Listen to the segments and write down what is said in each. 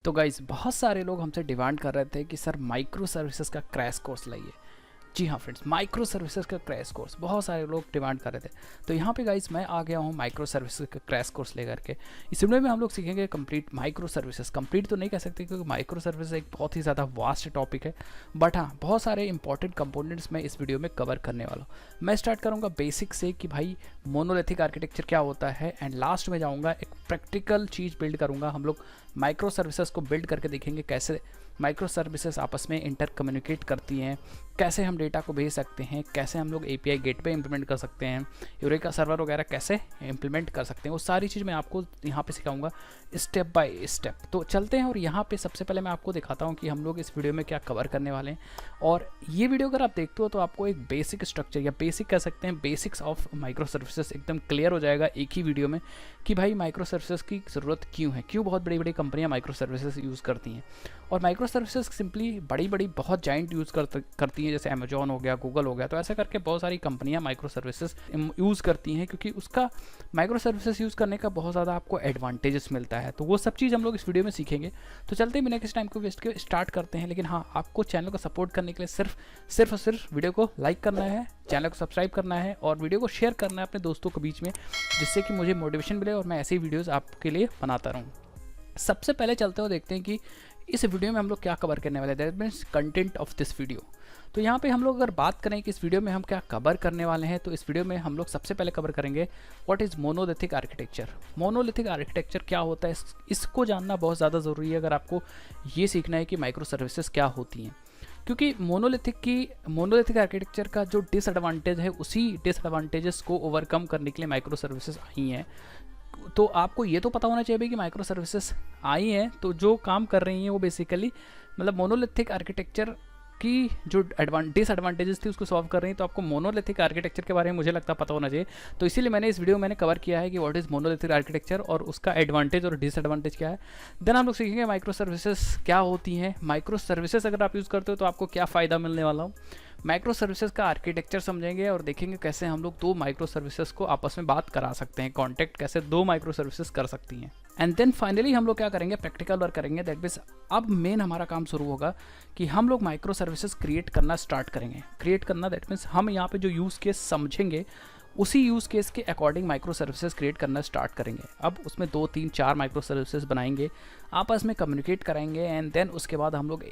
तो गाइज़ बहुत सारे लोग हमसे डिमांड कर रहे थे कि सर माइक्रो सर्विसेज का क्रैश कोर्स लाइए। जी हाँ फ्रेंड्स, माइक्रो सर्विसेज का क्रैश कोर्स बहुत सारे लोग डिमांड कर रहे थे। तो यहाँ पे गाइस मैं आ गया हूँ माइक्रो सर्विसेज का क्रैश कोर्स लेकर के। इस वीडियो में हम लोग सीखेंगे कंप्लीट माइक्रो सर्विसेज। कंप्लीट तो नहीं कह सकते क्योंकि माइक्रो सर्विसेज एक बहुत ही ज़्यादा वास्ट टॉपिक है, बट हाँ बहुत सारे इंपॉर्टेंट कंपोनेंट्स मैं इस वीडियो में कवर करने वाला हूँ। मैं स्टार्ट करूँगा बेसिक से कि भाई मोनोलिथिक आर्किटेक्चर क्या होता है, एंड लास्ट में जाऊँगा एक प्रैक्टिकल चीज़ बिल्ड करूँगा। हम लोग माइक्रो सर्विसेज को बिल्ड करके देखेंगे कैसे माइक्रो सर्विसेज आपस में इंटर कम्युनिकेट करती हैं, कैसे हम डेटा को भेज सकते हैं, कैसे हम लोग एपीआई गेटवे इंप्लीमेंट कर सकते हैं, यूरेका सर्वर वगैरह कैसे इंप्लीमेंट कर सकते हैं। वो सारी चीज़ मैं आपको यहाँ पे सिखाऊंगा स्टेप बाय स्टेप। तो चलते हैं और यहाँ पे सबसे पहले मैं आपको दिखाता हूँ कि हम लोग इस वीडियो में क्या कवर करने वाले हैं। और ये वीडियो अगर आप देखते हो तो आपको एक बेसिक स्ट्रक्चर या बेसिक कह सकते हैं बेसिक्स ऑफ माइक्रो सर्विसेज एकदम क्लियर हो जाएगा एक ही वीडियो में कि भाई माइक्रो सर्विसेज की ज़रूरत क्यों है, क्यों बहुत बड़ी बड़ी कंपनियाँ माइक्रो सर्विसेज यूज़ करती हैं। और माइक्रो सर्विसेज सिंपली बड़ी बड़ी बहुत जाइंट यूज़ करती हैं, जैसे अमेजॉन हो गया, गूगल हो गया। तो ऐसा करके बहुत सारी कंपनियां माइक्रो सर्विसेज यूज़ करती हैं क्योंकि उसका माइक्रो सर्विसेज यूज़ करने का बहुत ज़्यादा आपको एडवांटेजेस मिलता है। तो वो सब चीज़ हम लोग इस वीडियो में सीखेंगे। तो चलते ही बिना किसी टाइम को वेस्ट के स्टार्ट करते हैं। लेकिन हाँ, आपको चैनल को सपोर्ट करने के लिए सिर्फ और सिर्फ वीडियो को लाइक करना है, चैनल को सब्सक्राइब करना है और वीडियो को शेयर करना है अपने दोस्तों के बीच में, जिससे कि मुझे मोटिवेशन मिले और मैं ऐसी वीडियोज़ आपके लिए बनाता रहूँ। सबसे पहले चलते हुए देखते हैं कि इस वीडियो में हम लोग क्या कवर करने वाले हैं, that means content of this video. तो यहाँ पे हम लोग अगर बात करें कि इस वीडियो में हम क्या कवर करने वाले हैं, तो इस वीडियो में हम लोग सबसे पहले कवर करेंगे what is monolithic architecture. Monolithic architecture क्या होता है, इसको जानना बहुत ज़्यादा ज़रूरी है अगर आपको ये सीखना है कि माइक्रो सर्विसेज क्या होती हैं। क्योंकि मोनोलिथिक आर्किटेक्चर का जो डिसएडवांटेज है, उसी डिसएडवांटेजेस को ओवरकम करने के लिए माइक्रो सर्विसेज आई हैं। तो आपको ये तो पता होना चाहिए कि माइक्रो सर्विसेज आई हैं तो जो काम कर रही हैं वो बेसिकली मतलब मोनोलिथिक आर्किटेक्चर की जो डिसएडवांटेजेस थी उसको सॉल्व कर रही हैं। तो आपको मोनोलिथिक आर्किटेक्चर के बारे में मुझे लगता पता होना चाहिए। तो इसीलिए मैंने इस वीडियो में कवर किया है कि व्हाट इज़ मोनोलिथिक आर्किटेक्चर और उसका एडवांटेज और डिसएडवांटेज क्या है। देन हम लोग सीखेंगे माइक्रो सर्विसेज क्या होती हैं, माइक्रो सर्विसेज अगर आप यूज़ करते हो तो आपको क्या फ़ायदा मिलने वाला हो, माइक्रो सर्विसेज का आर्किटेक्चर समझेंगे और देखेंगे कैसे हम लोग दो माइक्रो सर्विसेज को आपस में बात करा सकते हैं, कॉन्टैक्ट कैसे दो माइक्रो सर्विसेज कर सकती हैं। एंड देन फाइनली हम लोग क्या करेंगे, प्रैक्टिकल वर्क करेंगे। दैट मीन्स अब मेन हमारा काम शुरू होगा कि हम लोग माइक्रो सर्विसेज क्रिएट करना स्टार्ट करेंगे। क्रिएट करना दैट मीन्स हम यहाँ पे जो यूज़ केस समझेंगे उसी यूज़ केस के अकॉर्डिंग माइक्रो सर्विसेज क्रिएट करना स्टार्ट करेंगे। अब उसमें 2 3 4 माइक्रो सर्विसेज बनाएंगे, आपस में कम्युनिकेट कराएंगे एंड देन उसके बाद हम लोग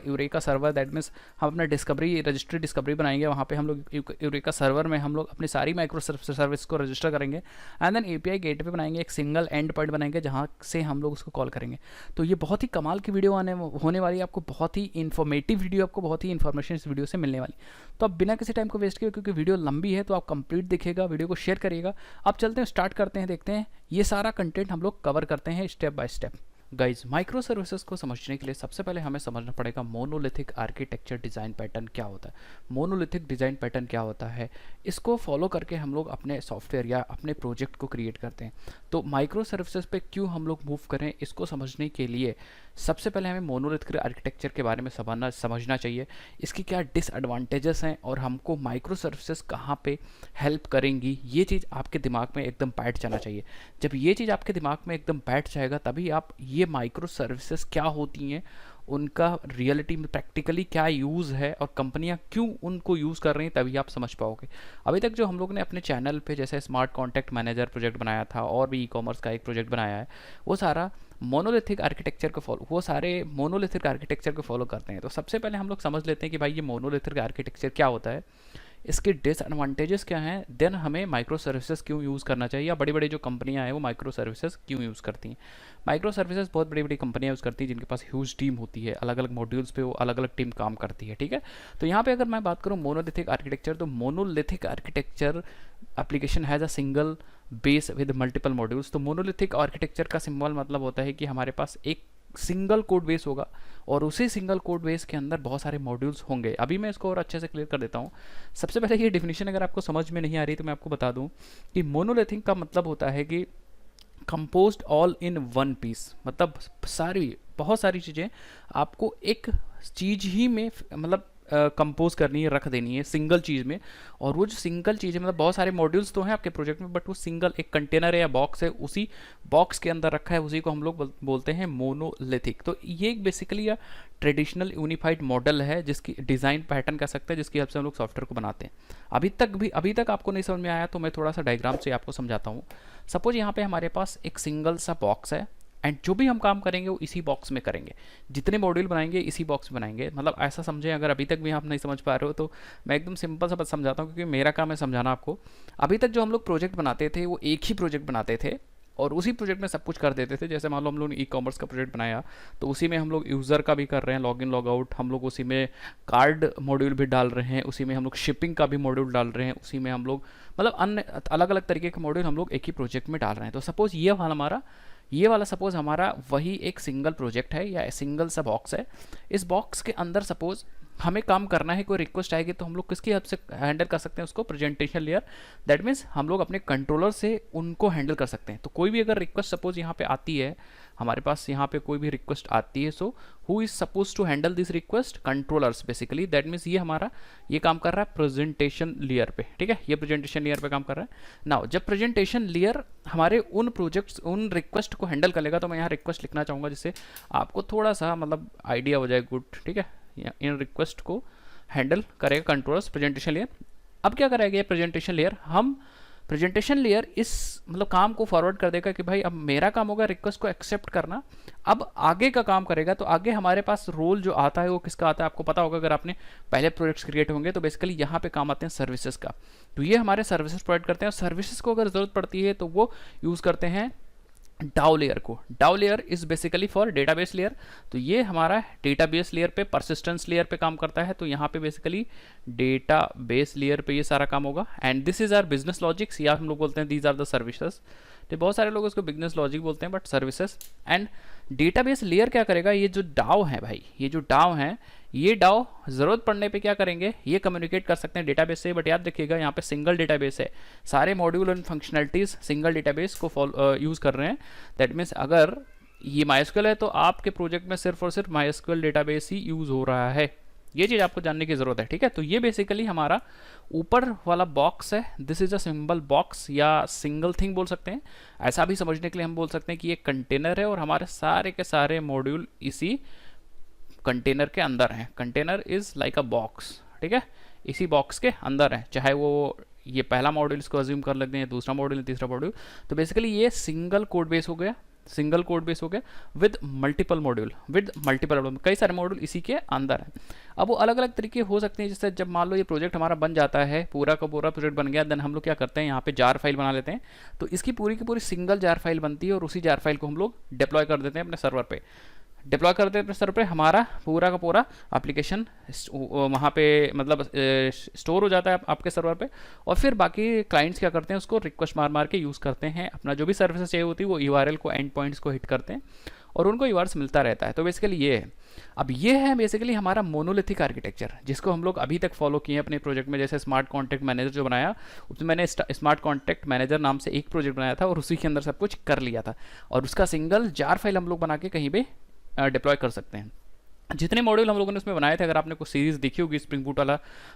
यूरेका सर्वर दैट मीन्स हम अपना रजिस्ट्री डिस्कवरी बनाएंगे। वहाँ पे हम लोग यूरेका सर्वर में हम लोग अपनी सारी माइक्रो सर्विस को रजिस्टर करेंगे एंड देन एपीआई गेटवे बनाएंगे, एक सिंगल एंड पॉइंट बनाएंगे जहाँ से हम लोग उसको कॉल करेंगे। तो ये बहुत ही कमाल की वीडियो होने वाली है, आपको बहुत ही इन्फॉर्मेटिव वीडियो, आपको बहुत ही इन्फॉर्मेशन इस वीडियो से मिलने वाली। तो अब बिना किसी टाइम को वेस्ट किए, क्योंकि वीडियो लंबी है तो आप कंप्लीट देखिएगा, वीडियो को शेयर करिएगा। अब चलते हैं, स्टार्ट करते हैं, देखते हैं ये सारा कंटेंट हम लोग कवर करते हैं step by step. Guys micro services को समझने के लिए सबसे पहले हमें समझना पड़ेगा मोनोलिथिक आर्किटेक्चर डिज़ाइन पैटर्न क्या होता है। मोनोलिथिक डिज़ाइन पैटर्न क्या होता है, इसको फॉलो करके हम लोग अपने सॉफ्टवेयर या अपने प्रोजेक्ट को क्रिएट करते हैं। तो माइक्रो सर्विसेज पे क्यों हम लोग मूव करें, इसको समझने के लिए सबसे पहले हमें मोनोलिथिक आर्किटेक्चर के बारे में समझना चाहिए, इसकी क्या डिसएडवांटेजेस हैं और हमको माइक्रो सर्विसेज कहाँ पे हेल्प करेंगी। ये चीज़ आपके दिमाग में एकदम बैठ जाना चाहिए। जब ये चीज़ आपके दिमाग में एकदम बैठ जाएगा तभी आप ये माइक्रो सर्विसेज क्या होती हैं, उनका रियलिटी में प्रैक्टिकली क्या यूज़ है और कंपनियां क्यों उनको यूज़ कर रही हैं, तभी आप समझ पाओगे। अभी तक जो हम लोग ने अपने चैनल पे जैसे स्मार्ट कॉन्टैक्ट मैनेजर प्रोजेक्ट बनाया था और भी ई-कॉमर्स का एक प्रोजेक्ट बनाया है, वो सारे मोनोलिथिक आर्किटेक्चर को फॉलो करते हैं। तो सबसे पहले हम लोग समझ लेते हैं कि भाई ये मोनोलिथिक आर्किटेक्चर क्या होता है, इसके डिसएडवांटेजेस क्या हैं, देन हमें माइक्रो सर्विसेज क्यों यूज़ करना चाहिए या बड़ी बड़ी जो कंपनियां हैं वो माइक्रो सर्विसेज क्यों यूज़ करती हैं। माइक्रो सर्विसेज बहुत बड़ी बड़ी कंपनियां यूज़ करती हैं जिनके पास ह्यूज टीम होती है, अलग अलग मॉड्यूल्स पे वो अलग अलग टीम काम करती है, ठीक है। तो यहाँ पे अगर मैं बात करूँ मोनोलिथिक आर्किटेक्चर, तो monolithic architecture application has a single base with multiple modules. तो मोनोलिथिक आर्किटेक्चर का सिंबल मतलब होता है कि हमारे पास एक सिंगल कोड बेस होगा और उसी सिंगल कोड बेस के अंदर बहुत सारे मॉड्यूल्स होंगे। अभी मैं इसको और अच्छे से क्लियर कर देता हूँ। सबसे पहले ये डिफिनीशन अगर आपको समझ में नहीं आ रही तो मैं आपको बता दूँ कि मोनोलिथिक का मतलब होता है कि composed all in one piece, मतलब बहुत सारी चीज़ें आपको एक चीज़ ही में मतलब कंपोज करनी है, रख देनी है सिंगल चीज़ में। और वो जो सिंगल चीज़ है, मतलब बहुत सारे मॉड्यूल्स तो हैं आपके प्रोजेक्ट में, बट वो सिंगल एक कंटेनर है या बॉक्स है, उसी बॉक्स के अंदर रखा है, उसी को हम लोग बोलते हैं मोनोलिथिक। तो ये एक बेसिकली या ट्रेडिशनल यूनिफाइड मॉडल है, जिसकी डिज़ाइन पैटर्न कह सकते हैं, जिसकी हेल्प से हम लोग सॉफ्टवेयर को बनाते हैं। अभी तक आपको नहीं समझ में आया तो मैं थोड़ा सा डायग्राम से आपको समझाता हूँ। सपोज यहाँ पे हमारे पास एक सिंगल सा बॉक्स है, एंड जो भी हम काम करेंगे वो इसी बॉक्स में करेंगे, जितने मॉड्यूल बनाएंगे इसी बॉक्स में बनाएंगे। मतलब ऐसा समझें, अगर अभी तक भी आप नहीं समझ पा रहे हो तो मैं एकदम सिंपल सा बस समझाता हूँ, क्योंकि मेरा काम है समझाना आपको। अभी तक जो हम लोग प्रोजेक्ट बनाते थे वो एक ही प्रोजेक्ट बनाते थे और उसी प्रोजेक्ट में सब कुछ कर देते थे। जैसे मान लो हम लोग ई कॉमर्स का प्रोजेक्ट बनाया तो उसी में हम लोग यूज़र का भी कर रहे हैं, लॉग इन लॉग आउट, हम लोग उसी में कार्ड मॉड्यूल भी डाल रहे हैं, उसी में हम लोग शिपिंग का भी मॉड्यूल डाल रहे हैं, उसी में हम लोग मतलब अन्य अलग अलग तरीके के मॉड्यूल हम लोग एक ही प्रोजेक्ट में डाल रहे हैं। तो सपोज़ ये वाला सपोज़ हमारा वही एक सिंगल प्रोजेक्ट है या सिंगल सा बॉक्स है। इस बॉक्स के अंदर सपोज़ हमें काम करना है, कोई रिक्वेस्ट आएगी तो हम लोग किसकी हेल्प से हैंडल कर सकते हैं उसको, प्रेजेंटेशन लेयर। दैट मीन्स हम लोग अपने कंट्रोलर से उनको हैंडल कर सकते हैं। तो कोई भी अगर रिक्वेस्ट सपोज यहाँ पे आती है, हमारे पास यहाँ पे कोई भी रिक्वेस्ट आती है, so who is suppose to handle this request, controllers basically. That means ये काम कर रहा है प्रेजेंटेशन लेयर पे, ठीक है, ये प्रेजेंटेशन लेयर पे काम कर रहा है। नाउ जब प्रेजेंटेशन लेयर हमारे उन प्रोजेक्ट्स उन रिक्वेस्ट को हैंडल कर लेगा, तो मैं यहाँ रिक्वेस्ट लिखना चाहूँगा जिससे आपको थोड़ा सा मतलब आइडिया हो जाए, गुड, ठीक है। इन रिक्वेस्ट को हैंडल करेगा कंट्रोलर्स प्रेजेंटेशन लेयर। अब क्या करेगा ये प्रेजेंटेशन लेयर, हम प्रेजेंटेशन लेयर इस मतलब काम को फॉरवर्ड कर देगा कि भाई अब मेरा काम होगा रिक्वेस्ट को एक्सेप्ट करना। अब आगे का काम करेगा, तो आगे हमारे पास रोल जो आता है वो किसका आता है आपको पता होगा, अगर आपने पहले प्रोजेक्ट्स क्रिएट होंगे तो बेसिकली यहाँ पे काम आते हैं सर्विसेज का। तो ये हमारे सर्विसेज प्रोवाइड करते हैं, और सर्विसेज को अगर ज़रूरत पड़ती है तो वो यूज़ करते हैं डाउ लेयर को। डाउ layer is basically for database layer. तो ये हमारा डेटाबेस लेयर पे, परसिस्टेंस लेयर पे काम करता है। तो यहाँ पे बेसिकली डेटाबेस लेयर पे ये सारा काम होगा। And this is our business logics, या हम लोग बोलते हैं दीज आर द सर्विसेज। तो बहुत सारे लोग इसको बिजनेस लॉजिक बोलते हैं, but services. And database layer क्या करेगा, ये जो डाउ है भाई, ये जो डाउ है, ये डाउ ज़रूरत पड़ने पे क्या करेंगे, ये कम्युनिकेट कर सकते हैं डेटाबेस से। बट याद रखिएगा यहाँ पे सिंगल डेटाबेस है, सारे module and functionalities single database को यूज़ कर रहे हैं। दैट मीन्स अगर ये MySQL है तो आपके प्रोजेक्ट में सिर्फ और सिर्फ MySQL डेटाबेस ही यूज़ हो रहा है। ये चीज़ आपको जानने की ज़रूरत है, ठीक है। तो ये बेसिकली हमारा ऊपर वाला बॉक्स है, this is a symbol box या सिंगल थिंग बोल सकते हैं। ऐसा भी समझने के लिए हम बोल सकते हैं कि ये कंटेनर है और हमारे सारे के सारे मॉड्यूल इसी कंटेनर के अंदर हैं। Container is like a box, ठीक है, इसी बॉक्स के अंदर है, चाहे वो ये पहला मॉड्यूल इसको अज्यूम कर लेते हैं, दूसरा मॉड्यूल, तीसरा मॉड्यूल। तो बेसिकली ये सिंगल कोड बेस हो गया, सिंगल कोड बेस हो गया विद मल्टीपल मॉड्यूल, कई सारे मॉड्यूल इसी के अंदर है। अब वो अलग अलग तरीके हो सकते हैं, जैसे जब मान लो ये प्रोजेक्ट हमारा बन जाता है, पूरा का पूरा प्रोजेक्ट बन गया, देन हम लोग क्या करते हैं, यहाँ पे जार फाइल बना लेते हैं। तो इसकी पूरी की पूरी सिंगल जार फाइल बनती है और उसी जार फाइल को हम लोग डिप्लॉय कर देते हैं अपने सर्वर पे। डिप्लॉय करते हैं अपने सर्वर पे, हमारा पूरा का पूरा एप्लीकेशन वहाँ पे मतलब स्टोर हो जाता है आपके सर्वर पे। और फिर बाकी क्लाइंट्स क्या करते हैं, उसको रिक्वेस्ट मार मार के यूज़ करते हैं, अपना जो भी सर्विसेज चाहिए होती है वो URL को, एंड पॉइंट्स को हिट करते हैं और उनको URLs मिलता रहता है। तो बेसिकली ये है। अब ये है बेसिकली हमारा मोनोलिथिक आर्किटेक्चर, जिसको हम लोग अभी तक फॉलो किए हैं अपने प्रोजेक्ट में। जैसे स्मार्ट कॉन्टैक्ट मैनेजर जो बनाया, उसमें मैंने स्मार्ट कॉन्टैक्ट मैनेजर नाम से एक प्रोजेक्ट बनाया था और उसी के अंदर सब कुछ कर लिया था, और उसका सिंगल जार फाइल हम लोग बना के कहीं पे डिप्लॉय कर सकते हैं। जितने मॉड्यूल हम लोगों ने उसमें बनाए थे, अगर आपने कोई सीरीज देखी होगी, स्प्रिंग बूट वाला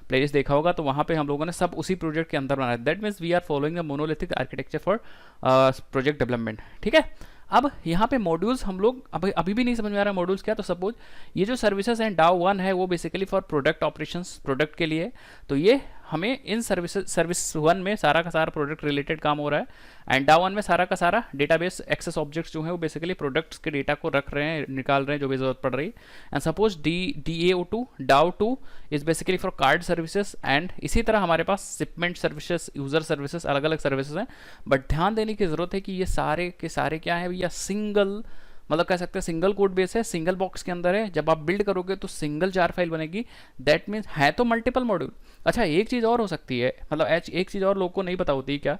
प्लेलिस्ट देखा होगा, तो वहाँ पे हम लोगों ने सब उसी प्रोजेक्ट के अंदर बनाया। That means we are following the monolithic architecture for project development, ठीक है। अब यहाँ पे मॉड्यूल्स हम लोग अभी भी नहीं समझ में आ रहा है मॉड्यूल्स क्या। तो सपोज ये जो सर्विसेज हैं, डाउ 1 है, वो basically for product operations, product के लिए। तो ये हमें इन सर्विस 1 में सारा का सारा प्रोडक्ट रिलेटेड काम हो रहा है, एंड डाउ 1 में सारा का सारा डेटाबेस एक्सेस ऑब्जेक्ट्स जो है वो बेसिकली प्रोडक्ट्स के डेटा को रख रहे हैं, निकाल रहे हैं जो भी जरूरत पड़ रही है। एंड सपोज DAO2 डाउ 2 is basically for card services. And इसी तरह हमारे पास शिपमेंट सर्विसेज, यूजर सर्विसेज, अलग अलग सर्विसेज हैं। बट ध्यान देने की जरूरत है कि ये सारे के सारे क्या है भैया, सिंगल, मतलब कह सकते हैं सिंगल कोड बेस है, सिंगल बॉक्स के अंदर है। जब आप बिल्ड करोगे तो सिंगल जार फाइल बनेगी। दैट मीन्स है तो मल्टीपल मॉड्यूल। अच्छा, एक चीज़ और हो सकती है, मतलब एक चीज़ और लोगों को नहीं पता होती क्या,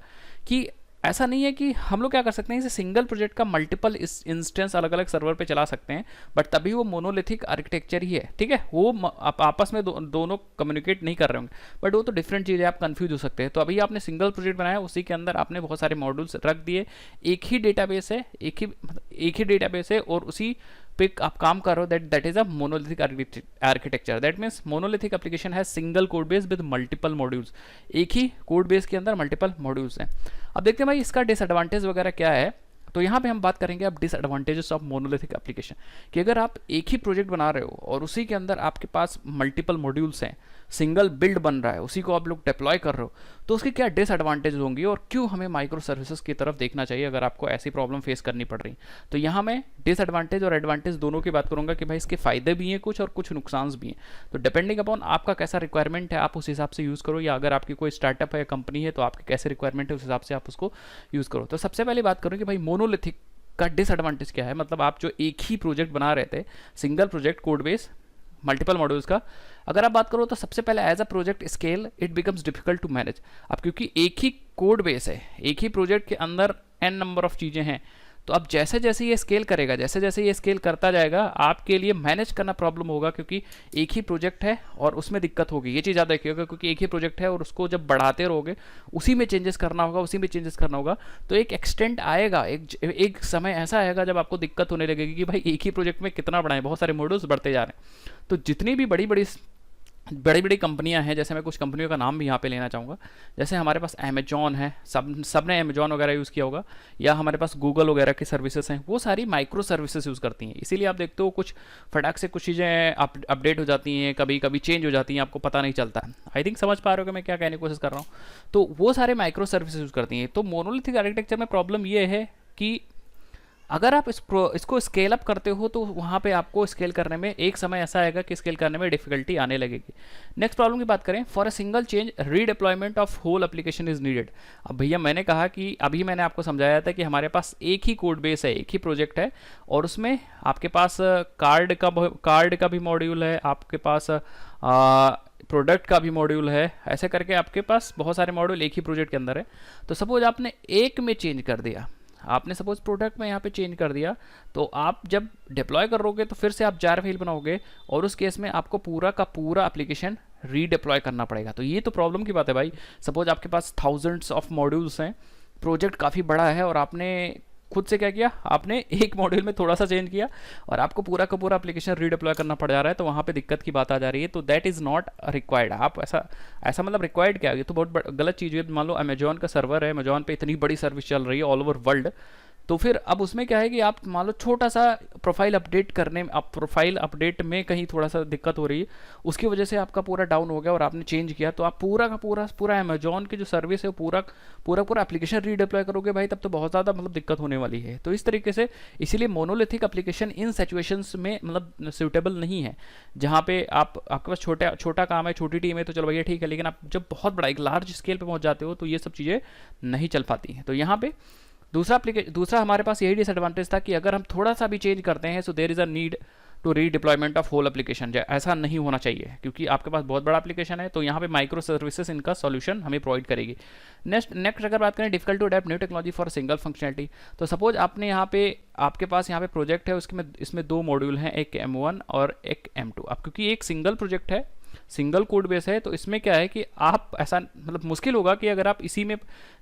कि ऐसा नहीं है कि हम लोग क्या कर सकते हैं, इसे सिंगल प्रोजेक्ट का मल्टीपल इंस्टेंस अलग अलग सर्वर पे चला सकते हैं, बट तभी वो मोनोलिथिक आर्किटेक्चर ही है, ठीक है। वो आप आपस में दोनों कम्युनिकेट नहीं कर रहे होंगे, बट वो तो डिफरेंट चीज़ है, आप कंफ्यूज हो सकते हैं। तो अभी आपने सिंगल प्रोजेक्ट बनाया, उसी के अंदर आपने बहुत सारे मॉड्यूल्स रख दिए, एक ही डेटाबेस है, एक ही डेटाबेस है, और उसी पे आप काम कर रहे हो, that is a monolithic architecture. That means monolithic application है single code base with multiple modules, एक ही कोड बेस के अंदर मल्टीपल मॉड्यूल्स हैं। अब देखते हैं भाई इसका डिसएडवांटेज वगैरह क्या है। तो यहाँ पे हम बात करेंगे अब डिसएडवांटेजेस ऑफ मोनोलिथिक एप्लीकेशन, कि अगर आप एक ही प्रोजेक्ट बना रहे हो और उसी के अंदर आपके पास मल्टीपल मॉड्यूल्स हैं, सिंगल बिल्ड बन रहा है, उसी को आप लोग डिप्लॉय कर रहे हो, तो उसकी क्या डिसएडवांटेज होंगी और क्यों हमें माइक्रो सर्विसेज की तरफ देखना चाहिए अगर आपको ऐसी प्रॉब्लम फेस करनी पड़ रही। तो यहाँ मैं डिसएडवांटेज और एडवांटेज दोनों की बात करूंगा कि भाई इसके फायदे भी हैं कुछ और कुछ नुकसान भी हैं। तो डिपेंडिंग अपॉन आपका कैसा रिक्वायरमेंट है आप उस हिसाब से यूज़ करो, या अगर आपकी कोई स्टार्टअप है या कंपनी है तो आपकी कैसे रिक्वायरमेंट है उस हिसाब से आप उसको यूज़ करो। तो सबसे पहले बात करूँ कि भाई मोनोलिथिक का डिसएडवांटेज क्या है। मतलब आप जो एक ही प्रोजेक्ट बना रहे थे, single project code base multiple modules का, अगर आप बात करो तो सबसे पहले as a project scale it becomes difficult to manage. अब क्योंकि एक ही कोड बेस है, एक ही प्रोजेक्ट के अंदर n नंबर ऑफ चीज़ें हैं, तो अब जैसे जैसे ये स्केल करेगा, जैसे जैसे ये स्केल करता जाएगा, आपके लिए मैनेज करना प्रॉब्लम होगा, क्योंकि एक ही प्रोजेक्ट है और उसमें दिक्कत होगी। ये चीज़ ज़्यादा देखिएगा, क्योंकि एक ही प्रोजेक्ट है और उसको जब बढ़ाते रहोगे उसी में चेंजेस करना होगा, उसी में चेंजेस करना होगा, तो एक एक्सटेंट आएगा, एक समय ऐसा आएगा जब आपको दिक्कत होने लगेगी कि भाई एक ही प्रोजेक्ट में कितना बढ़ाएं, बहुत सारे मॉड्यूल्स बढ़ते जा रहे हैं। तो जितनी भी बड़ी बड़ी कंपनियां हैं, जैसे मैं कुछ कंपनियों का नाम भी यहाँ पे लेना चाहूँगा, जैसे हमारे पास अमेजॉन है, सब ने अमेजॉन वगैरह यूज़ किया होगा, या हमारे पास गूगल वगैरह की सर्विसेज हैं, वो सारी माइक्रो सर्विसेज यूज़ करती हैं। इसीलिए आप देखते हो कुछ फटाक से कुछ चीज़ें अपडेट हो जाती हैं, कभी कभी चेंज हो जाती हैं, आपको पता नहीं चलता। आई थिंक समझ पा रहे हो कि मैं क्या कहने की कोशिश कर रहा हूँ। तो वो सारे माइक्रो सर्विसेज यूज़ करती हैं। तो मोनोलिथिक आर्किटेक्चर में प्रॉब्लम ये है कि अगर आप इसको स्केल अप करते हो तो वहाँ पे आपको स्केल करने में एक समय ऐसा आएगा कि स्केल करने में डिफिकल्टी आने लगेगी। नेक्स्ट प्रॉब्लम की बात करें, for a single change redeployment of whole application is needed. अब भैया मैंने कहा कि अभी मैंने आपको समझाया था कि हमारे पास एक ही कोड बेस है, एक ही प्रोजेक्ट है, और उसमें आपके पास कार्ड का भी मॉड्यूल है, आपके पास प्रोडक्ट का भी मॉड्यूल है, ऐसे करके आपके पास बहुत सारे मॉड्यूल एक ही प्रोजेक्ट के अंदर है। तो सपोज आपने एक में चेंज कर दिया, आपने सपोज प्रोडक्ट में यहाँ पे चेंज कर दिया, तो आप जब डिप्लॉय करोगे तो फिर से आप जार फाइल बनाओगे, और उस केस में आपको पूरा का पूरा एप्लीकेशन रीडिप्लॉय करना पड़ेगा। तो ये तो प्रॉब्लम की बात है भाई। सपोज आपके पास थाउजेंड्स ऑफ मॉड्यूल्स हैं, प्रोजेक्ट काफ़ी बड़ा है, और आपने खुद से क्या किया, आपने एक मॉड्यूल में थोड़ा सा चेंज किया और आपको पूरा का पूरा एप्लीकेशन रीडिप्लॉय करना पड़ जा रहा है, तो वहाँ पे दिक्कत की बात आ जा रही है। तो दैट इज़ नॉट रिक्वायर्ड। आप ऐसा मतलब रिक्वायर्ड क्या है, ये तो बहुत गलत चीज़ है। मान लो अमेजॉन का सर्वर है, अमेजॉन पे इतनी बड़ी सर्विस चल रही है ऑल ओवर वर्ल्ड, तो फिर अब उसमें क्या है कि आप मान लो छोटा सा प्रोफाइल अपडेट करने में, आप प्रोफाइल अपडेट में कहीं थोड़ा सा दिक्कत हो रही है, उसकी वजह से आपका पूरा डाउन हो गया और आपने चेंज किया, तो आप पूरा का पूरा अमेजॉन की जो सर्विस है पूरा एप्लीकेशन रीडिप्लॉय करोगे भाई, तब तो बहुत ज़्यादा मतलब दिक्कत होने वाली है। तो इस तरीके से इसीलिए मोनोलिथिक एप्लीकेशन इन सिचुएशंस में मतलब सूटेबल नहीं है, जहाँ पे आपके पास छोटा काम है, छोटी टीम है, तो चलो भैया ठीक है, लेकिन आप जब बहुत बड़ा एक लार्ज स्केल पे पहुँच जाते हो तो ये सब चीज़ें नहीं चल पाती हैं। तो यहाँ पे दूसरा हमारे पास यही डिसएडवांटेज था कि अगर हम थोड़ा सा भी चेंज करते हैं, so there is a need to redeployment of whole application. ऐसा नहीं होना चाहिए, क्योंकि आपके पास बहुत बड़ा एप्लीकेशन है, तो यहाँ पे माइक्रो सर्विसेज इनका सॉल्यूशन हमें प्रोवाइड करेगी। नेक्स्ट अगर बात करें, difficult to adapt new technology for single functionality. तो सपोज आपने यहाँ पे आपके पास यहाँ पे प्रोजेक्ट है, इसमें 2 मॉड्यूल हैं, एक M1 और एक M2। अब क्योंकि एक सिंगल प्रोजेक्ट है, सिंगल कोड बेस है, तो इसमें क्या है कि आप ऐसा मतलब मुश्किल होगा कि अगर आप इसी में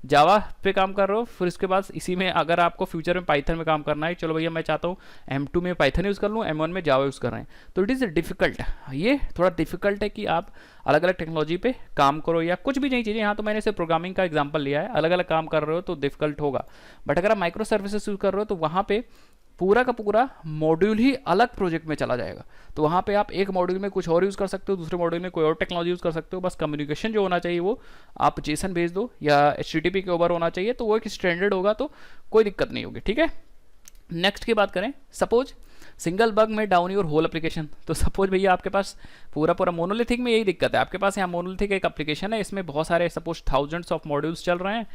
जावा पे काम कर रहे हो, फिर इसके बाद इसी में अगर आपको फ्यूचर में पाइथन में काम करना है, चलो भैया मैं चाहता हूँ M2 में पाइथन यूज़ कर लूँ, M1 में जावा यूज़ कर रहे हैं, तो इट इज़ डिफिकल्ट। ये थोड़ा डिफिकल्ट है कि आप अलग अलग टेक्नोलॉजी पे काम करो या कुछ भी नई चीज़ें। यहाँ तो मैंने सिर्फ प्रोग्रामिंग का एग्जाम्पल लिया है, अलग अलग काम कर रहे हो तो डिफिकल्ट होगा। बट अगर आप माइक्रो सर्विसेज यूज़ कर रहे हो तो वहाँ पे पूरा का पूरा मॉड्यूल ही अलग प्रोजेक्ट में चला जाएगा, तो वहाँ पे आप एक मॉड्यूल में कुछ और यूज़ कर सकते हो, दूसरे मॉड्यूल में कोई और टेक्नोलॉजी यूज़ कर सकते हो। बस कम्युनिकेशन जो होना चाहिए वो आप जेसन भेज दो या HTTP के ऊपर होना चाहिए, तो वो एक स्टैंडर्ड होगा, तो कोई दिक्कत नहीं होगी। ठीक है, नेक्स्ट की बात करें, सपोज सिंगल बग में डाउन योर होल एप्लीकेशन। तो सपोज भैया आपके पास पूरा मोनोलिथिक में यही दिक्कत है, आपके पास यहाँ मोनोलिथिक एक एप्लीकेशन है, इसमें बहुत सारे सपोज थाउजेंड्स ऑफ मॉड्यूल्स चल रहे हैं,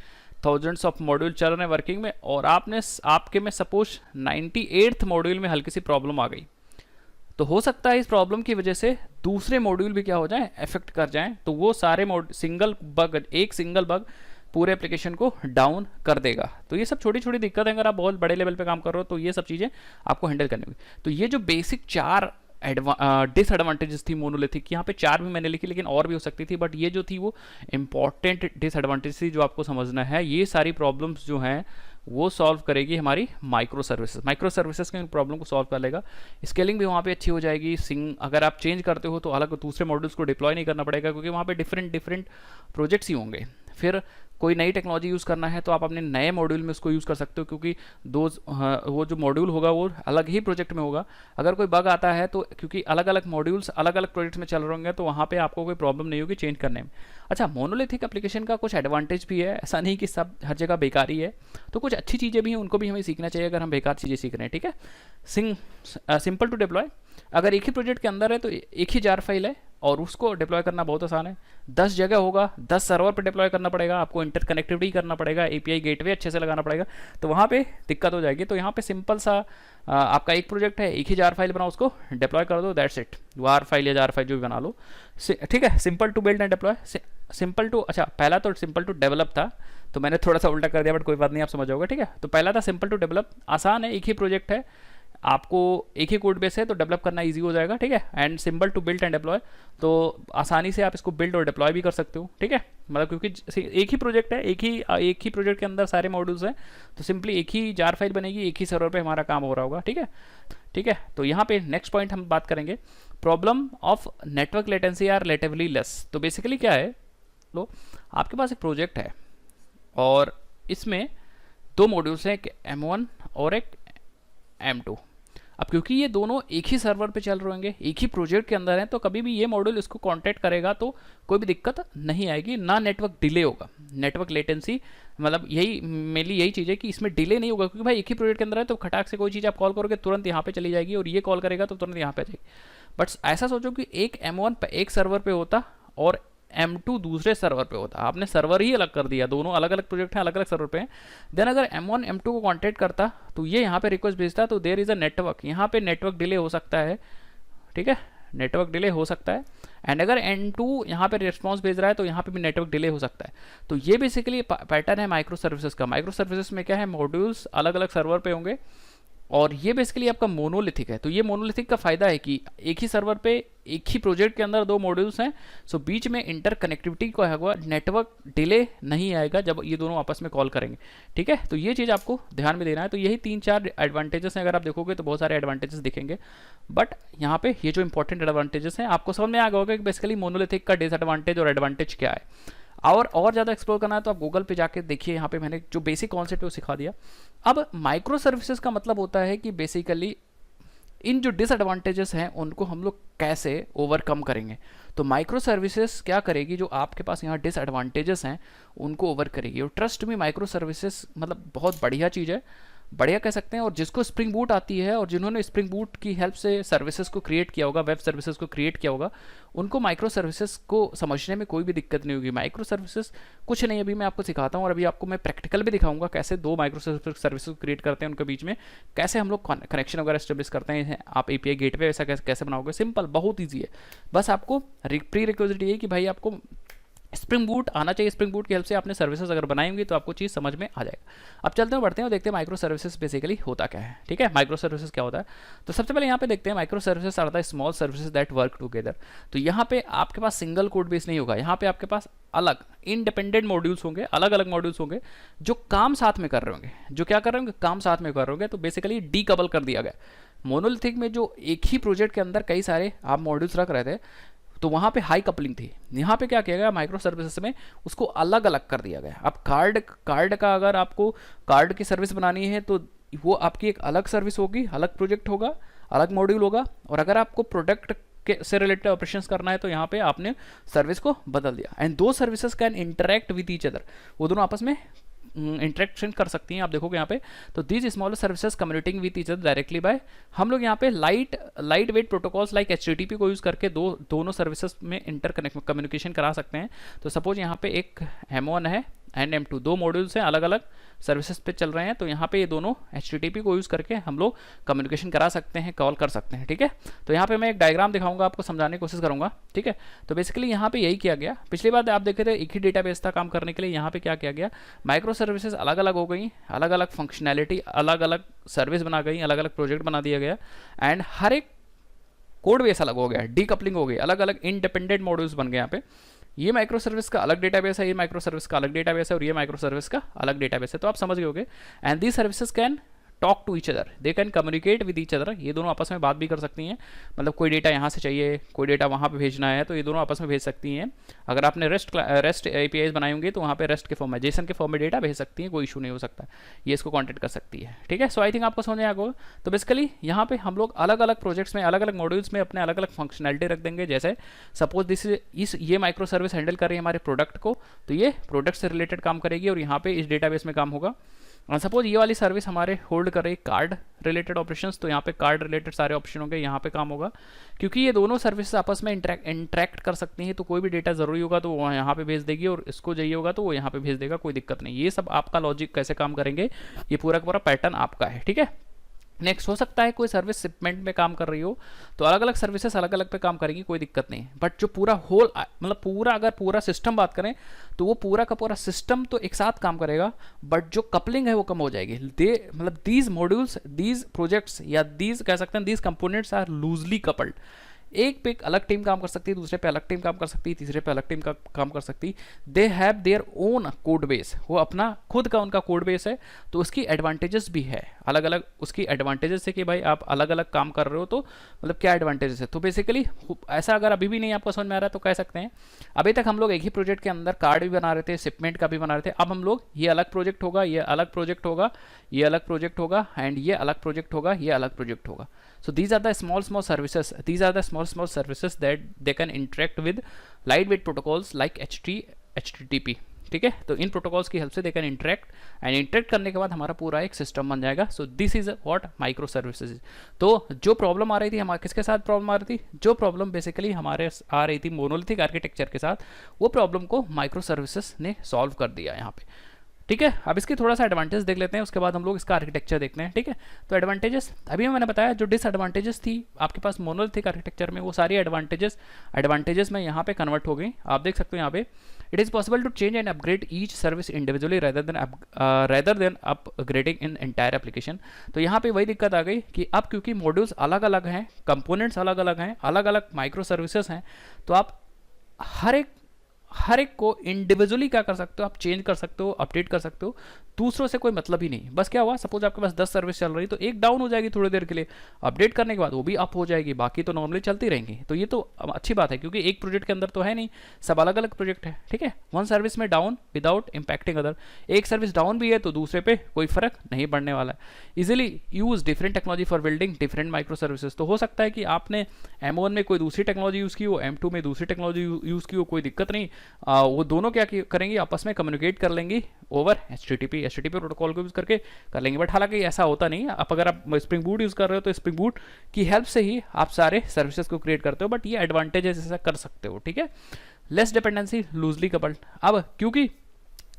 थाउजेंड्स ऑफ मॉड्यूल चल रहे हैं वर्किंग में, और आपके में सपोज 98th मॉड्यूल में हल्की सी प्रॉब्लम आ गई, तो हो सकता है इस प्रॉब्लम की वजह से दूसरे मॉड्यूल भी क्या हो जाए, अफेक्ट कर जाएं, तो वो सारे एक सिंगल बग पूरे एप्लीकेशन को डाउन कर देगा। तो ये सब छोटी छोटी दिक्कत है, अगर आप बहुत बड़े लेवल पे काम कर रहे हो तो ये सब चीज़ें आपको हैंडल करनी होगी। तो ये जो बेसिक 4 डिसएडवांटेजेस थी मोनोलिथिक, यहाँ पे 4 भी मैंने लिखी, लेकिन और भी हो सकती थी, बट ये जो थी वो इंपॉर्टेंट डिसएडवांटेज थी जो आपको समझना है। ये सारी प्रॉब्लम्स जो हैं वो सॉल्व करेगी हमारी माइक्रो सर्विसेज। माइक्रो सर्विसेज के प्रॉब्लम को सॉल्व कर लेगा। स्केलिंग भी वहाँ पे अच्छी हो जाएगी। सिंग अगर आप चेंज करते हो तो अलग दूसरे मॉड्यूल्स को डिप्लॉय नहीं करना पड़ेगा, क्योंकि वहाँ पे डिफरेंट डिफरेंट प्रोजेक्ट्स ही होंगे। फिर कोई नई टेक्नोलॉजी यूज़ करना है तो आप अपने नए मॉड्यूल में उसको यूज़ कर सकते हो, क्योंकि वो जो मॉड्यूल होगा वो अलग ही प्रोजेक्ट में होगा। अगर कोई बग आता है तो क्योंकि अलग अलग मॉड्यूल्स अलग अलग प्रोजेक्ट्स में चल रहे होंगे, तो वहाँ पे आपको कोई प्रॉब्लम नहीं होगी चेंज करने में। अच्छा, मोनोलिथिक एप्लीकेशन का कुछ एडवांटेज भी है, ऐसा नहीं कि सब हर जगह बेकार ही है। तो कुछ अच्छी चीज़ें भी हैं, उनको भी हमें सीखना चाहिए अगर हम बेकार चीज़ें सीख रहे हैं। ठीक है, सिंपल टू डिप्लॉय। अगर एक ही प्रोजेक्ट के अंदर है तो एक ही जार फाइल है और उसको डिप्लॉय करना बहुत आसान है। 10 जगह होगा, 10 सर्वर पर डिप्लॉय करना पड़ेगा, आपको इंटरकनेक्टिविटी करना पड़ेगा, एपीआई गेटवे अच्छे से लगाना पड़ेगा, तो वहाँ पे दिक्कत हो जाएगी। तो यहाँ पे सिंपल सा आपका एक प्रोजेक्ट है, एक ही जार फाइल बनाओ, उसको डिप्लॉय कर दो, दैट्स इट। वार फाइल या जार फाइल जो भी बना लो, ठीक है। Simple to build and deploy, simple to, अच्छा पहला तो सिंपल टू डेवलप था, तो मैंने थोड़ा सा उल्टा कर दिया, बट कोई बात नहीं, आप समझ जाओगे। ठीक है, तो पहला था सिंपल टू डेवलप, आसान है, एक ही प्रोजेक्ट है, आपको एक ही कोड बेस है तो डेवलप करना इजी हो जाएगा। ठीक है, and simple to build and deploy, तो आसानी से आप इसको बिल्ड और डिप्लॉय भी कर सकते हो। ठीक है, मतलब क्योंकि एक ही प्रोजेक्ट है, एक ही प्रोजेक्ट के अंदर सारे मॉड्यूल्स हैं, तो सिंपली एक ही जार फाइल बनेगी, एक ही सर्वर पे हमारा काम हो रहा होगा। ठीक है, ठीक है। तो यहाँ पे नेक्स्ट पॉइंट हम बात करेंगे, problem of network latency are relatively less. तो बेसिकली क्या है, लो आपके पास एक प्रोजेक्ट है और इसमें 2 मॉड्यूल्स हैं, एक M1 और एक M2। अब क्योंकि ये दोनों एक ही सर्वर पे चल रहे होंगे, एक ही प्रोजेक्ट के अंदर हैं, तो कभी भी ये मॉड्यूल इसको कांटेक्ट करेगा तो कोई भी दिक्कत नहीं आएगी, ना नेटवर्क डिले होगा। नेटवर्क लेटेंसी मतलब यही मेनली यही चीज़ है कि इसमें डिले नहीं होगा, क्योंकि भाई एक ही प्रोजेक्ट के अंदर है तो खटाक से कोई चीज़ आप कॉल करोगे तुरंत यहाँ पे चली जाएगी, और ये कॉल करेगा तो तुरंत यहाँ पे आ जाएगी। बट ऐसा सोचो कि एक M1 एक सर्वर पे होता और M2 दूसरे सर्वर पे होता, आपने सर्वर ही अलग कर दिया, दोनों अलग अलग प्रोजेक्ट हैं, अलग अलग सर्वर पे हैं। देन अगर M1 M2 को कांटेक्ट करता तो ये यहाँ पे रिक्वेस्ट भेजता, तो देयर इज़ अ नेटवर्क, यहाँ पे नेटवर्क डिले हो सकता है। ठीक है, नेटवर्क डिले हो सकता है। एंड अगर N2 यहाँ पे रिस्पॉन्स भेज रहा है तो यहाँ पे भी नेटवर्क डिले हो सकता है। तो ये बेसिकली पैटर्न है माइक्रो सर्विसेज का। माइक्रो सर्विसेज में क्या है, मॉड्यूल्स अलग अलग सर्वर पे होंगे और ये बेसिकली आपका मोनोलिथिक है। तो ये मोनोलिथिक का फायदा है कि एक ही सर्वर पे एक ही प्रोजेक्ट के अंदर 2 मॉड्यूल्स हैं, सो बीच में इंटरकनेक्टिविटी को होगा, नेटवर्क डिले नहीं आएगा जब ये दोनों आपस में कॉल करेंगे। ठीक है, तो ये चीज़ आपको ध्यान में देना है। तो यही 3-4 एडवांटेजेस हैं, अगर आप देखोगे तो बहुत सारे एडवांटेजेस दिखेंगे, बट यहाँ पे ये जो इंपॉर्टेंट एडवांटेजेस हैं आपको समझ में आ गया होगा कि बेसिकली मोनोलिथिक का डिसएडवांटेज और एडवांटेज क्या है। और ज़्यादा एक्सप्लोर करना है तो आप गूगल पे जाके देखिए, यहाँ पे मैंने जो बेसिक कॉन्सेप्ट है वो सिखा दिया। अब माइक्रो सर्विसेज का मतलब होता है कि बेसिकली इन जो डिसएडवांटेजेस हैं उनको हम लोग कैसे ओवरकम करेंगे। तो माइक्रो सर्विसेज क्या करेगी, जो आपके पास यहाँ डिसएडवांटेजेस हैं उनको ओवर करेगी। और ट्रस्ट में माइक्रो सर्विसेज मतलब बहुत बढ़िया चीज़ है, बढ़िया कह सकते हैं। और जिसको स्प्रिंग बूट आती है और जिन्होंने स्प्रिंग बूट की हेल्प से सर्विसेज को क्रिएट किया होगा, वेब सर्विसेज को क्रिएट किया होगा, उनको माइक्रो सर्विसेज को समझने में कोई भी दिक्कत नहीं होगी। माइक्रो सर्विसेज कुछ नहीं, अभी मैं आपको सिखाता हूँ और अभी आपको मैं प्रैक्टिकल भी दिखाऊंगा कैसे 2 माइक्रो सर्विसेज को क्रिएट करते हैं, उनके बीच में कैसे हम लोग कनेक्शन वगैरह एस्टेब्लिश करते हैं। आप एपीआई गेटवे ऐसा कैसे बनाओगे, सिंपल बहुत ईजी है। बस आपको प्री रिक्विजिट ये है कि भाई आपको स्प्रिंग बूट आना चाहिए। स्प्रिंग बूट की हेल्प से आपने सर्विसेज अगर बनाएंगे तो आपको चीज़ समझ में आ जाएगा। अब चलते हैं, बढ़ते हैं और देखते हैं माइक्रो सर्विसेज बेसिकली होता क्या है। ठीक है, माइक्रो सर्विसेज क्या होता है, तो सबसे पहले यहाँ पे देखते हैं micro services are the small services that work together. तो यहाँ पे आपके पास सिंगल कोड बेस नहीं होगा, यहाँ पे आपके पास अलग इंडिपेंडेंट मॉड्यूल्स होंगे, अलग अलग मॉड्यूल्स होंगे जो काम साथ में कर रहे होंगे। जो क्या कर रहे होंगे, काम साथ में कर रहे होंगे। तो बेसिकली डीकपल कर दिया गया। मोनोलिथिक में जो एक ही प्रोजेक्ट के अंदर कई सारे आप मॉड्यूल्स रख रहे थे तो वहाँ पे हाई कपलिंग थी। यहाँ पे क्या किया गया, माइक्रो सर्विसेज में उसको अलग अलग कर दिया गया। अब कार्ड का अगर आपको कार्ड की सर्विस बनानी है तो वो आपकी एक अलग सर्विस होगी, अलग प्रोजेक्ट होगा, अलग मॉड्यूल होगा। और अगर आपको प्रोडक्ट से रिलेटेड ऑपरेशंस करना है तो यहाँ पे आपने सर्विस को बदल दिया। And 2 services can interact with each other, वो दोनों आपस में इंटरेक्शन कर सकती हैं। आप देखोगे यहाँ पे, तो these smaller services communicating with each other directly by, हम लोग यहाँ पे light weight protocols like HTTP को यूज़ करके दोनों सर्विसेज में इंटर कम्युनिकेशन करा सकते हैं। तो सपोज यहाँ पे एक M1 है एंड M2, 2 मॉड्यूल्स हैं, अलग अलग सर्विसेज पे चल रहे हैं। तो यहाँ पे ये दोनों HTTP को यूज़ करके हम लोग कम्युनिकेशन करा सकते हैं, कॉल कर सकते हैं। ठीक है, तो यहाँ पे मैं एक डायग्राम दिखाऊंगा, आपको समझाने की कोशिश करूंगा। ठीक है, तो बेसिकली यहाँ पे यही किया गया। पिछली बार आप देखे थे एक ही डेटाबेस था काम करने के लिए, यहाँ पे क्या किया गया, माइक्रो सर्विसेज अलग अलग हो गई, अलग अलग फंक्शनैलिटी, अलग अलग सर्विस बना गई, अलग अलग प्रोजेक्ट बना दिया गया। एंड हर एक कोड बेस अलग हो गया, डीकपलिंग हो गई, अलग अलग इंडिपेंडेंट मॉड्यूल्स बन गए यहाँ पे। ये माइक्रो सर्विस का अलग डेटाबेस है, ये माइक्रो सर्विस का अलग डेटाबेस है, और ये माइक्रो सर्विस का अलग डेटाबेस है। तो आप समझ गए होंगे। And these services can talk to each other, they can communicate with each other. ये दोनों आपस में बात भी कर सकती हैं, मतलब कोई डेटा यहाँ से चाहिए, कोई डेटा वहाँ पे भेजना है, तो ये दोनों आपस में भेज सकती हैं। अगर आपने रेस्ट एपीआईज बनाई होंगी तो वहाँ पे रेस्ट के फॉर्म में, जेसन के फॉर्म में डेटा भेज सकती हैं, कोई इशू नहीं हो सकता, ये इसको कॉन्टेक्ट कर सकती है। ठीक है, सो आई थिंक आपको समझ में आ गया। तो बेसिकली यहाँ पे हम लोग अलग अलग प्रोजेक्ट्स में, अलग अलग मॉड्यूल्स में अपने अलग अलग फंक्शनैलिटी रख देंगे। जैसे सपोज ये माइक्रो सर्विस हैंडल कर रही है हमारे प्रोडक्ट को, तो ये प्रोडक्ट से रिलेटेड काम करेगी और यहाँ पे इस डेटाबेस में काम होगा। सपोज ये वाली सर्विस हमारे होल्ड कर रही कार्ड रिलेटेड ऑपरेशंस, तो यहाँ पे कार्ड रिलेटेड सारे ऑप्शन होंगे, यहाँ पे काम होगा। क्योंकि ये दोनों सर्विस आपस में इंटरेक्ट कर सकती हैं, तो कोई भी डेटा जरूरी होगा तो वो यहाँ पे भेज देगी, और इसको चाहिए होगा तो वो यहाँ पे भेज देगा, कोई दिक्कत नहीं। ये सब आपका लॉजिक कैसे काम करेंगे, ये पूरा का पूरा पैटर्न आपका है। ठीक है, नेक्स्ट हो सकता है कोई सर्विस शिपमेंट में काम कर रही हो, तो अलग अलग सर्विसेज अलग अलग पे काम करेंगी, कोई दिक्कत नहीं। बट जो पूरा होल, मतलब पूरा, अगर पूरा सिस्टम बात करें तो वो पूरा का पूरा सिस्टम तो एक साथ काम करेगा, बट जो कपलिंग है वो कम हो जाएगी। मतलब दीज मॉड्यूल्स, दीज प्रोजेक्ट्स, या दीज कह सकते हैं these components are loosely coupled. एक पे एक अलग टीम काम कर सकती है, दूसरे पे अलग टीम काम कर सकती है, तीसरे पे अलग टीम का काम कर सकती है। They have their own code base, वो अपना खुद का उनका कोड बेस है, तो उसकी एडवांटेजेस भी है अलग अलग। उसकी एडवांटेजेस है कि भाई आप अलग अलग काम कर रहे हो, तो मतलब क्या एडवांटेजेस है। तो बेसिकली ऐसा अगर अभी भी नहीं आपको समझ में आ रहा है तो कह सकते हैं, अभी तक हम लोग एक ही प्रोजेक्ट के अंदर कार्ड भी बना रहे थे, शिपमेंट का भी बना रहे थे। अब हम लोग ये अलग प्रोजेक्ट होगा, ये अलग प्रोजेक्ट होगा, ये अलग प्रोजेक्ट होगा, एंड ये अलग प्रोजेक्ट होगा, ये अलग प्रोजेक्ट होगा। So these are the small services. These are the small services that they can interact with lightweight protocols like HTTP. ठीक है, तो इन प्रोटोकॉल्स की हेल्प से they can interact, and interact करने के बाद हमारा पूरा एक सिस्टम बन जाएगा। So this is what micro services. तो जो प्रॉब्लम आ रही थी, हमारे किसके साथ प्रॉब्लम आ रही थी, जो प्रॉब्लम बेसिकली हमारे आ रही थी मोनोलिथिक आर्किटेक्चर के साथ, वो प्रॉब्लम को माइक्रो सर्विसेज ने सॉल्व कर दिया यहाँ पे। ठीक है, अब इसकी थोड़ा सा एडवांटेज देख लेते हैं, उसके बाद हम लोग इसका आर्किटेक्चर देखते हैं। ठीक है, तो एडवांटेजेस अभी मैंने बताया, जो डिसएडवांटेजेस थी आपके पास मोनोलिथिक आर्किटेक्चर में, वो सारी एडवांटेजेस में यहाँ पे कन्वर्ट हो गई। आप देख सकते हो यहाँ पे, it is possible to change and upgrade each service individually rather than upgrading in entire application. तो यहाँ पे वही दिक्कत आ गई कि अब क्योंकि मॉड्यूल्स अलग अलग हैं, कंपोनेंट्स अलग अलग हैं, अलग अलग माइक्रो सर्विसेज हैं, तो आप हर एक को इंडिविजुअली क्या कर सकते हो, आप चेंज कर सकते हो, अपडेट कर सकते हो, दूसरों से कोई मतलब ही नहीं। बस क्या हुआ, सपोज आपके पास 10 सर्विस चल रही, तो एक डाउन हो जाएगी थोड़ी देर के लिए, अपडेट करने के बाद वो भी अप हो जाएगी, बाकी तो नॉर्मली चलती रहेंगी। तो ये तो अच्छी बात है, क्योंकि एक प्रोजेक्ट के अंदर तो है नहीं, सब अलग अलग प्रोजेक्ट है। ठीक है, वन सर्विस में डाउन विदाउट इम्पैक्टिंग अदर, एक सर्विस डाउन भी है तो दूसरे पे कोई फर्क नहीं पड़ने वाला है। Easily use different technology for building different micro services. तो हो सकता है कि आपने M1 में कोई दूसरी टेक्नोलॉजी यूज़ की हो, M2 में दूसरी टेक्नोलॉजी यूज़ की हो, कोई दिक्कत नहीं। वो दोनों क्या करेंगी, आपस में कम्युनिकेट कर लेंगी ओवर HTTP प्रोटोकॉल को यूज़ करके कर लेंगे। बट हालांकि ऐसा होता नहीं। आप अगर आप स्प्रिंग बूट यूज़ कर रहे हो तो स्प्रिंग बूट की हेल्प से ही आप सारे सर्विसेज को क्रिएट करते हो, बट ये एडवांटेजेस ऐसा कर सकते हो। ठीक है, लेस डिपेंडेंसी, लूजली कपल्ड। अब क्योंकि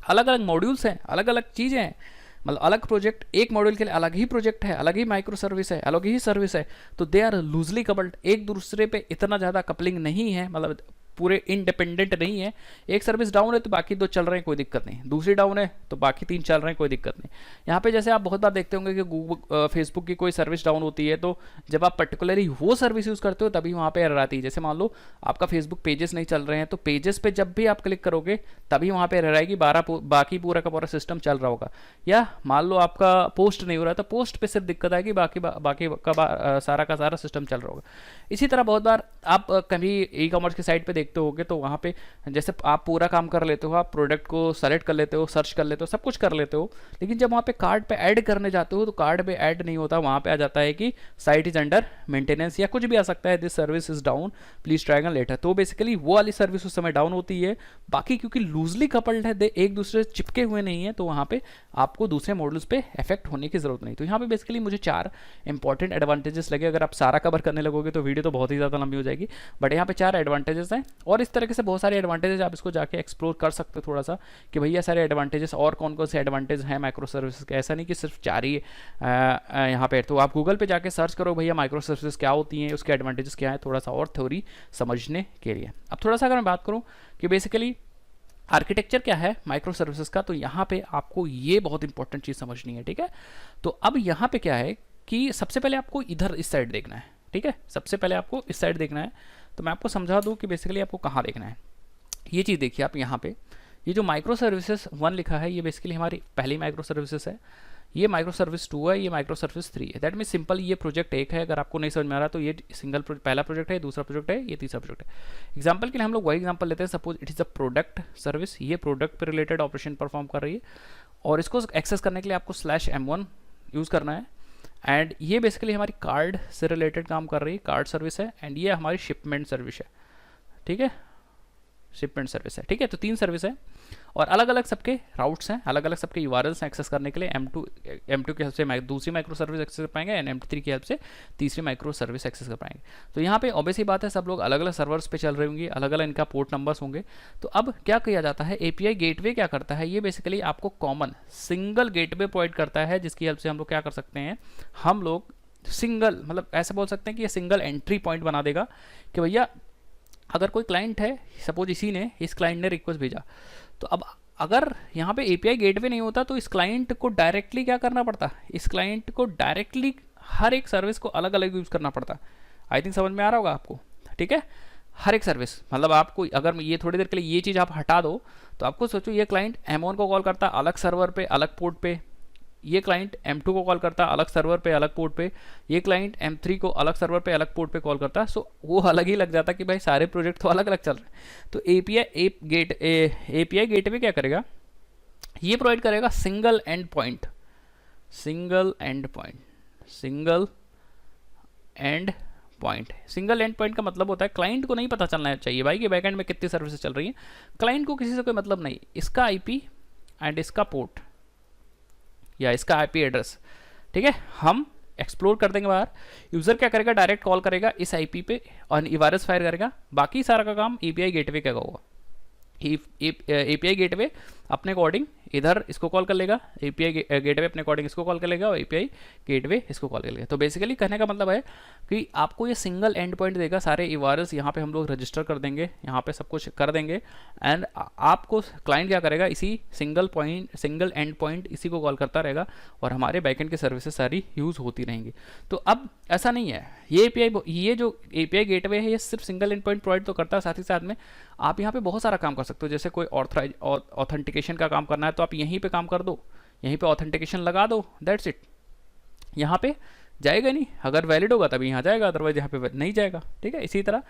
अलग अलग मॉड्यूल्स हैं, अलग अलग चीज़ें हैं, मतलब अलग प्रोजेक्ट, एक मॉड्यूल के लिए अलग ही प्रोजेक्ट है, अलग ही माइक्रो सर्विस है, अलग ही सर्विस है, तो दे आर लूजली कपल्ड। एक दूसरे पे इतना ज़्यादा कपलिंग नहीं है, मतलब पूरे इंडिपेंडेंट नहीं है। एक सर्विस डाउन है तो बाकी 2 चल रहे हैं, कोई दिक्कत नहीं, दूसरी डाउन है तो बाकी 3 चल रहे हैं, कोई दिक्कत नहीं। यहाँ पे जैसे आप बहुत बार देखते होंगे कि फेसबुक की कोई सर्विस डाउन होती है, तो जब आप पर्टिकुलरली वो सर्विस यूज़ करते हो तभी वहाँ पे एरर आती है। जैसे मान लो आपका फेसबुक पेजेस नहीं चल रहे हैं, तो पेजेस पे जब भी आप क्लिक करोगे तभी वहाँ पे एरर आएगी, बाकी पूरा का पूरा सिस्टम चल रहा होगा। या मान लो आपका पोस्ट नहीं हो रहा, तो पोस्ट पे सिर्फ दिक्कत आएगी, बाकी का सारा सिस्टम चल रहा होगा। इसी तरह बहुत बार आप कभी ई कॉमर्स की साइट पे देखते होगे, तो वहाँ पे जैसे आप पूरा काम कर लेते हो, आप प्रोडक्ट को सेलेक्ट कर लेते हो, सर्च कर लेते हो, सब कुछ कर लेते हो, लेकिन जब वहाँ पे कार्ड पे ऐड करने जाते हो तो कार्ड पे ऐड नहीं होता, वहाँ पे आ जाता है कि साइट इज अंडर मेंटेनेंस, या कुछ भी आ सकता है, this service is down, please try again later. तो बेसिकली वो वाली सर्विस उस समय डाउन होती है। बाकी क्योंकि लूजली कपल्ड है, एक दूसरे से चिपके हुए नहीं है, तो वहाँ पे आपको दूसरे मॉडल्स पे इफेक्ट होने की जरूरत नहीं। तो यहाँ पे बेसिकली मुझे 4 इंपॉर्टेंट एडवांटेजेस लगे। अगर आप सारा कवर करने लगोगे तो वीडियो तो बहुत ही ज़्यादा लंबी हो जाएगी, बट यहाँ पे 4 एडवांटेजेस हैं, और इस तरीके से बहुत सारे एडवांटेजेस आप इसको जाके एक्सप्लोर कर सकते हो थोड़ा सा, कि भैया सारे एडवांटेजेस और कौन कौन से एडवांटेज हैं माइक्रो सर्विसेज के। ऐसा नहीं कि सिर्फ 4 ही यहाँ पे। तो आप गूगल पे जाके सर्च करो भैया माइक्रो सर्विसेज क्या होती हैं, उसके एडवांटेजेस क्या है, थोड़ा सा और थ्योरी समझने के लिए। अब थोड़ा सा अगर मैं बात करूँ कि बेसिकली आर्किटेक्चर क्या है माइक्रो सर्विसेज का, तो यहाँ पे आपको ये बहुत इंपॉर्टेंट चीज़ समझनी है। ठीक है, तो अब यहाँ पे क्या है कि सबसे पहले आपको इधर इस साइड देखना है। ठीक है, सबसे पहले आपको इस साइड देखना है। तो मैं आपको समझा दूँ कि बेसिकली आपको कहाँ देखना है। ये चीज़ देखिए आप यहाँ पे, ये जो माइक्रो सर्विसेज 1 लिखा है ये बेसिकली हमारी पहली माइक्रो सर्विसेज है, ये माइक्रो सर्विस 2 है, ये माइक्रो सर्विस 3 है। दैट मीन सिंपल ये प्रोजेक्ट एक है। अगर आपको नहीं समझ में आ रहा तो ये सिंगल पहला प्रोजेक्ट है, दूसरा प्रोजेक्ट है, ये तीसरा प्रोजेक्ट है। एग्जांपल के लिए हम लोग वही एग्जांपल लेते हैं। Suppose it is a product service, ये प्रोडक्ट पे रिलेटेड ऑपरेशन परफॉर्म कर रही है और इसको एक्सेस करने के लिए आपको /m1 यूज़ करना है। एंड ये बेसिकली हमारी कार्ड से रिलेटेड काम कर रही है, कार्ड सर्विस है। एंड ये हमारी शिपमेंट सर्विस है, ठीक है, शिपमेंट सर्विस है, ठीक है। तो 3 सर्विस है और अलग अलग सबके राउट्स हैं, अलग अलग सबके यूआरएल्स हैं एक्सेस करने के लिए। M2 की हेल्प से दूसरी माइक्रो सर्विस एक्सेस कर पाएंगे एंड M3 की हेल्प से तीसरी माइक्रो सर्विस एक्सेस कर पाएंगे। तो यहाँ पे ऑब्वियस ही बात है, सब लोग अलग अलग सर्वर्स पे चल रहे होंगे, अलग अलग इनका पोर्ट नंबर्स होंगे। तो अब क्या किया जाता है, एपीआई गेटवे क्या करता है, ये बेसिकली आपको कॉमन सिंगल गेटवे प्रोवाइड करता है, जिसकी हेल्प से हम लोग क्या कर सकते हैं, हम लोग सिंगल, मतलब ऐसे बोल सकते हैं कि ये सिंगल एंट्री पॉइंट बना देगा कि भैया अगर कोई क्लाइंट है, सपोज इस क्लाइंट ने रिक्वेस्ट भेजा, तो अब अगर यहाँ पे एपीआई गेटवे नहीं होता तो इस क्लाइंट को डायरेक्टली क्या करना पड़ता, इस क्लाइंट को डायरेक्टली हर एक सर्विस को अलग अलग यूज़ करना पड़ता। आई थिंक समझ में आ रहा होगा आपको, ठीक है। हर एक सर्विस, मतलब आपको अगर ये थोड़ी देर के लिए ये चीज़ आप हटा दो तो आपको सोचो ये क्लाइंट M1 को कॉल करता अलग सर्वर पे अलग पोर्ट पे, ये क्लाइंट M2 को कॉल करता अलग सर्वर पे अलग पोर्ट पे, ये क्लाइंट M3 को अलग सर्वर पे अलग पोर्ट पे कॉल करता। सो वो अलग ही लग जाता कि भाई सारे प्रोजेक्ट तो अलग अलग चल रहे हैं। तो एपीआई गेटवे क्या करेगा, ये प्रोवाइड करेगा single and point, single and point, single and point. Single and point का मतलब होता है क्लाइंट को नहीं पता चलना चाहिए भाई कि बैकएंड में कितनी सर्विसेज चल रही हैं, क्लाइंट को किसी से कोई मतलब नहीं, इसका आईपी एंड इसका पोर्ट या इसका आईपी एड्रेस, ठीक है, हम एक्सप्लोर कर देंगे बाहर। यूज़र क्या करेगा, डायरेक्ट कॉल करेगा इस आईपी पे और यूआरएल फायर करेगा। बाकी सारा का काम एपीआई गेटवे का होगा। एपीआई गेटवे अपने अकॉर्डिंग इधर इसको कॉल कर लेगा, एपीआई गेटवे अपने अकॉर्डिंग इसको कॉल कर लेगा और एपीआई गेटवे इसको कॉल कर लेगा। तो बेसिकली कहने का मतलब है कि आपको ये सिंगल एंड पॉइंट देगा, सारे यूआरएल्स यहाँ पे हम लोग रजिस्टर कर देंगे, यहाँ पे सब कुछ कर देंगे एंड आपको क्लाइंट क्या करेगा, इसी सिंगल एंड पॉइंट इसी को कॉल करता रहेगा और हमारे बैकएंड की सर्विसेज सारी यूज़ होती रहेंगी। तो अब ऐसा नहीं है, ये जो एपीआई गेटवे है ये सिर्फ सिंगल एंड पॉइंट प्रोवाइड तो करता है, साथ ही साथ में आप यहाँ पे बहुत सारा काम कर सकते हो। जैसे कोई ऑथेंटिकेशन का काम करना है तो आप यहीं पे काम कर दो, यहीं पे ऑथेंटिकेशन लगा दो, दैट्स इट। यहाँ पे जाएगा नहीं, अगर वैलिड होगा तभी यहाँ जाएगा, अदरवाइज यहाँ पे नहीं जाएगा, ठीक है। इसी तरह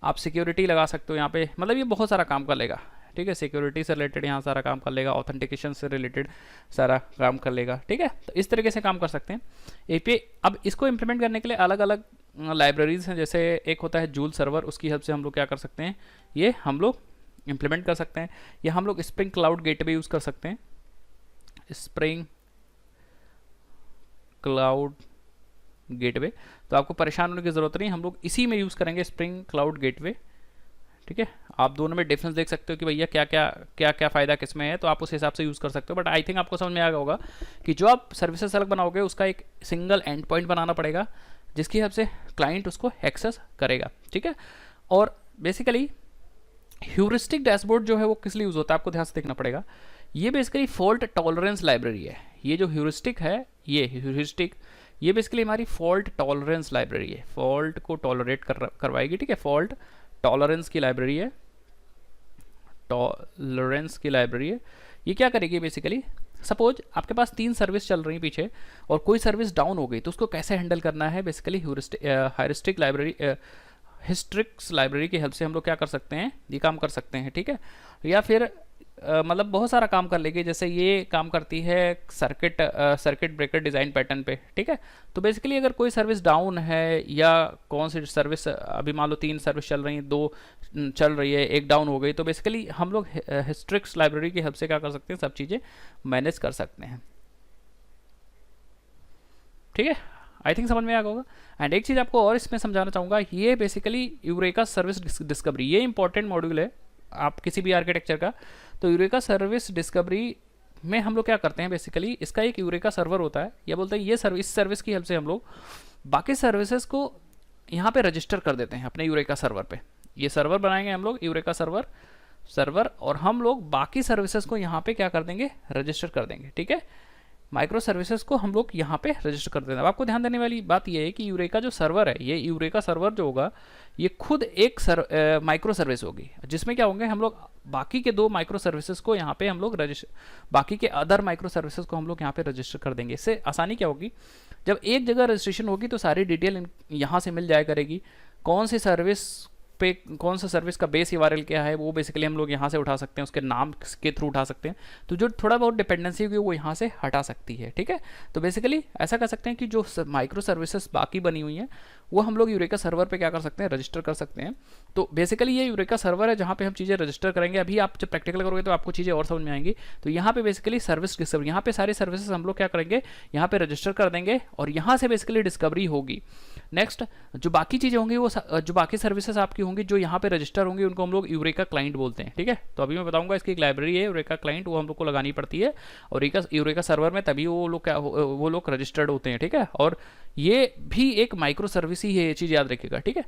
आप सिक्योरिटी लगा सकते हो यहाँ पे, मतलब ये बहुत सारा काम कर लेगा, ठीक है। सिक्योरिटी से रिलेटेड यहाँ सारा काम कर लेगा, ऑथेंटिकेशन से रिलेटेड सारा काम कर लेगा, ठीक है। तो इस तरीके से काम कर सकते हैं एपीआई। अब इसको इम्प्लीमेंट करने के लिए अलग अलग लाइब्रेरीज हैं, जैसे एक होता है जूल सर्वर, उसकी हेल्प से हम लोग क्या कर सकते हैं, ये हम लोग इम्प्लीमेंट कर सकते हैं। या हम लोग स्प्रिंग क्लाउड गेटवे यूज़ कर सकते हैं, स्प्रिंग क्लाउड गेटवे। तो आपको परेशान होने की ज़रूरत नहीं, हम लोग इसी में यूज़ करेंगे स्प्रिंग क्लाउड गेटवे, ठीक है। आप दोनों में डिफरेंस देख सकते हो कि भैया क्या क्या फ़ायदा किस में है, तो आप उस हिसाब से यूज़ कर सकते हो। बट आई थिंक आपको समझ में आ गया होगा कि जो आप सर्विसेज अलग बनाओगे उसका एक सिंगल एंड पॉइंट बनाना पड़ेगा, जिसकी हेल्प से क्लाइंट उसको एक्सेस करेगा, ठीक है। और बेसिकली ह्यूरिस्टिक डैशबोर्ड जो है वो किस लिए यूज़ होता है, आपको ध्यान से देखना पड़ेगा। ये बेसिकली फॉल्ट टॉलरेंस लाइब्रेरी है। ये जो ह्यूरिस्टिक है, ये ह्यूरिस्टिक, ये बेसिकली हमारी फॉल्ट टॉलरेंस लाइब्रेरी है, फॉल्ट को टॉलरेट करवाएगी, ठीक है। फॉल्ट टॉलरेंस की लाइब्रेरी है, टॉलरेंस की लाइब्रेरी है। ये क्या करेगी बेसिकली, सपोज आपके पास 3 सर्विस चल रही पीछे और कोई सर्विस डाउन हो गई तो उसको कैसे हैंडल करना है, बेसिकली ह्यूरिस्टिक लाइब्रेरी, हिस्ट्रिक्स लाइब्रेरी की हेल्प से हम लोग क्या कर सकते हैं, ये काम कर सकते हैं, ठीक है। या फिर मतलब बहुत सारा काम कर लेगी, जैसे ये काम करती है सर्किट ब्रेकर डिज़ाइन पैटर्न पे, ठीक है। तो बेसिकली अगर कोई सर्विस डाउन है या कौन सी सर्विस, अभी मान लो 3 सर्विस चल रही हैं, 2 चल रही है, 1 डाउन हो गई, तो बेसिकली हम लोग हिस्ट्रिक्स लाइब्रेरी की हेल्प से क्या कर सकते हैं, सब चीज़ें मैनेज कर सकते हैं, ठीक है। आई थिंक समझ में आ गया होगा। एंड एक चीज़ आपको और इसमें समझाना चाहूँगा, ये बेसिकली यूरेका सर्विस डिस्कवरी, ये इंपॉर्टेंट मॉड्यूल है आप किसी भी आर्किटेक्चर का। तो यूरेका सर्विस डिस्कवरी में हम लोग क्या करते हैं, बेसिकली इसका एक यूरेका सर्वर होता है, या बोलते हैं ये सर्विस की हेल्प से हम लोग बाकी सर्विसेज को यहाँ पे रजिस्टर कर देते हैं अपने यूरेका सर्वर पे। ये सर्वर बनाएंगे हम लोग, यूरेका सर्वर, और हम लोग बाकी सर्विसेज को यहाँ पे क्या कर देंगे, रजिस्टर कर देंगे, ठीक है। माइक्रो सर्विसेज को हम लोग यहाँ पे रजिस्टर कर देते हैं। अब आपको ध्यान देने वाली बात ये है कि यूरेका जो सर्वर है, ये यूरेका सर्वर जो होगा ये खुद एक माइक्रो सर्विस होगी, जिसमें क्या होंगे हम लोग बाकी के 2 माइक्रो सर्विसेज को यहाँ पे हम लोग बाकी के अदर माइक्रो सर्विसेज को हम लोग यहाँ पे रजिस्टर कर देंगे। इससे आसानी क्या होगी, जब एक जगह रजिस्ट्रेशन होगी तो सारी डिटेल यहाँ से मिल जाया करेगी, कौन सी सर्विस पे कौन सा सर्विस का बेस यूआरएल क्या है वो बेसिकली हम लोग यहाँ से उठा सकते हैं, उसके नाम के थ्रू उठा सकते हैं। तो जो थोड़ा बहुत डिपेंडेंसी होगी वो यहाँ से हटा सकती है, ठीक है। तो बेसिकली ऐसा कर सकते हैं कि जो माइक्रो सर्विसेज बाकी बनी हुई हैं वो हम लोग यूरेका सर्वर पे क्या कर सकते हैं, रजिस्टर कर सकते हैं। तो बेसिकली ये यूरेका सर्वर है जहाँ पे हम चीज़ें रजिस्टर करेंगे। अभी आप जब प्रैक्टिकल करोगे तो आपको चीज़ें और समझ में आएंगी। तो यहाँ पे बेसिकली सर्विस डिस्कवरी, यहाँ पे सारी सर्विसेज हम लोग क्या करेंगे, यहाँ पे रजिस्टर कर देंगे और यहाँ से बेसिकली डिस्कवरी होगी। नेक्स्ट जो बाकी चीज़ें होंगी वो जो बाकी सर्विसेज आपकी होंगी जो यहाँ पे रजिस्टर होंगी उनको हम लोग यूरेका क्लाइंट बोलते हैं, ठीक है। तो अभी मैं बताऊंगा इसकी एक लाइब्रेरी है यूरेका क्लाइंट, वो हम लोग को लगानी पड़ती है और यूरेका सर्वर में तभी वो लोग रजिस्टर्ड होते हैं, ठीक है। और ये भी एक माइक्रो सर्विस ही है, ये चीज़ याद रखिएगा, ठीक है।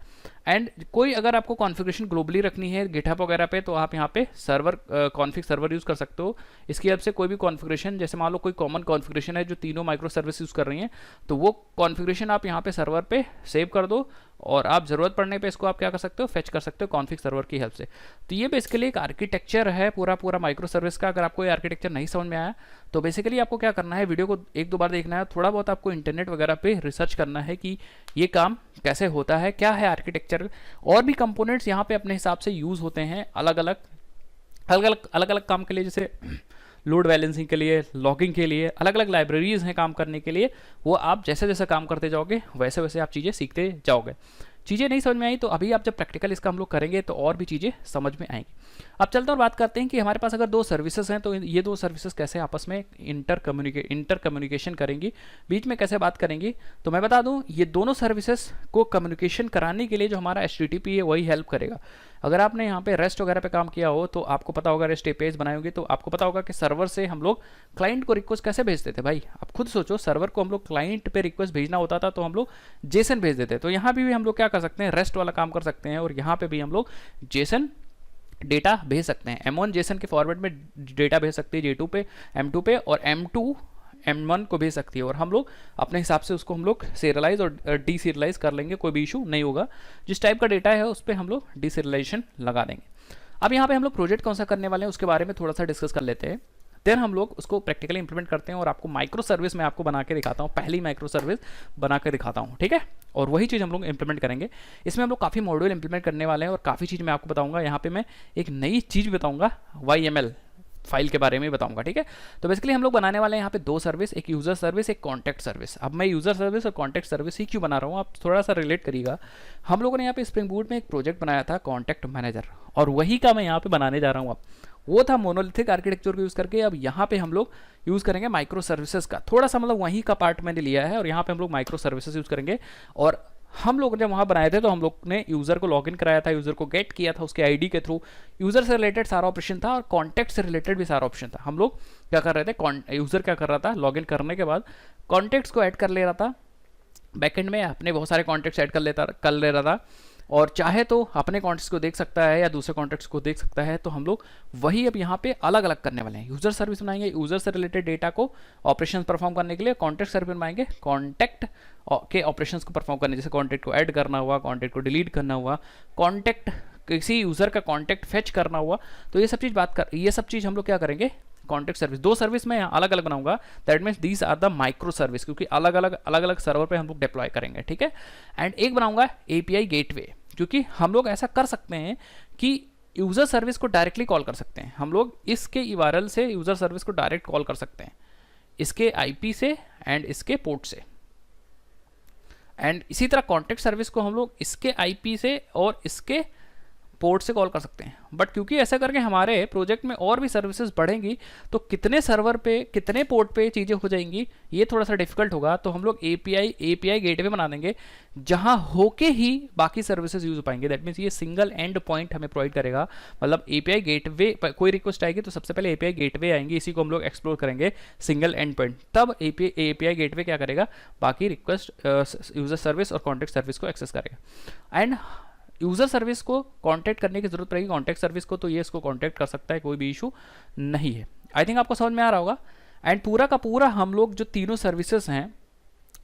एंड कोई अगर आपको कॉन्फ़िगरेशन ग्लोबली रखनी है गिटहब वगैरह पे तो आप यहाँ पे सर्वर कॉन्फ़िग सर्वर यूज़ कर सकते हो। इसकी हेल्प से कोई भी कॉन्फ़िगरेशन, जैसे मान लो कोई कॉमन कॉन्फ़िगरेशन है जो तीनों माइक्रो सर्विस यूज़ कर रही हैं, तो वो कॉन्फ़िगरेशन आप यहाँ पे सर्वर पे सेव कर दो और आप ज़रूरत पड़ने पे इसको आप क्या कर सकते हो, फेच कर सकते हो कॉन्फ़िग सर्वर की हेल्प से। तो ये बेसिकली एक आर्किटेक्चर है पूरा माइक्रो सर्विस का। अगर आपको ये आर्किटेक्चर नहीं समझ में आया तो बेसिकली आपको क्या करना है, वीडियो को 1-2 बार देखना है, थोड़ा बहुत आपको इंटरनेट वगैरह पे रिसर्च करना है कि ये काम कैसे होता है, क्या है आर्किटेक्चर। और भी कंपोनेंट्स यहाँ पे अपने हिसाब से यूज़ होते हैं अलग अलग काम के लिए, जैसे लोड बैलेंसिंग के लिए, लॉगिंग के लिए अलग अलग लाइब्रेरीज हैं काम करने के लिए। वो आप जैसे जैसे काम करते जाओगे वैसे वैसे आप चीज़ें सीखते जाओगे। चीज़ें नहीं समझ में आई तो अभी आप जब प्रैक्टिकल इसका हम लोग करेंगे तो और भी चीज़ें समझ में आएंगी। अब चलते और बात करते हैं कि हमारे पास अगर 2 सर्विसेज हैं तो ये 2 सर्विसेज कैसे आपस में इंटर कम्युनिकेशन करेंगी, बीच में कैसे बात करेंगी। तो मैं बता दूं, ये दोनों सर्विसेज को कम्युनिकेशन कराने के लिए जो हमारा HTTP है वही हेल्प करेगा। अगर आपने यहाँ पे रेस्ट वगैरह पे काम किया हो तो आपको पता होगा, रेस्ट एपीआई बनाई होगी तो आपको पता होगा कि सर्वर से हम लोग क्लाइंट को रिक्वेस्ट कैसे भेजते थे। भाई आप खुद सोचो, सर्वर को हम लोग क्लाइंट पे रिक्वेस्ट भेजना होता था तो हम लोग जेसन भेज देते। तो यहाँ भी हम लोग क्या कर सकते हैं, रेस्ट वाला काम कर सकते हैं और यहाँ पे भी हम लोग जेसन डेटा भेज सकते हैं। M1 जेसन के फॉर्मेट में डेटा भेज सकते हैं J2 पे, M2 पे, और M2 M1 को भेज सकती है और हम लोग अपने हिसाब से उसको हम लोग सीरियलाइज और डी सीरियलाइज कर लेंगे, कोई भी इशू नहीं होगा। जिस टाइप का डेटा है उस पर हम लोग डी सीरियलाइजेशन लगा देंगे। अब यहाँ पे हम लोग प्रोजेक्ट कौन सा करने वाले हैं उसके बारे में थोड़ा सा डिस्कस कर लेते हैं, देन हम लोग उसको प्रैक्टिकली इंप्लीमेंट करते हैं और आपको माइक्रो सर्विस में आपको बना के दिखाता हूँ, पहली माइक्रो सर्विस बना के दिखाता हूँ, ठीक है। और वही चीज़ हम लोग इंप्लीमेंट करेंगे। इसमें हम लोग काफ़ी मॉड्यूल इंप्लीमेंट करने वाले हैं और काफ़ी चीज़ मैं आपको बताऊँगा। यहाँ पे मैं एक नई चीज़ बताऊँगा, YML फाइल के बारे में बताऊंगा, ठीक है। तो बेसिकली हम लोग बनाने वाले हैं यहाँ पे 2 सर्विस, एक यूज़र सर्विस, एक कॉन्टैक्ट सर्विस। अब मैं यूज़र सर्विस और कॉन्टैक्ट सर्विस ही क्यों बना रहा हूँ आप थोड़ा सा रिलेट करिएगा। हम लोगों ने यहाँ पे स्प्रिंग बूट में एक प्रोजेक्ट बनाया था कॉन्टैक्ट मैनेजर, और वही का मैं यहाँ पे बनाने जा रहा हूँ। अब वो था मोनोलिथिक आर्किटेक्चर को यूज़ करके, अब यहाँ पे हम लोग यूज़ करेंगे माइक्रो सर्विसेज का। थोड़ा सा मतलब वहीं का पार्ट मैंने लिया है और यहाँ पे हम लोग माइक्रो सर्विसेज यूज़ करेंगे। और हम लोग जब वहाँ बनाए थे तो हम लोग ने यूज़र को लॉगिन कराया था, यूज़र को गेट किया था उसके आईडी के थ्रू, यूज़र से रिलेटेड सारा ऑपरेशन था और कॉन्टैक्ट से रिलेटेड भी सारा ऑप्शन था। हम लोग क्या कर रहे थे, यूज़र क्या कर रहा था, लॉगिन करने के बाद कॉन्टैक्ट्स को ऐड कर ले रहा था, बैकएंड में अपने बहुत सारे कॉन्टैक्ट्स ऐड कर ले रहा था, और चाहे तो अपने कॉन्टैक्ट्स को देख सकता है या दूसरे कॉन्टैक्ट्स को देख सकता है। तो हम लोग वही अब यहाँ पे अलग अलग करने वाले हैं। यूज़र सर्विस बनाएंगे यूज़र से रिलेटेड डेटा को ऑपरेशंस परफॉर्म करने के लिए, कॉन्टैक्ट सर्विस बनाएंगे कॉन्टैक्ट के ऑपरेशंस को परफॉर्म करने, जैसे कॉन्टैक्ट को ऐड करना हुआ, कॉन्टैक्ट को डिलीट करना हुआ, कॉन्टैक्ट किसी यूज़र का कॉन्टैक्ट फेच करना हुआ। तो ये सब चीज़ हम लोग क्या करेंगे, कॉन्टैक्ट सर्विस 2 सर्विस में अलग अलग बनाऊंगा। That means these are the micro service, क्योंकि अलग अलग सर्वर पे हम लोग डिप्लॉय करेंगे, ठीक है। एंड एक बनाऊंगा API गेटवे, क्योंकि हम लोग ऐसा कर सकते हैं कि यूज़र सर्विस को डायरेक्टली कॉल कर सकते हैं। हम लोग इसके URL से यूज़र सर्विस को डायरेक्ट कॉल कर सकते हैं, इसके IP से एंड इसके पोर्ट से। एंड इसी तरह कॉन्टैक्ट सर्विस को हम लोग इसके IP से और इसके पोर्ट से कॉल कर सकते हैं। बट क्योंकि ऐसा करके हमारे प्रोजेक्ट में और भी सर्विसेज बढ़ेंगी तो कितने सर्वर पे कितने पोर्ट पे चीज़ें हो जाएंगी ये थोड़ा सा डिफिकल्ट होगा। तो हम लोग API गेटवे बना देंगे जहां होके ही बाकी सर्विसेज यूज हो पाएंगे। दैट मीन्स ये सिंगल एंड पॉइंट हमें प्रोवाइड करेगा। मतलब API गेटवे, कोई रिक्वेस्ट आएगी तो सबसे पहले API गेटवे आएंगे, इसी को हम लोग एक्सप्लोर करेंगे सिंगल एंड पॉइंट। तब API गेटवे क्या करेगा, बाकी रिक्वेस्ट यूजर सर्विस और कॉन्टैक्ट सर्विस को एक्सेस करेगा। एंड यूज़र सर्विस को कांटेक्ट करने की जरूरत पड़ेगी कॉन्टैक्ट सर्विस को, तो ये इसको कांटेक्ट कर सकता है, कोई भी इशू नहीं है। आई थिंक आपको समझ में आ रहा होगा। एंड पूरा का पूरा हम लोग जो तीनों सर्विसेज हैं,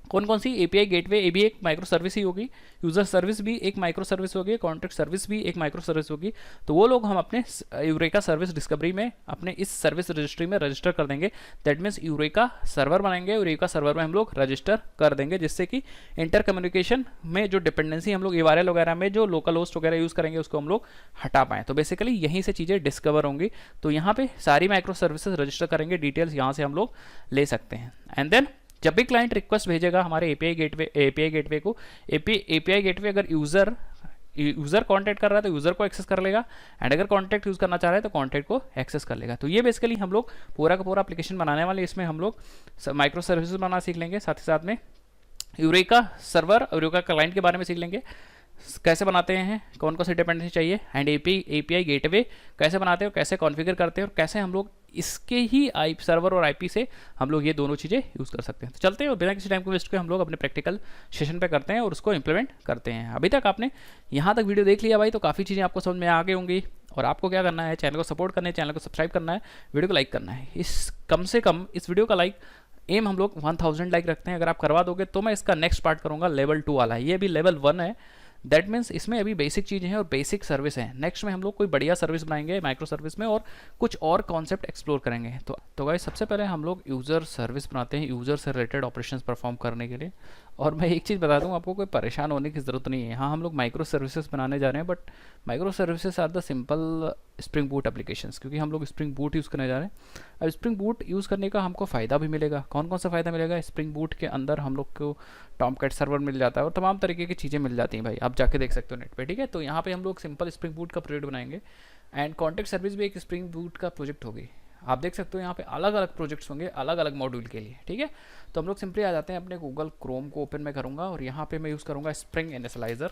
कौन कौन सी, एपीआई गेटवे ये भी एक माइक्रो सर्विस ही होगी, यूज़र सर्विस भी एक माइक्रो सर्विस होगी, कॉन्ट्रैक्ट सर्विस भी एक माइक्रो सर्विस होगी। तो वो लोग हम अपने यूरेका सर्विस डिस्कवरी में अपने इस सर्विस रजिस्ट्री में रजिस्टर कर देंगे। दैट मीन्स यूरेका सर्वर बनाएंगे, यूरेका सर्वर में हम लोग रजिस्टर कर देंगे, जिससे कि इंटर कम्युनिकेशन में जो डिपेंडेंसी हम लोग यूआरएल वगैरह में जो लोकल होस्ट वगैरह यूज़ करेंगे उसको हम लोग हटा पाएँ। तो बेसिकली यहीं से चीज़ें डिस्कवर होंगी। तो यहाँ पे सारी माइक्रो सर्विसेज रजिस्टर करेंगे, डिटेल्स यहाँ से हम लोग ले सकते हैं। एंड देन जब भी क्लाइंट रिक्वेस्ट भेजेगा हमारे एपीआई गेटवे को, एपीआई गेटवे अगर यूज़र कॉन्टैक्ट कर रहा है तो यूज़र को एक्सेस कर लेगा, एंड अगर कॉन्टैक्ट यूज़ करना चाह रहा है तो कॉन्टैक्ट को एक्सेस कर लेगा। तो ये बेसिकली हम लोग पूरा का पूरा एप्लीकेशन बनाने वाले, इसमें हम लोग माइक्रो सर्विसेज बनाना सीख लेंगे, साथ ही साथ में यूरेका सर्वर, यूरेका क्लाइंट के बारे में सीख लेंगे, कैसे बनाते हैं, कौन कौन सी डिपेंडेंसी चाहिए, एंड एपीआई गेटवे कैसे बनाते हैं और कैसे कॉन्फ़िगर करते हैं, और कैसे हम लोग इसके ही सर्वर और आईपी से हम लोग ये दोनों चीज़ें यूज़ कर सकते हैं। तो चलते हैं और बिना किसी टाइम को वेस्ट के हम लोग अपने प्रैक्टिकल सेशन पे करते हैं और उसको इंप्लीमेंट करते हैं। अभी तक आपने यहाँ तक वीडियो देख लिया भाई, तो काफ़ी चीज़ें आपको समझ में आ गई होंगी। और आपको क्या करना है, चैनल को सपोर्ट करना है, चैनल को सब्सक्राइब करना है, वीडियो को लाइक करना है। इस कम से कम इस वीडियो का लाइक एम हम लोग 1000 लाइक रखते हैं। अगर आप करवा दोगे तो मैं इसका नेक्स्ट पार्ट करूँगा, लेवल 2 वाला है। ये भी लेवल 1 है, दैट मीन्स इसमें अभी बेसिक चीज़ें हैं और बेसिक सर्विस है। नेक्स्ट में हम लोग कोई बढ़िया सर्विस बनाएंगे माइक्रो सर्विस में और कुछ और कॉन्सेप्ट एक्सप्लोर करेंगे। तो गाइस सबसे पहले हम लोग यूज़र सर्विस बनाते हैं, यूज़र से रिलेटेड ऑपरेशंस परफॉर्म करने के लिए। और मैं एक चीज़ बता दूं, आपको कोई परेशान होने की ज़रूरत नहीं है। यहाँ हम लोग माइक्रो सर्विसेज बनाने जा रहे हैं, but micro services are the simple spring boot applications, क्योंकि हम लोग स्प्रिंग बूट यूज़ करने जा रहे हैं। अब स्प्रिंग बूट यूज़ करने का हमको फ़ायदा भी मिलेगा। कौन कौन सा फ़ायदा मिलेगा, स्प्रिंग बूट के अंदर हम लोग को टॉमकैट सर्वर मिल जाता है और तमाम तरीके की चीज़ें मिल जाती हैं भाई, आप जाके देख सकते हो नेट पे, ठीक है। तो यहाँ पे हम लोग सिंपल स्प्रिंग बूट का प्रोजेक्ट बनाएंगे, एंड कॉन्टैक्ट सर्विस भी एक स्प्रिंग बूट का प्रोजेक्ट होगी। आप देख सकते हो यहाँ पे अलग अलग प्रोजेक्ट्स होंगे अलग अलग मॉड्यूल के लिए, ठीक है। तो हम लोग सिंपली आ जाते हैं, अपने गूगल क्रोम को ओपन में करूँगा और यहाँ पे मैं यूज़ करूँगा स्प्रिंग इनिशियलाइज़र।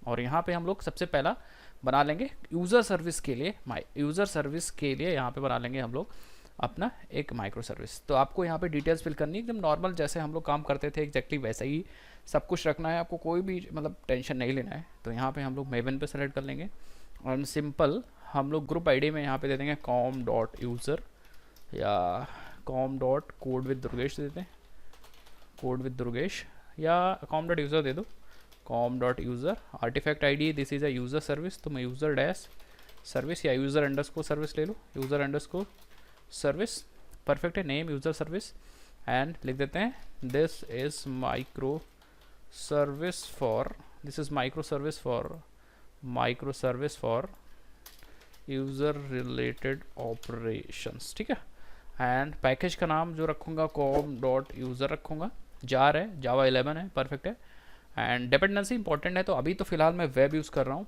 और यहाँ पे हम लोग सबसे पहला बना लेंगे यूज़र सर्विस के लिए, यहाँ पे बना लेंगे हम लोग अपना एक माइक्रो सर्विस। तो आपको यहाँ पे डिटेल्स फिल करनी है एकदम नॉर्मल, जैसे हम लोग काम करते थे एग्जैक्टली वैसा ही सब कुछ रखना है, आपको कोई भी मतलब टेंशन नहीं लेना है। तो यहाँ पे हम लोग मेवन पे सेलेक्ट कर लेंगे और सिंपल हम लोग ग्रुप आईडी में यहाँ पे दे देंगे com.user या com.code-with-durgesh देते हैं, code-with-durgesh या com.user दे दो, com.user। Artifact ID this is a user service, तो मैं यूज़र डैश सर्विस या यूज़र अंडरस्कोर सर्विस ले लो, यूज़र अंडरस्कोर सर्विस, परफेक्ट है। नेम यूज़र सर्विस एंड लिख देते हैं this is micro service for user related operations, ठीक है। एंड पैकेज का नाम जो रखूँगा com.user रखूँगा, जार है, जावा 11 है, परफेक्ट है। एंड डिपेंडेंसी इंपॉर्टेंट है, तो अभी तो फिलहाल मैं वेब यूज़ कर रहा हूँ,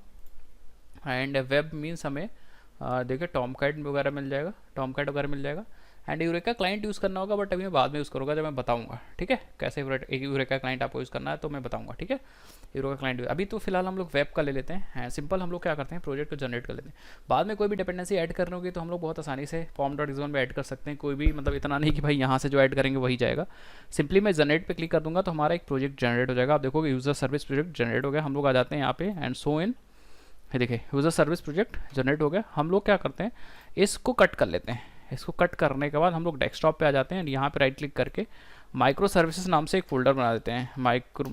एंड वेब मीन्स हमें देखिए टॉमकैट वगैरह मिल जाएगा, एंड यूरेका क्लाइंट यूज़ करना होगा, बट अभी मैं बाद में यूज़ करूँगा जब मैं बताऊँगा, ठीक है, कैसे यूरेका क्लाइंट आपको यूज़ करना है तो मैं बताऊँगा, ठीक है। यूरेका क्लाइंट अभी तो फिलहाल हम लोग वेब का ले लेते हैं। सिंपल हम लोग क्या करते हैं, प्रोजेक्ट को जनरेट कर लेते हैं। बाद में कोई भी डिपेंडेंसी ऐड करनी होगी तो हम लोग बहुत आसानी से form.xml में ऐड कर सकते हैं, कोई भी मतलब इतना नहीं कि भाई यहाँ से जो ऐड करेंगे वही जाएगा। सिंपली मैं जनरेट पे क्लिक कर दूँगा तो हमारा एक प्रोजेक्ट जनरेट हो जाएगा। आप देखोगे यूज़र सर्विस प्रोजेक्ट जनरेट हो गया। हम लोग आ जाते हैं यहाँ पे एंड सो इन, देखिए यूज़र सर्विस प्रोजेक्ट जनरेट हो गया। हम लोग क्या करते हैं, इसको कट कर लेते हैं। इसको कट करने के बाद हम लोग डेस्कटॉप पे आ जाते हैं, यहाँ पे राइट क्लिक करके माइक्रो सर्विसेज नाम से एक फोल्डर बना देते हैं, माइक्रो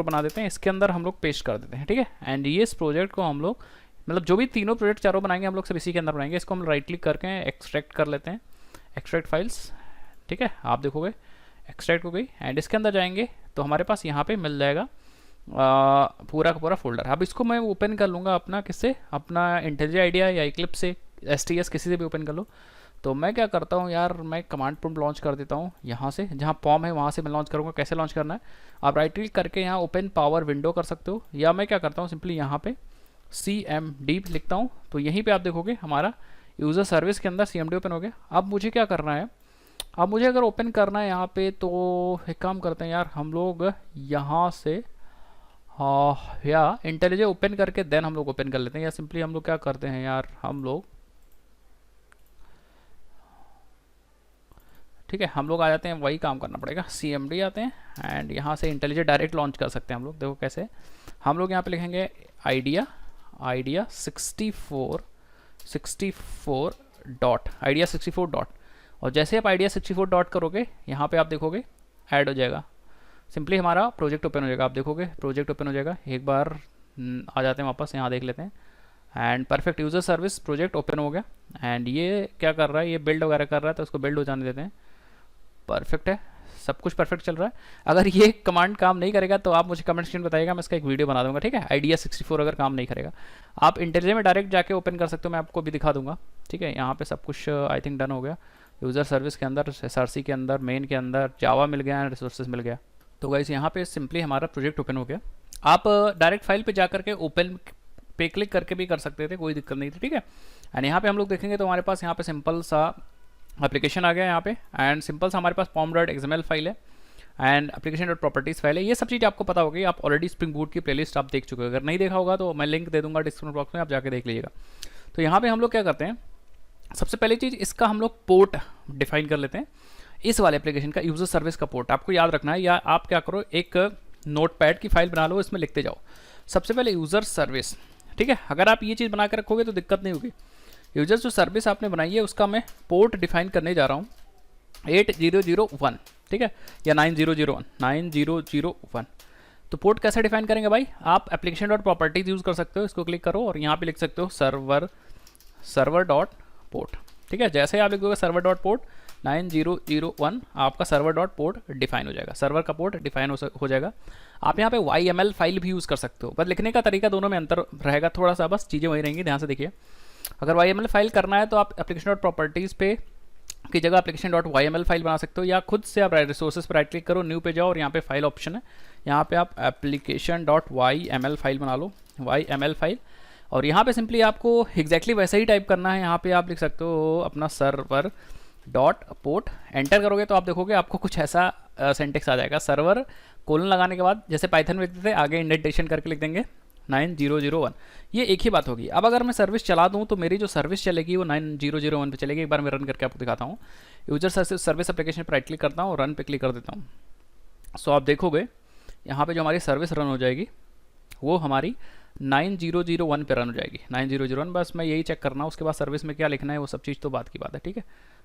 बना देते हैं। इसके अंदर हम लोग पेस्ट कर देते हैं, ठीक है। एंड ये इस प्रोजेक्ट को हम लोग मतलब जो भी तीनों प्रोजेक्ट चारों बनाएंगे हम लोग सब इसी के अंदर बनाएंगे। इसको हम राइट क्लिक करके एक्सट्रैक्ट कर लेते हैं, एक्सट्रैक्ट फाइल्स, ठीक है। आप देखोगे एक्सट्रैक्ट हो गई एंड इसके अंदर जाएंगे तो हमारे पास यहाँ पे मिल जाएगा पूरा का पूरा फोल्डर। अब इसको मैं ओपन कर लूँगा अपना किससे, अपना इंटेलिजेंट आइडिया या इक्लिप्स से, STS किसी से भी ओपन कर लो। तो मैं क्या करता हूँ यार, मैं कमांड प्रॉम्प्ट लॉन्च कर देता हूँ यहाँ से, जहाँ पॉम है वहाँ से मैं लॉन्च करूँगा। कैसे लॉन्च करना है, आप राइट क्लिक करके यहाँ ओपन पावर विंडो कर सकते हो, या मैं क्या करता हूँ सिंपली यहाँ पे CMD लिखता हूँ। तो यहीं पे आप देखोगे हमारा यूज़र सर्विस के अंदर CMD ओपन हो गया। अब मुझे क्या करना है, अब मुझे अगर ओपन करना है यहाँ पे तो एक काम करते हैं यार, हम लोग यहाँ से या इंटेलिजेंट ओपन करके देन हम लोग ओपन कर लेते हैं, या सिंपली हम लोग क्या करते हैं यार, हम लोग ठीक है हम लोग आ जाते हैं, वही काम करना पड़ेगा। CMD आते हैं एंड यहाँ से इंटेलिजेंट डायरेक्ट लॉन्च कर सकते हैं हम लोग। देखो कैसे, हम लोग यहाँ पे लिखेंगे आइडिया 64 64 डॉट आइडिया 64 डॉट, और जैसे आप आइडिया 64 डॉट करोगे यहाँ पे आप देखोगे ऐड हो जाएगा, सिंपली हमारा प्रोजेक्ट ओपन हो जाएगा। आप देखोगे प्रोजेक्ट ओपन हो जाएगा। एक बार आ जाते हैं वापस, यहाँ देख लेते हैं, and perfect user service project open हो गया। एंड ये क्या कर रहा है, ये बिल्ड वगैरह कर रहा है, तो उसको बिल्ड हो जाने देते हैं। परफेक्ट है, सब कुछ परफेक्ट चल रहा है। अगर ये कमांड काम नहीं करेगा तो आप मुझे कमेंट सेक्शन में बताइएगा, मैं इसका एक वीडियो बना दूंगा, ठीक है। आइडिया 64 अगर काम नहीं करेगा, आप इंटेलिजे में डायरेक्ट जाके ओपन कर सकते हो, मैं आपको भी दिखा दूंगा, ठीक है। यहाँ पे सब कुछ आई थिंक डन हो गया। यूज़र सर्विस के अंदर, SRC के अंदर, मेन के अंदर जावा मिल गया, रिसोर्सेज मिल गया। तो गाइस यहाँ पे सिंपली हमारा प्रोजेक्ट ओपन हो गया। आप डायरेक्ट फाइल पे जा करके ओपन पे क्लिक करके भी कर सकते थे, कोई दिक्कत नहीं थी, ठीक है। एंड यहाँ पे हम लोग देखेंगे तो हमारे पास यहाँ पे सिंपल सा एप्लीकेशन आ गया यहाँ पे, एंड सिंपल सा हमारे पास pom.xml फाइल है एंड application.properties फाइल है। ये सब चीज़ आपको पता होगी, आप ऑलरेडी स्प्रिंग बूट की प्लेलिस्ट आप देख चुके हो। अगर नहीं देखा होगा तो मैं लिंक दे दूंगा डिस्क्रिप्शन बॉक्स में, आप जाके देख लीजिएगा। तो यहाँ पे हम लोग क्या करते हैं, सबसे पहली चीज़ इसका हम लोग पोर्ट डिफाइन कर लेते हैं। इस वाले एप्लीकेशन का यूज़र सर्विस का पोर्ट आपको याद रखना है, या आप क्या करो एक नोटपैड की फाइल बना लो, इसमें लिखते जाओ। सबसे पहले यूज़र सर्विस, ठीक है। अगर आप ये चीज़ बना कर रखोगे तो दिक्कत नहीं होगी। यूज़र जो सर्विस आपने बनाई है उसका मैं पोर्ट डिफाइन करने जा रहा हूँ 8001, ठीक है, या 9001। तो पोर्ट कैसे डिफाइन करेंगे भाई, आप application.properties यूज़ कर सकते हो, इसको क्लिक करो और यहाँ पे लिख सकते हो सर्वर डॉट पोर्ट, ठीक है। जैसे आप लिख दोगे सर्वर डॉट पोर्ट 9001, आपका सर्वर डॉट पोर्ट डिफाइन हो जाएगा, सर्वर का पोर्ट डिफाइन हो जाएगा। आप यहाँ पे YML फाइल भी यूज़ कर सकते हो, बस लिखने का तरीका दोनों में अंतर रहेगा थोड़ा सा, बस चीज़ें वही रहेंगी, ध्यान से देखिए। अगर YML फाइल करना है तो आप application.properties पे की जगह application.yml फाइल बना सकते हो, या खुद से आप रिसोर्सेज पर राइट क्लिक करो, न्यू पे जाओ और यहाँ पे फाइल ऑप्शन है, यहाँ पे आप application.yml फाइल बना लो, YML फाइल। और यहाँ पे सिंपली आपको एग्जैक्टली वैसा ही टाइप करना है। यहाँ पे आप लिख सकते हो अपना सर्वर डॉट पोर्ट, एंटर करोगे तो आप देखोगे आपको कुछ ऐसा सेंटेक्स आ जाएगा। सर्वर कोलन लगाने के बाद जैसे पाइथन में लिखते थे, आगे इंडेंटेशन करके लिख देंगे 9001। ये एक ही बात होगी। अब अगर मैं सर्विस चला दूँ तो मेरी जो सर्विस चलेगी वो 9001 पे चलेगी। एक बार मैं रन करके आपको दिखाता हूँ। यूजर सर्विस एप्लीकेशन पर राइट क्लिक करता हूँ और रन पे क्लिक कर देता हूँ। सो आप देखोगे यहाँ पे जो हमारी सर्विस रन हो जाएगी वो हमारी 9001 पे रन हो जाएगी, 9001। बस मैं यही चेक करना, उसके बाद सर्विस में क्या लिखना है वो सब चीज़ तो बात की बात है, ठीक है।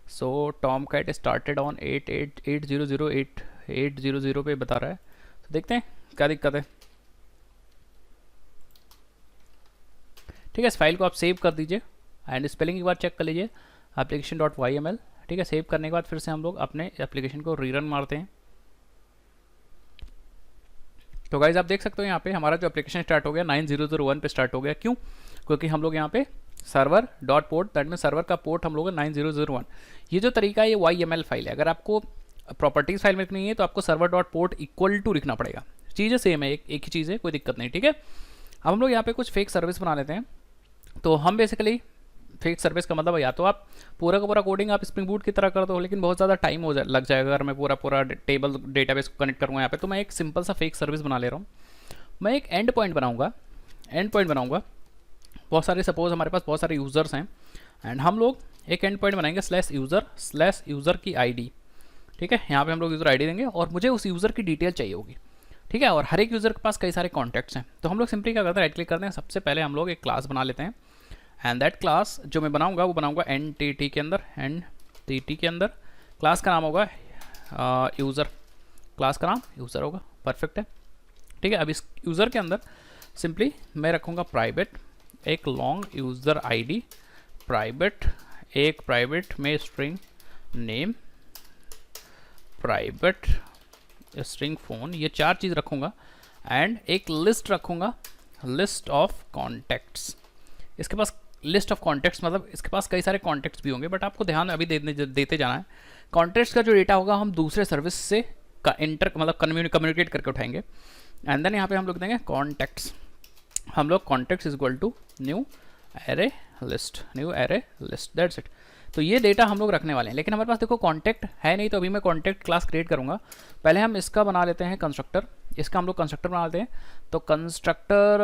सो टॉमकैट स्टार्टेड ऑन 800 पे बता रहा है, तो देखते हैं क्या दिक्कत है। ठीक है, इस फाइल को आप सेव कर दीजिए एंड स्पेलिंग एक बार चेक कर लीजिए application.yml, ठीक है। सेव करने के बाद फिर से हम लोग अपने एप्लीकेशन को रीरन मारते हैं। तो गाइज आप देख सकते हो यहाँ पे हमारा जो एप्लीकेशन स्टार्ट हो गया 9001 पे स्टार्ट हो गया। क्यों? क्योंकि हम लोग यहाँ पे सर्वर डॉट पोर्ट, दैट में सर्वर का पोर्ट हम लोग 9001। ये जो तरीका है ये YML फाइल है। अगर आपको प्रॉपर्टीज फाइल में लिखनी है तो आपको server dot port equal to लिखना पड़ेगा। चीज़ें सेम है, एक ही चीज़ है, कोई दिक्कत नहीं, ठीक है। अब हम लोग यहाँ पे कुछ फेक सर्विस बना लेते हैं। तो हम बेसिकली फेक सर्विस का मतलब या तो आप पूरा का पूरा कोडिंग आप स्प्रिंग बूट की तरह कर दो, लेकिन बहुत ज़्यादा टाइम लग जाएगा। अगर मैं पूरा टेबल डेटाबेस को कनेक्ट करूँगा यहाँ पे, तो मैं एक सिंपल सा फेक सर्विस बना ले रहा हूँ। मैं एक एंड पॉइंट बनाऊँगा, बहुत सारे, सपोज हमारे पास बहुत सारे यूज़र्स हैं एंड हम लोग एक एंड पॉइंट बनाएंगे /यूज़र की ID, ठीक है। यहाँ पे हम लोग यूज़र ID देंगे और मुझे उस यूज़र की डिटेल चाहिए होगी, ठीक है। और हर एक यूज़र के पास कई सारे कॉन्टैक्ट्स हैं। तो हम लोग सिंपली क्या करते हैं, राइट क्लिक करते हैं। सबसे पहले हम लोग एक क्लास बना लेते हैं एंड दैट क्लास जो मैं बनाऊंगा वो बनाऊंगा NTT के अंदर। क्लास का नाम होगा यूज़र, क्लास का नाम यूज़र होगा, परफेक्ट है, ठीक है। अब इस यूज़र के अंदर सिंपली मैं रखूँगा प्राइवेट एक लॉन्ग यूज़र ID, प्राइवेट में string name, private string phone, ये 4 चीज़ रखूँगा एंड एक लिस्ट रखूँगा, लिस्ट ऑफ कॉन्टैक्ट्स। इसके पास लिस्ट ऑफ कॉन्टैक्ट्स मतलब इसके पास कई सारे कॉन्टैक्ट्स भी होंगे, बट आपको ध्यान अभी देते जाना है। कॉन्टैक्ट्स का जो डेटा होगा हम दूसरे सर्विस से कम्युनिकेट करके उठाएंगे। एंड देन यहाँ पे हम लोग देंगे कॉन्टैक्ट्स, हम लोग contacts is equal to new array list, that's it. तो ये डेटा हम लोग रखने वाले हैं, लेकिन हमारे पास देखो कॉन्टैक्ट है नहीं, तो अभी मैं कॉन्टैक्ट क्लास क्रिएट करूँगा। पहले हम इसका बना लेते हैं कंस्ट्रक्टर, इसका हम लोग कंस्ट्रक्टर बना लेते हैं। तो कंस्ट्रक्टर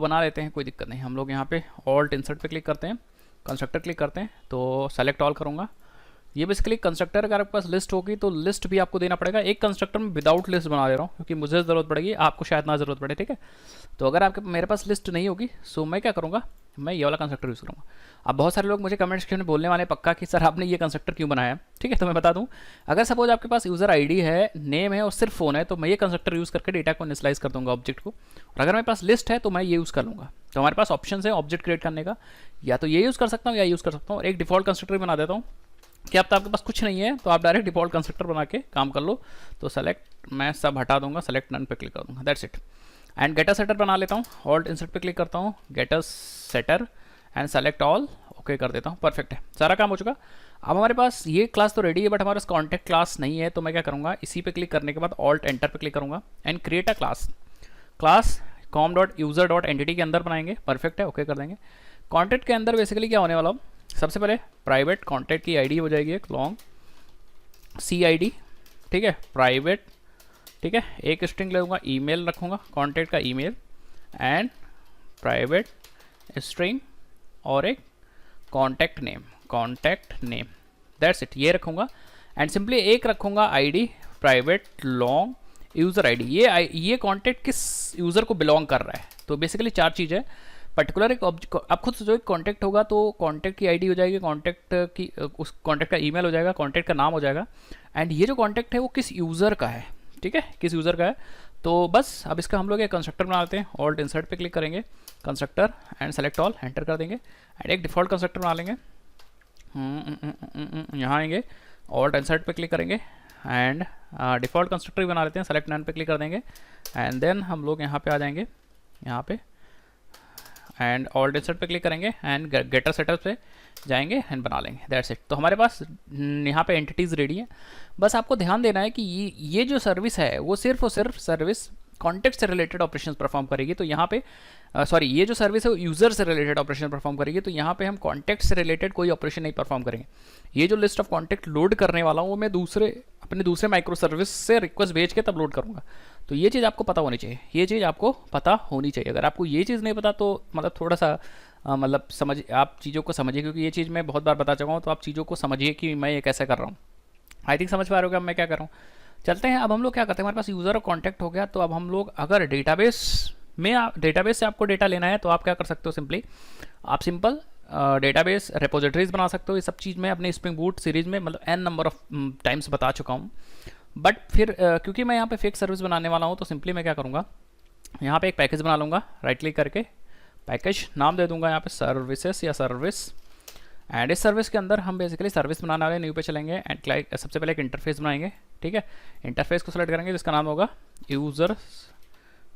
बना लेते हैं, कोई दिक्कत नहीं। हम लोग यहाँ पे ऑल्ट इंसर्ट पे क्लिक करते हैं, कंस्ट्रक्टर क्लिक करते हैं, तो सेलेक्ट ऑल करूँगा। ये बेसिकली कंस्ट्रक्टर अगर आपके पास लिस्ट होगी तो लिस्ट भी आपको देना पड़ेगा। एक कंस्ट्रक्टर में विदाउट लिस्ट बना दे रहा हूँ क्योंकि मुझे ज़रूरत पड़ेगी, आपको शायद ना ज़रूरत पड़े, ठीक है। तो अगर आपके मेरे पास लिस्ट नहीं होगी सो मैं क्या करूँगा, मैं ये वाला कंस्ट्रक्टर यूज़ करूँगा। अब बहुत सारे लोग मुझे कमेंट सेक्शन में बोलने वाले पक्का कि सर आपने ये कंस्ट्रक्टर क्यों बनाया है, ठीक है। तो मैं बता दूँ, अगर सपोज आपके पास यूज़र आईडी है, नेम है और सिर्फ फ़ोन है, तो मैं ये कंस्ट्रक्टर यूज़ करके डेटा को इनिशियलाइज कर दूँगा ऑब्जेक्ट को। और अगर मेरे पास लिस्ट है तो मैं ये यूज़ कर लूँगा। तो हमारे पास ऑप्शन है ऑब्जेक्ट क्रिएट करने का, या तो ये यूज़ कर सकता हूँ या यूज़ कर सकता हूँ। और एक डिफॉल्ट कंस्ट्रक्टर बना देता हूँ कि अब तो आपके पास कुछ नहीं है तो आप डायरेक्ट डिफॉल्ट कंस्ट्रक्टर बना के काम कर लो। तो सेलेक्ट, मैं सब हटा दूंगा, सेलेक्ट नन पे क्लिक कर दूंगा, that's it. And getter setter बना लेता हूँ, ऑल्ट इंसर्ट पे क्लिक करता हूँ, getter setter and select all, okay कर देता हूँ, परफेक्ट है, सारा काम हो चुका। अब हमारे पास ये क्लास तो रेडी है बट हमारे पास कॉन्टैक्ट क्लास नहीं है। तो मैं क्या करूँगा, इसी पे क्लिक करने के बाद ऑल्ट एंटर पे क्लिक करूँगा and create a class. Class com dot user dot entity के अंदर बनाएंगे, परफेक्ट है, ओके कर देंगे। कॉन्टैक्ट के अंदर बेसिकली क्या होने वाला हो, सबसे पहले प्राइवेट कॉन्टैक्ट की आईडी हो जाएगी एक लॉन्ग सी आई डी, ठीक है, प्राइवेट, ठीक है। एक स्ट्रिंग लूँगा, ईमेल रखूँगा, कॉन्टैक्ट का ईमेल एंड प्राइवेट स्ट्रिंग और एक कॉन्टैक्ट नेम, दैट्स इट, ये रखूँगा। एंड सिंपली एक रखूँगा ID private long user ID. ये कॉन्टैक्ट किस यूज़र को बिलोंग कर रहा है, तो बेसिकली 4 चीज़ है। पर्टिकुलर एक आप खुद सोचो, एक कॉन्टैक्ट होगा तो कॉन्टैक्ट की आईडी हो जाएगी, कॉन्टैक्ट की उस कॉन्टैक्ट का ईमेल हो जाएगा, कॉन्टैक्ट का नाम हो जाएगा, एंड ये जो कॉन्टैक्ट है वो किस यूज़र का है, ठीक है, किस यूज़र का है। तो बस अब इसका हम लोग एक कंस्ट्रक्टर बना लेते हैं, ऑल्ट इंसर्ट पे क्लिक करेंगे, constructor and select all, enter कर देंगे एंड एक डिफ़ॉल्ट कंस्ट्रक्टर बना लेंगे। यहाँ आएंगे, ऑल्ट इंसर्ट पे क्लिक करेंगे एंड डिफ़ॉल्ट कंस्ट्रक्टर भी बना लेते हैं, सेलेक्ट नन पे क्लिक कर देंगे एंड देन हम लोग यहाँ पे आ जाएंगे, यहाँ पे एंड ऑल्ट इंसर्ट पे क्लिक करेंगे एंड गेटर सेटअप पे जाएंगे एंड बना लेंगे, दैट्स इट। तो हमारे पास यहाँ पे एंटिटीज़ रेडी है। बस आपको ध्यान देना है कि ये जो सर्विस है वो सिर्फ और सिर्फ सर्विस कॉन्टेक्ट से रिलेटेड ऑपरेशंस परफॉर्म करेगी। तो यहाँ पे सॉरी, ये जो सर्विस है वो यूज़र से रिलेटेड ऑपरेशन परफॉर्म करेगी। तो यहाँ पे हम कॉन्टेक्ट से रिलेटेड कोई ऑपरेशन नहीं परफॉर्म करेंगे। ये जो लिस्ट ऑफ कॉन्टेक्ट लोड करने वाला हूँ वो मैं अपने दूसरे माइक्रो सर्विस से रिक्वेस्ट भेज के तब लोड करूँगा। तो ये चीज़ आपको पता होनी चाहिए, ये चीज़ आपको पता होनी चाहिए। अगर आपको ये चीज़ नहीं पता तो मतलब थोड़ा सा मतलब समझ, आप चीज़ों को समझिए, क्योंकि ये चीज़ मैं बहुत बार बता चुका हूँ। तो आप चीज़ों को समझिए कि मैं ये कैसे कर रहा हूँ। आई थिंक समझ पा रहे हो कि अब मैं क्या कर रहा हूँ। चलते हैं, अब हम लोग क्या करते हैं, हमारे पास यूज़र और कॉन्टैक्ट हो गया। तो अब हम लोग अगर डेटाबेस से आपको डेटा लेना है तो आप क्या कर सकते हो, सिंपली आप सिंपल डेटाबेस रिपोजिटरीज बना सकते हो। ये सब चीज़ मैं अपने स्प्रिंग बूट सीरीज़ में मतलब n नंबर ऑफ टाइम्स बता चुका हूँ। बट फिर क्योंकि मैं यहाँ पे फेक सर्विस बनाने वाला हूँ तो सिंपली मैं क्या करूँगा, यहाँ पे एक पैकेज बना लूँगा, राइट क्लिक करके पैकेज नाम दे दूँगा यहाँ पे सर्विसेज या सर्विस। एंड इस सर्विस के अंदर हम बेसिकली सर्विस बनाने वाले, न्यू पे चलेंगे एंड सबसे पहले एक इंटरफेस बनाएंगे, ठीक है। इंटरफेस को सेलेक्ट करेंगे जिसका नाम होगा यूज़र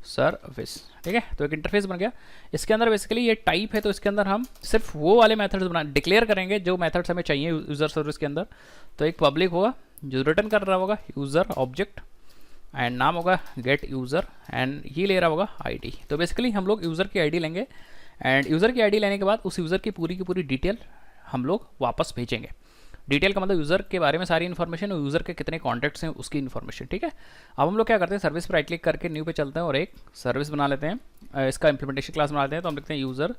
सर्विस, ठीक है। तो एक इंटरफेस बन गया। इसके अंदर बेसिकली ये टाइप है तो इसके अंदर हम सिर्फ वो वाले मेथड्स डिक्लेयर करेंगे जो मेथड्स हमें चाहिए यूज़र सर्विस के अंदर। तो एक पब्लिक होगा जो रिटर्न कर रहा होगा यूज़र ऑब्जेक्ट एंड नाम होगा गेट यूज़र एंड ये ले रहा होगा आईडी। तो बेसिकली हम लोग यूज़र की आईडी लेंगे एंड यूज़र की आईडी लेने के बाद उस यूज़र की पूरी डिटेल हम लोग वापस भेजेंगे। डिटेल का मतलब यूज़र के बारे में सारी इन्फॉर्मेशन और यूज़र के कितने कॉन्टैक्ट्स हैं उसकी इन्फॉर्मेशन, ठीक है। अब हम लोग क्या करते हैं, सर्विस पर राइट क्लिक करके न्यू पे चलते हैं और एक सर्विस बना लेते हैं। इसका इंप्लीमेंटेशन क्लास बना लेते हैं। तो हम लिखते हैं यूज़र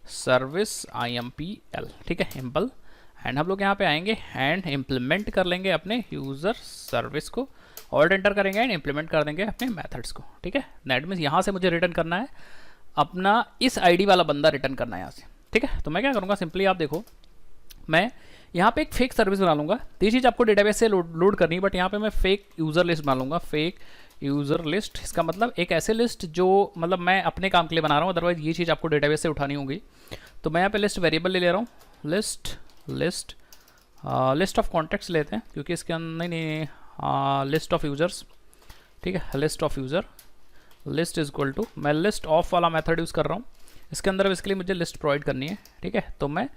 सर्विस IMPL, ठीक है, इम्पल। एंड हम लोग यहाँ पे आएंगे एंड इम्प्लीमेंट कर लेंगे अपने यूज़र सर्विस को, ऑल्ट एंटर करेंगे एंड इम्प्लीमेंट कर देंगे अपने मेथड्स को, ठीक है। दैट मीन्स यहाँ से मुझे रिटर्न करना है अपना इस आईडी वाला बंदा रिटर्न करना है यहाँ से, ठीक है। तो मैं क्या करूँगा, सिंपली आप देखो, मैं यहाँ पे एक फेक सर्विस बना लूँगा। ये चीज़ आपको डेटाबेस से लोड करनी है, बट यहाँ पे मैं फेक यूज़र लिस्ट बना लूँगा, फेक यूज़र लिस्ट। इसका मतलब एक ऐसे लिस्ट जो मतलब मैं अपने काम के लिए बना रहा हूँ, अदरवाइज ये चीज़ आपको डेटाबेस से उठानी होगी। तो मैं यहाँ पे लिस्ट वेरिएबल ले रहा हूँ, लिस्ट ऑफ कॉन्टैक्ट्स लेते हैं क्योंकि इसके अंदर नहीं लिस्ट ऑफ यूज़र्स, ठीक है, list of user, list is equal to, मैं लिस्ट ऑफ वाला मेथड यूज़ कर रहा हूँ। इसके अंदर बेसिकली मुझे लिस्ट प्रोवाइड करनी है, ठीक है। तो मैं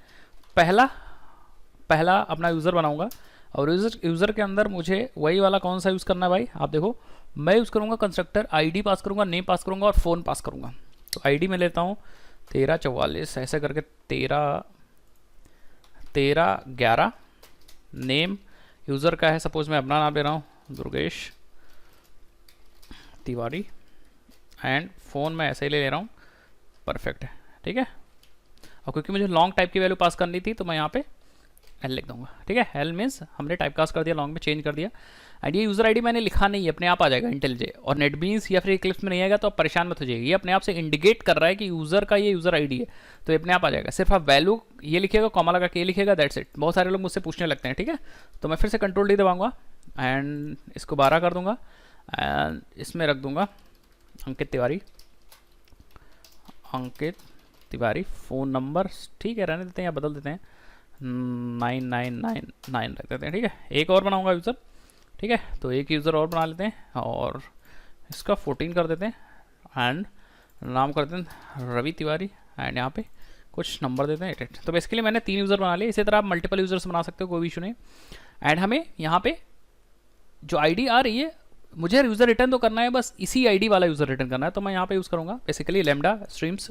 पहला अपना यूज़र बनाऊंगा और यूज़र के अंदर मुझे वही वाला कौन सा यूज़ करना है भाई, आप देखो, मैं यूज़ करूँगा कंस्ट्रक्टर, आईडी पास करूँगा, नेम पास करूँगा और फ़ोन पास करूँगा। तो आईडी में लेता हूँ 1344 ऐसे करके 1311, नेम यूज़र का है, सपोज मैं अपना नाम ले रहा हूँ दुर्गेश तिवारी एंड फ़ोन मैं ऐसे ही ले रहा हूँ, परफेक्ट है, ठीक है। और क्योंकि मुझे लॉन्ग टाइप की वैल्यू पास करनी थी तो मैं यहाँ पे एल लिख दूंगा, ठीक है। एल मीन्स हमने टाइप कास्ट कर दिया, लॉन्ग में चेंज कर दिया। एंड ये यूज़र आईडी मैंने लिखा नहीं है, अपने आप आ जाएगा इंटेलिजे। और नेटबीन्स या फिर इक्लिप्स में नहीं आएगा तो आप परेशान मत हो जाइए, ये अपने आप से इंडिकेट कर रहा है कि यूज़र का ये यूज़र आईडी है, तो ये अपने आप आ जाएगा। सिर्फ आप वैल्यू ये लिखिएगा, कॉमा लगा के लिखिएगा, दैट्स इट। बहुत सारे लोग मुझसे पूछने लगते हैं, ठीक है। तो मैं फिर से कंट्रोल डी दबाऊंगा एंड इसको 12 कर दूंगा एंड इसमें रख दूंगा अंकित तिवारी, अंकित तिवारी। फ़ोन नंबर ठीक है, रहने देते हैं या बदल देते हैं, 9999 रख देते हैं, ठीक है। एक और बनाऊंगा यूज़र, ठीक है। तो एक यूज़र और बना लेते हैं और इसका 14 कर देते हैं एंड नाम कर देते हैं रवि तिवारी एंड यहाँ पे कुछ नंबर देते हैं 88। तो बेसिकली मैंने 3 यूज़र बना लिए। इसी तरह आप मल्टीपल यूज़र्स बना सकते हो, कोई भी इशू नहीं। एंड हमें यहाँ पे जो आईडी आ रही है, मुझे यूज़र रिटर्न तो करना है, बस इसी आईडी वाला यूज़र रिटर्न करना है। तो मैं यहाँ पे यूज़ करूँगा बेसिकली लैम्डा स्ट्रीम्स।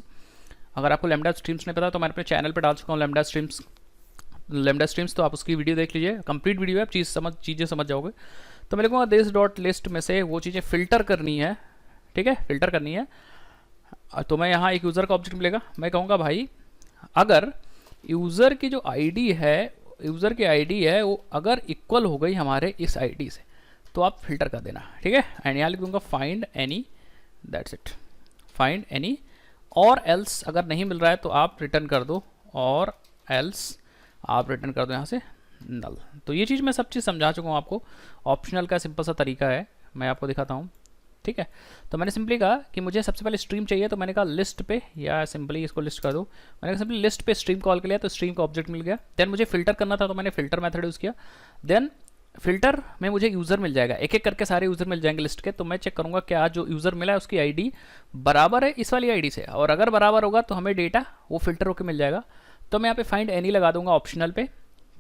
अगर आपको लैम्डा स्ट्रीम्स नहीं पता तो मैं अपने चैनल पे डाल चुका हूँ लैम्डा स्ट्रीम्स, तो आप उसकी वीडियो देख लीजिए, कंप्लीट वीडियो है, आप चीज़ें समझ जाओगे। तो मैं लिखूँगा दिस डॉट लिस्ट में से वो चीज़ें फ़िल्टर करनी है, ठीक है, फ़िल्टर करनी है। तो मैं यहाँ एक यूज़र का ऑब्जेक्ट मिलेगा, मैं कहूँगा भाई अगर यूज़र की जो आईडी है, यूज़र की आईडी है वो अगर इक्वल हो गई हमारे इस आईडी से तो आप फिल्टर कर देना, ठीक है। एंड यहाँ लिख दूँगा find any, that's it, find any. और एल्स अगर नहीं मिल रहा है तो आप रिटर्न कर दो, और एल्स आप रिटर्न कर दो यहाँ से नल। तो ये चीज़ मैं सब चीज़ समझा चुका हूँ आपको। ऑप्शनल का सिंपल सा तरीका है, मैं आपको दिखाता हूँ, ठीक है। तो मैंने सिंपली कहा कि मुझे सबसे पहले स्ट्रीम चाहिए, तो मैंने कहा लिस्ट पे, या सिंपली इसको लिस्ट कर दो। मैंने कहा सिंपली लिस्ट पे स्ट्रीम कॉल के लिए, तो स्ट्रीम का ऑब्जेक्ट मिल गया। देन मुझे फिल्टर करना था तो मैंने फिल्टर मेथड यूज़ किया। देन फिल्टर में मुझे यूज़र मिल जाएगा, एक एक करके सारे यूज़र मिल जाएंगे लिस्ट के। तो मैं चेक करूँगा क्या जो यूज़र मिला है उसकी आईडी बराबर है इस वाली आईडी से, और अगर बराबर होगा तो हमें डेटा वो फिल्टर होकर मिल जाएगा। तो मैं यहाँ पे फाइंड एनी लगा दूंगा ऑप्शनल पे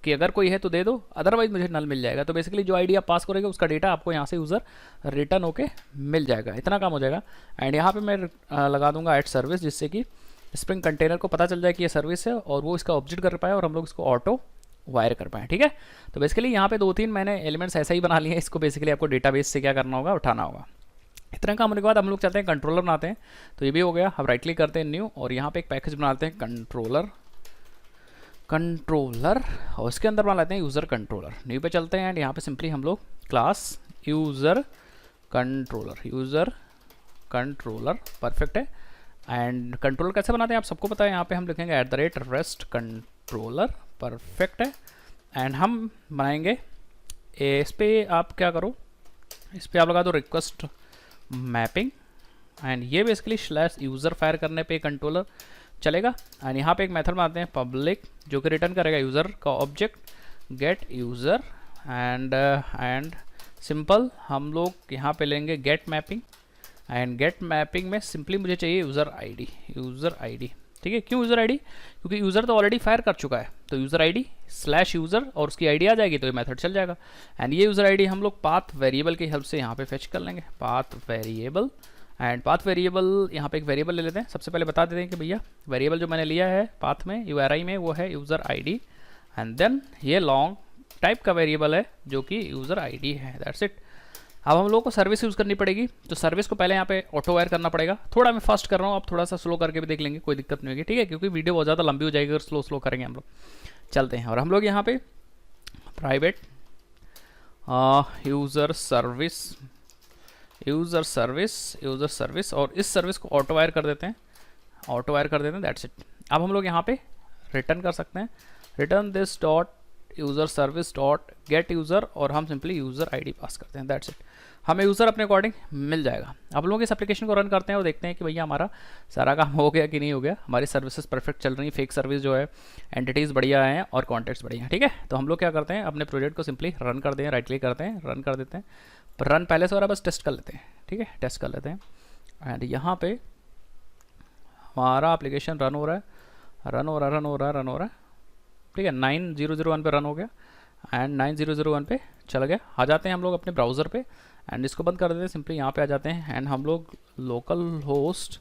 कि अगर कोई है तो दे दो, अदरवाइज मुझे नल मिल जाएगा। तो बेसिकली जो आईडी आप पास करोगे उसका डेटा आपको यहाँ से यूज़र रिटर्न होके मिल जाएगा, इतना काम हो जाएगा। एंड यहाँ पे मैं लगा दूंगा ऐड सर्विस, जिससे कि स्प्रिंग कंटेनर को पता चल जाए कि ये सर्विस है और वो इसका ऑब्जेक्ट कर पाए और हम लोग इसको ऑटो वायर कर पाएँ, ठीक है। तो बेसिकली यहाँ पे 2-3 मैंने एलिमेंट्स ऐसा ही बना लिए हैं। इसको बेसिकली आपको डेटाबेस से क्या करना होगा, उठाना होगा। इतना काम होने के बाद हम लोग चलते हैं कंट्रोलर बनाते हैं। तो ये भी हो गया। अब राइट क्लिक करते हैं न्यू, और यहाँ पे एक पैकेज बनाते हैं कंट्रोलर और उसके अंदर बना लेते हैं यूज़र कंट्रोलर। न्यू पे चलते हैं एंड यहाँ पे सिंपली हम लोग क्लास यूज़र कंट्रोलर परफेक्ट है। एंड कंट्रोलर कैसे बनाते हैं आप सबको पता है, यहाँ पे हम लिखेंगे @REST कंट्रोलर, परफेक्ट है। एंड हम बनाएंगे इस पर, आप क्या करो, इस पर आप लगा दो रिक्वेस्ट मैपिंग, एंड ये बेसिकली स्लैश यूज़र फायर करने पे कंट्रोलर चलेगा। एंड यहाँ पे एक मेथड बनाते हैं पब्लिक, जो कि रिटर्न करेगा यूज़र का object get user. And simple हम लोग यहाँ पे लेंगे get mapping, and get mapping में सिंपली मुझे चाहिए यूज़र आईडी, ठीक है। क्यों यूज़र आईडी, क्योंकि यूज़र तो ऑलरेडी फायर कर चुका है, तो यूज़र आईडी स्लैश यूज़र और उसकी आईडी आ जाएगी तो ये मेथड चल जाएगा। एंड ये यूज़र आईडी हम लोग पाथ वेरिएबल की हेल्प से यहाँ पे फेच कर लेंगे, path variable. And path variable, यहाँ पे एक वेरिएबल ले लेते हैं। सबसे पहले बता देते हैं कि भैया वेरिएबल जो मैंने लिया है पाथ में URI में वो है यूज़र आईडी, एंड देन ये लॉन्ग टाइप का वेरिएबल है जो कि यूज़र आईडी है, दैट्स इट। अब हम लोगों को सर्विस यूज़ करनी पड़ेगी, तो सर्विस को पहले यहाँ पे ऑटो वायर करना पड़ेगा। थोड़ा मैं फास्ट कर रहा हूँ, आप थोड़ा सा स्लो करके भी देख लेंगे, कोई दिक्कत नहीं होगी, ठीक है, क्योंकि वीडियो बहुत ज़्यादा लंबी हो जाएगी अगर स्लो करेंगे हम लोग। चलते हैं और हम लोग यहाँ पे प्राइवेट यूज़र सर्विस और इस सर्विस को ऑटो वायर कर देते हैं, दैट्स इट। अब हम लोग यहाँ पे रिटर्न कर सकते हैं, return this dot user service dot gate user, और हम सिंपली यूज़र आईडी पास करते हैं, दैट्स इट। हमें यूज़र अपने अकॉर्डिंग मिल जाएगा। अब लोग इस एप्लीकेशन को रन करते हैं और देखते हैं कि भैया हमारा सारा काम हो गया कि नहीं हो गया, हमारी सर्विसेज परफेक्ट चल रही, फेक सर्विस जो है, एंटिटीज़ बढ़िया हैं और कॉन्टेक्ट्स बढ़िया हैं, ठीक है। तो हम लोग क्या करते हैं, अपने प्रोजेक्ट को सिंपली रन कर दें, राइट क्लिक करते हैं, रन कर देते हैं। पर रन पहले से हो रहा है, बस टेस्ट कर लेते हैं, ठीक है, टेस्ट कर लेते हैं। एंड यहाँ पे हमारा एप्लीकेशन रन हो रहा है, ठीक है। 9001 पे रन हो गया एंड 9001 पे चल गया। आ जाते हैं हम लोग अपने ब्राउज़र पे एंड इसको बंद कर देते हैं, सिंपली यहाँ पे आ जाते हैं एंड हम लोग लोकल होस्ट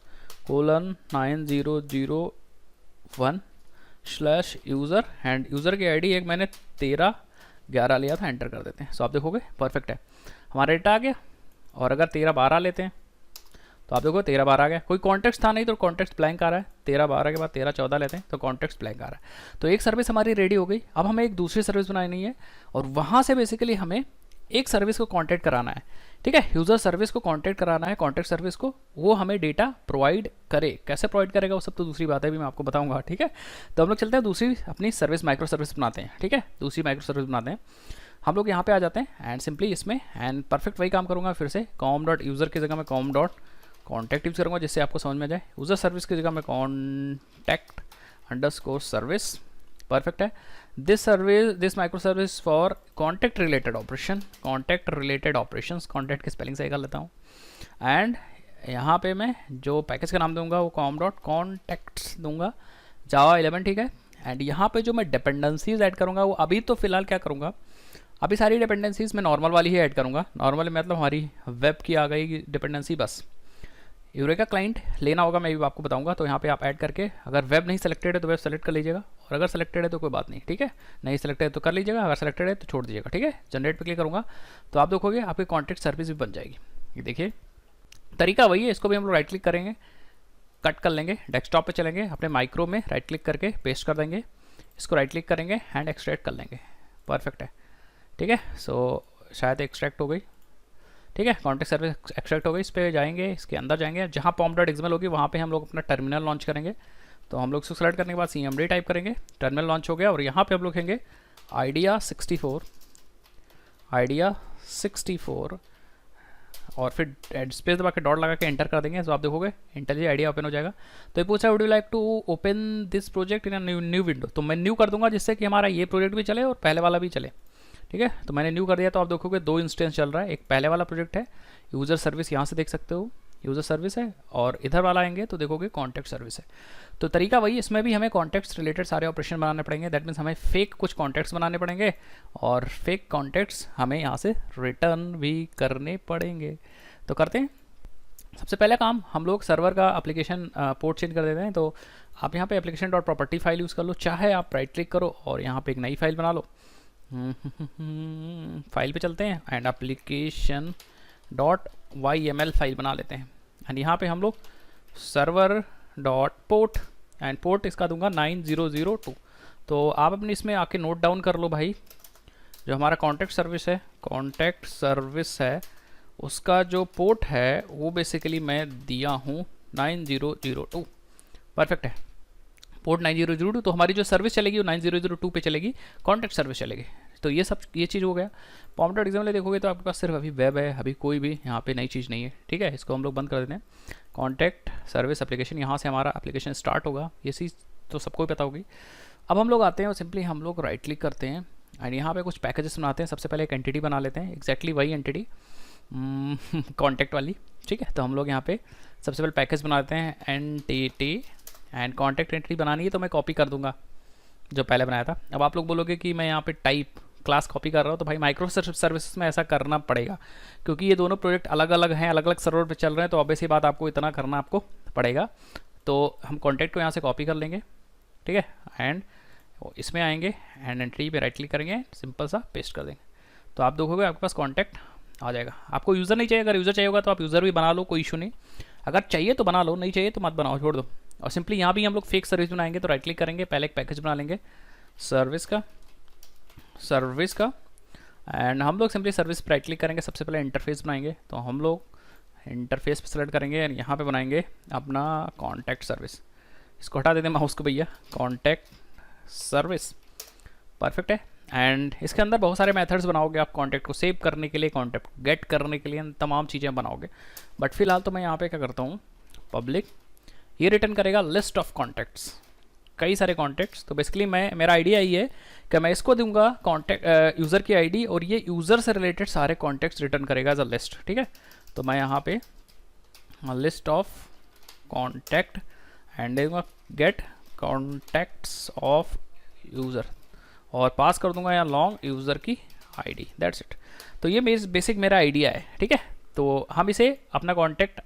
:9001/यूज़र एंड यूज़र की आईडी एक मैंने 1311 लिया था, एंटर कर देते हैं। सो आप देखोगे परफेक्ट है, हमारा डेटा आ गया। और अगर 1312 लेते हैं तो तो आप देखो 13 बार आ गया, कोई कॉन्टेक्स्ट था नहीं तो कॉन्टेक्स्ट ब्लैंक आ रहा है, 13 12 के बाद 13 14 लेते हैं तो कॉन्टेक्स्ट ब्लैंक आ रहा है। तो एक सर्विस हमारी रेडी हो गई। अब हमें एक दूसरी सर्विस बनानी है और वहाँ से बेसिकली हमें एक सर्विस को कॉन्टैक्ट कराना है, ठीक है, यूज़र सर्विस को कॉन्टैक्ट कराना है, कॉन्टैक्ट सर्विस को, वो हमें डेटा प्रोवाइड करे। कैसे प्रोवाइड करेगा वो सब तो दूसरी बात है, भी मैं आपको बताऊंगा, ठीक है। तो हम लोग चलते हैं दूसरी अपनी सर्विस, माइक्रो सर्विस बनाते हैं, ठीक है, दूसरी माइक्रो सर्विस बनाते हैं। हम लोग यहाँ पे आ जाते हैं एंड सिंपली इसमें एंड परफेक्ट वही काम करूँगा फिर से, कॉम डॉट यूज़र की जगह मैं कॉम डॉट कॉन्टैक्ट यूज़ करूँगा जिससे आपको समझ में आ जाए। यूज़र सर्विस की जगह मैं कॉन्टैक्ट अंडरस्कोर सर्विस, परफेक्ट है। This micro service for contact related operation, contact related operations, contact की स्पेलिंग सही कर लेता हूँ। एंड यहाँ पे मैं जो पैकेज का नाम दूंगा वो कॉम डॉट कॉन्टैक्ट्स दूंगा, जावा 11, ठीक है। एंड यहाँ पे जो मैं डिपेंडेंसीज ऐड करूँगा वो अभी तो फिलहाल क्या करूँगा, अभी सारी डिपेंडेंसीज मैं नॉर्मल वाली ही ऐड करूँगा। नॉर्मल मतलब हमारी वेब की आ गई डिपेंडेंसी, बस यूरेका क्लाइंट लेना होगा, मैं भी आपको बताऊंगा। तो यहाँ पे आप ऐड करके, अगर वेब नहीं सेलेक्टेड है तो वेब सेलेक्ट कर लीजिएगा, और अगर सेलेक्टेड है तो कोई बात नहीं, ठीक है, नहीं सेलेक्टेड है तो कर लीजिएगा, अगर सेलेक्टेड है तो छोड़ दीजिएगा, ठीक है। जनरेट पे क्लिक करूँगा तो आप देखोगे आपकी कॉन्टैक्ट सर्विस भी बन जाएगी। ये देखिए तरीका वही है, इसको भी हम लोग राइट क्लिक करेंगे, कट कर लेंगे, डेस्कटॉप पे चलेंगे, अपने माइक्रो में राइट क्लिक करके पेस्ट कर देंगे, इसको राइट क्लिक करेंगे एंड एक्सट्रैक्ट कर लेंगे, परफेक्ट है, ठीक है। सो शायद एक्सट्रैक्ट हो गई, ठीक है, कॉन्टैक्ट सर्विस एक्सट्रैक्ट हो गई। इस पर जाएंगे, इसके अंदर जाएंगे, जहाँ pom.xml होगी वहाँ पे हम लोग अपना टर्मिनल लॉन्च करेंगे। तो हम लोग इसको सेलेक्ट करने के बाद cmd टाइप करेंगे, टर्मिनल लॉन्च हो गया, और यहाँ पे हम लोग लिखेंगे आइडिया 64 और फिर स्पेस दबा के डॉट लगा के एंटर कर देंगे। तो आप देखोगे इंटेलिजेंट आइडिया ओपन हो जाएगा। तो ये पूछा would you like to open this project in new window, तो मैं न्यू कर दूंगा जिससे कि हमारा ये प्रोजेक्ट भी चले और पहले वाला भी चले, ठीक है। तो मैंने न्यू कर दिया। तो आप देखोगे 2 इंस्टेंस चल रहा है, एक पहले वाला प्रोजेक्ट है यूज़र सर्विस, यहाँ से देख सकते हो यूज़र सर्विस है, और इधर वाला आएंगे तो देखोगे कॉन्टैक्ट सर्विस है। तो तरीका वही, इसमें भी हमें कॉन्टैक्ट्स रिलेटेड सारे ऑपरेशन बनाने पड़ेंगे। दैट मीन्स हमें फेक कुछ कॉन्टैक्ट्स बनाने पड़ेंगे और फेक कॉन्टैक्ट्स हमें यहाँ से रिटर्न भी करने पड़ेंगे। तो करते हैं। सबसे पहला काम हम लोग सर्वर का एप्लीकेशन पोर्ट चेंज कर देते हैं। तो आप यहाँ पे application dot property file use कर लो, चाहे आप राइट क्लिक करो और यहाँ पे एक नई फाइल बना लो। फाइल पे चलते हैं and application dot YML file बना लेते हैं। एंड यहाँ पे हम लोग server dot port, and port इसका दूंगा 9002। तो आप अपने इसमें आके नोट डाउन कर लो भाई, जो हमारा कॉन्टैक्ट सर्विस है उसका जो पोर्ट है वो बेसिकली मैं दिया हूँ 9002, परफेक्ट है। पोर्ट 9002, तो हमारी जो सर्विस चलेगी वो 9002 पे चलेगी, कॉन्टैक्ट सर्विस चलेगी। तो ये सब ये चीज़ हो गया। pom.xml देखोगे तो आपके पास सिर्फ अभी वेब है, अभी कोई भी यहाँ पे नई चीज़ नहीं है, ठीक है। इसको हम लोग बंद कर देते हैं। कॉन्टैक्ट सर्विस एप्लीकेशन, यहाँ से हमारा एप्लीकेशन स्टार्ट होगा, ये चीज़ तो सबको ही पता होगी। अब हम लोग आते हैं और सिंपली हम लोग राइट क्लिक करते हैं एंड यहाँ पे कुछ पैकेजेस बनाते हैं। सबसे पहले एक एंटिटी बना लेते हैं, एग्जैक्टली वही एंटिटी कॉन्टैक्ट वाली, ठीक है। तो हम लोग यहाँ पे सबसे पहले पैकेज बनाते हैं एंटिटी, एंड कॉन्टैक्ट एंटिटी बनानी है तो मैं कॉपी कर दूंगा जो पहले बनाया था। अब आप लोग बोलोगे कि मैं यहाँ पे टाइप क्लास कॉपी कर रहा हूँ, तो भाई माइक्रो सर्विसेज में ऐसा करना पड़ेगा क्योंकि ये दोनों प्रोजेक्ट अलग अलग हैं, अलग अलग सर्वर पे चल रहे हैं, तो ऑब्वियस ही बात आपको इतना करना आपको पड़ेगा। तो हम कॉन्टैक्ट को यहाँ से कॉपी कर लेंगे, ठीक है, एंड इसमें आएंगे एंड एंट्री पे राइट क्लिक करेंगे, सिंपल सा पेस्ट कर देंगे। तो आप देखोगे आपके पास कॉन्टैक्ट आ जाएगा। आपको यूज़र नहीं चाहिए, अगर यूज़र चाहिए होगा तो आप यूज़र भी बना लो, कोई इशू नहीं। अगर चाहिए तो बना लो, नहीं चाहिए तो मत बनाओ, छोड़ दो। और सिंपली यहाँ भी हम लोग फेक सर्विस बनाएंगे, तो राइट क्लिक करेंगे, पहले एक पैकेज बना लेंगे सर्विस का एंड हम लोग सिंपली सर्विस पर राइट क्लिक करेंगे, सबसे पहले इंटरफेस बनाएंगे। तो हम लोग इंटरफेस पर सेलेक्ट करेंगे एंड यहाँ पे बनाएंगे अपना कॉन्टैक्ट सर्विस। इसको हटा देते हैं माउस को भैया, कॉन्टैक्ट सर्विस, परफेक्ट है। एंड इसके अंदर बहुत सारे मेथड्स बनाओगे आप कॉन्टैक्ट को सेव करने के लिए, कॉन्टैक्ट गेट करने के लिए, तमाम चीज़ें बनाओगे। बट फिलहाल तो मैं यहाँ पे क्या करता हूँ, पब्लिक, ये रिटर्न करेगा लिस्ट ऑफ कॉन्टैक्ट्स, कई सारे कॉन्टैक्ट्स। तो बेसिकली मेरा आइडिया ये है कि मैं इसको दूंगा कॉन्टैक्ट यूज़र की आईडी, और ये यूज़र से रिलेटेड सारे कॉन्टैक्ट्स रिटर्न करेगा एज अ लिस्ट, ठीक है। तो मैं यहाँ पे लिस्ट ऑफ कॉन्टैक्ट एंड दूंगा गेट कॉन्टैक्ट्स ऑफ यूज़र, और पास कर दूंगा यहाँ लॉन्ग यूज़र की आईडी, दैट्स इट। तो ये बेसिक मेरा आइडिया है, ठीक है। तो हम इसे अपना कॉन्टैक्ट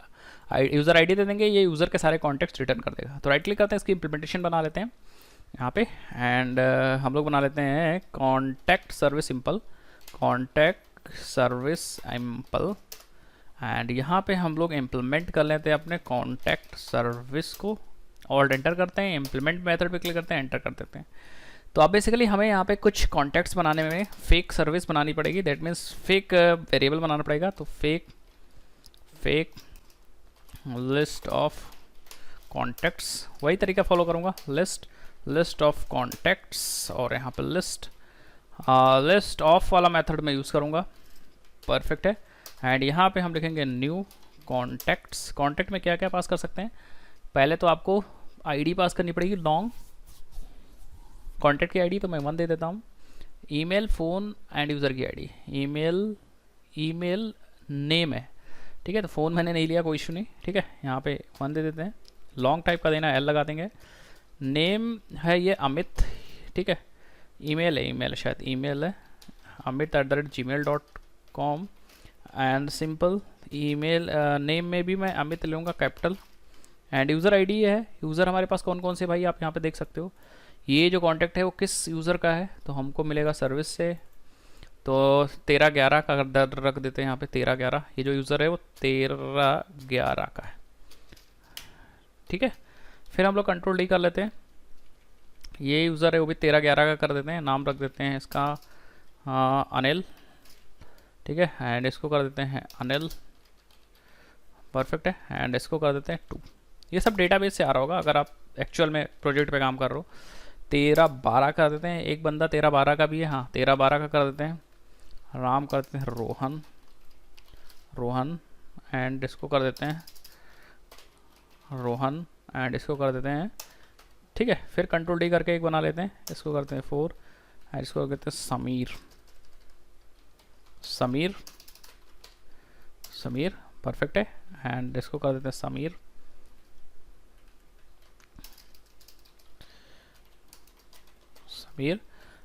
यूज़र आईडी दे देंगे, ये यूज़र के सारे कॉन्टैक्ट्स रिटर्न कर देगा। तो राइट क्लिक करते हैं, इसकी इंप्लीमेंटेशन बना लेते हैं यहाँ पे, एंड हम लोग बना लेते हैं contact service simple, contact service simple, and यहाँ पे हम लोग इम्प्लीमेंट कर लेते हैं अपने कॉन्टैक्ट सर्विस को, ऑल्ट एंटर करते हैं, इम्प्लीमेंट मेथड पे क्लिक करते हैं, एंटर कर देते हैं। तो अब बेसिकली हमें यहाँ पे कुछ कॉन्टैक्ट्स बनाने में फेक सर्विस बनानी पड़ेगी, दैट मीन्स फेक वेरिएबल बनाना पड़ेगा। तो फेक लिस्ट ऑफ कॉन्टैक्ट्स, वही तरीका फॉलो करूँगा, लिस्ट ऑफ कॉन्टैक्ट्स, और यहाँ पे लिस्ट ऑफ वाला मेथड मैं यूज़ करूँगा, परफेक्ट है। एंड यहाँ पे हम लिखेंगे न्यू कॉन्टैक्ट्स। कॉन्टैक्ट में क्या क्या पास कर सकते हैं, पहले तो आपको आईडी पास करनी पड़ेगी, लॉन्ग कॉन्टैक्ट की आईडी, तो मैं 1 दे देता हूँ। ईमेल, फ़ोन एंड यूज़र की आईडी, ईमेल नेम है, ठीक है, तो फ़ोन मैंने नहीं लिया, कोई इशू नहीं, ठीक है। यहाँ पे 1 दे देते हैं, लॉन्ग टाइप का देना, एल लगा देंगे। नेम है ये अमित, ठीक है। ईमेल शायद ईमेल है amit@gmail.com and simple email. Name में भी मैं अमित लूँगा, कैपिटल। एंड यूज़र आईडी है, यूज़र हमारे पास कौन कौन से भाई आप यहाँ पे देख सकते हो। ये जो कॉन्टैक्ट है वो किस यूज़र का है, तो हमको मिलेगा सर्विस से, तो 13/11 का रख देते हैं यहाँ पे, 13/11। ये जो यूज़र है वो 13/11 का है, ठीक है। फिर हम लोग कंट्रोल डी कर लेते हैं, ये यूज़र है वो भी 13/11 का कर देते हैं, नाम रख देते हैं इसका अनिल, ठीक है। एंड इसको कर देते हैं अनिल, परफेक्ट है। एंड इसको कर देते हैं 2। ये सब डेटाबेस से आ रहा होगा, अगर आप एक्चुअल में प्रोजेक्ट पे काम कर रहे हो। 13/12 कर देते हैं, एक बंदा 13/12 का भी है, हाँ 13/12 का कर देते हैं। राम कर देते हैं रोहन एंड इसको कर देते हैं रोहन एंड इसको कर देते हैं, ठीक है। फिर कंट्रोल डी करके एक बना लेते हैं, इसको करते हैं 4 एंड इसको करते हैं समीर, परफेक्ट है। एंड इसको कर देते हैं समीर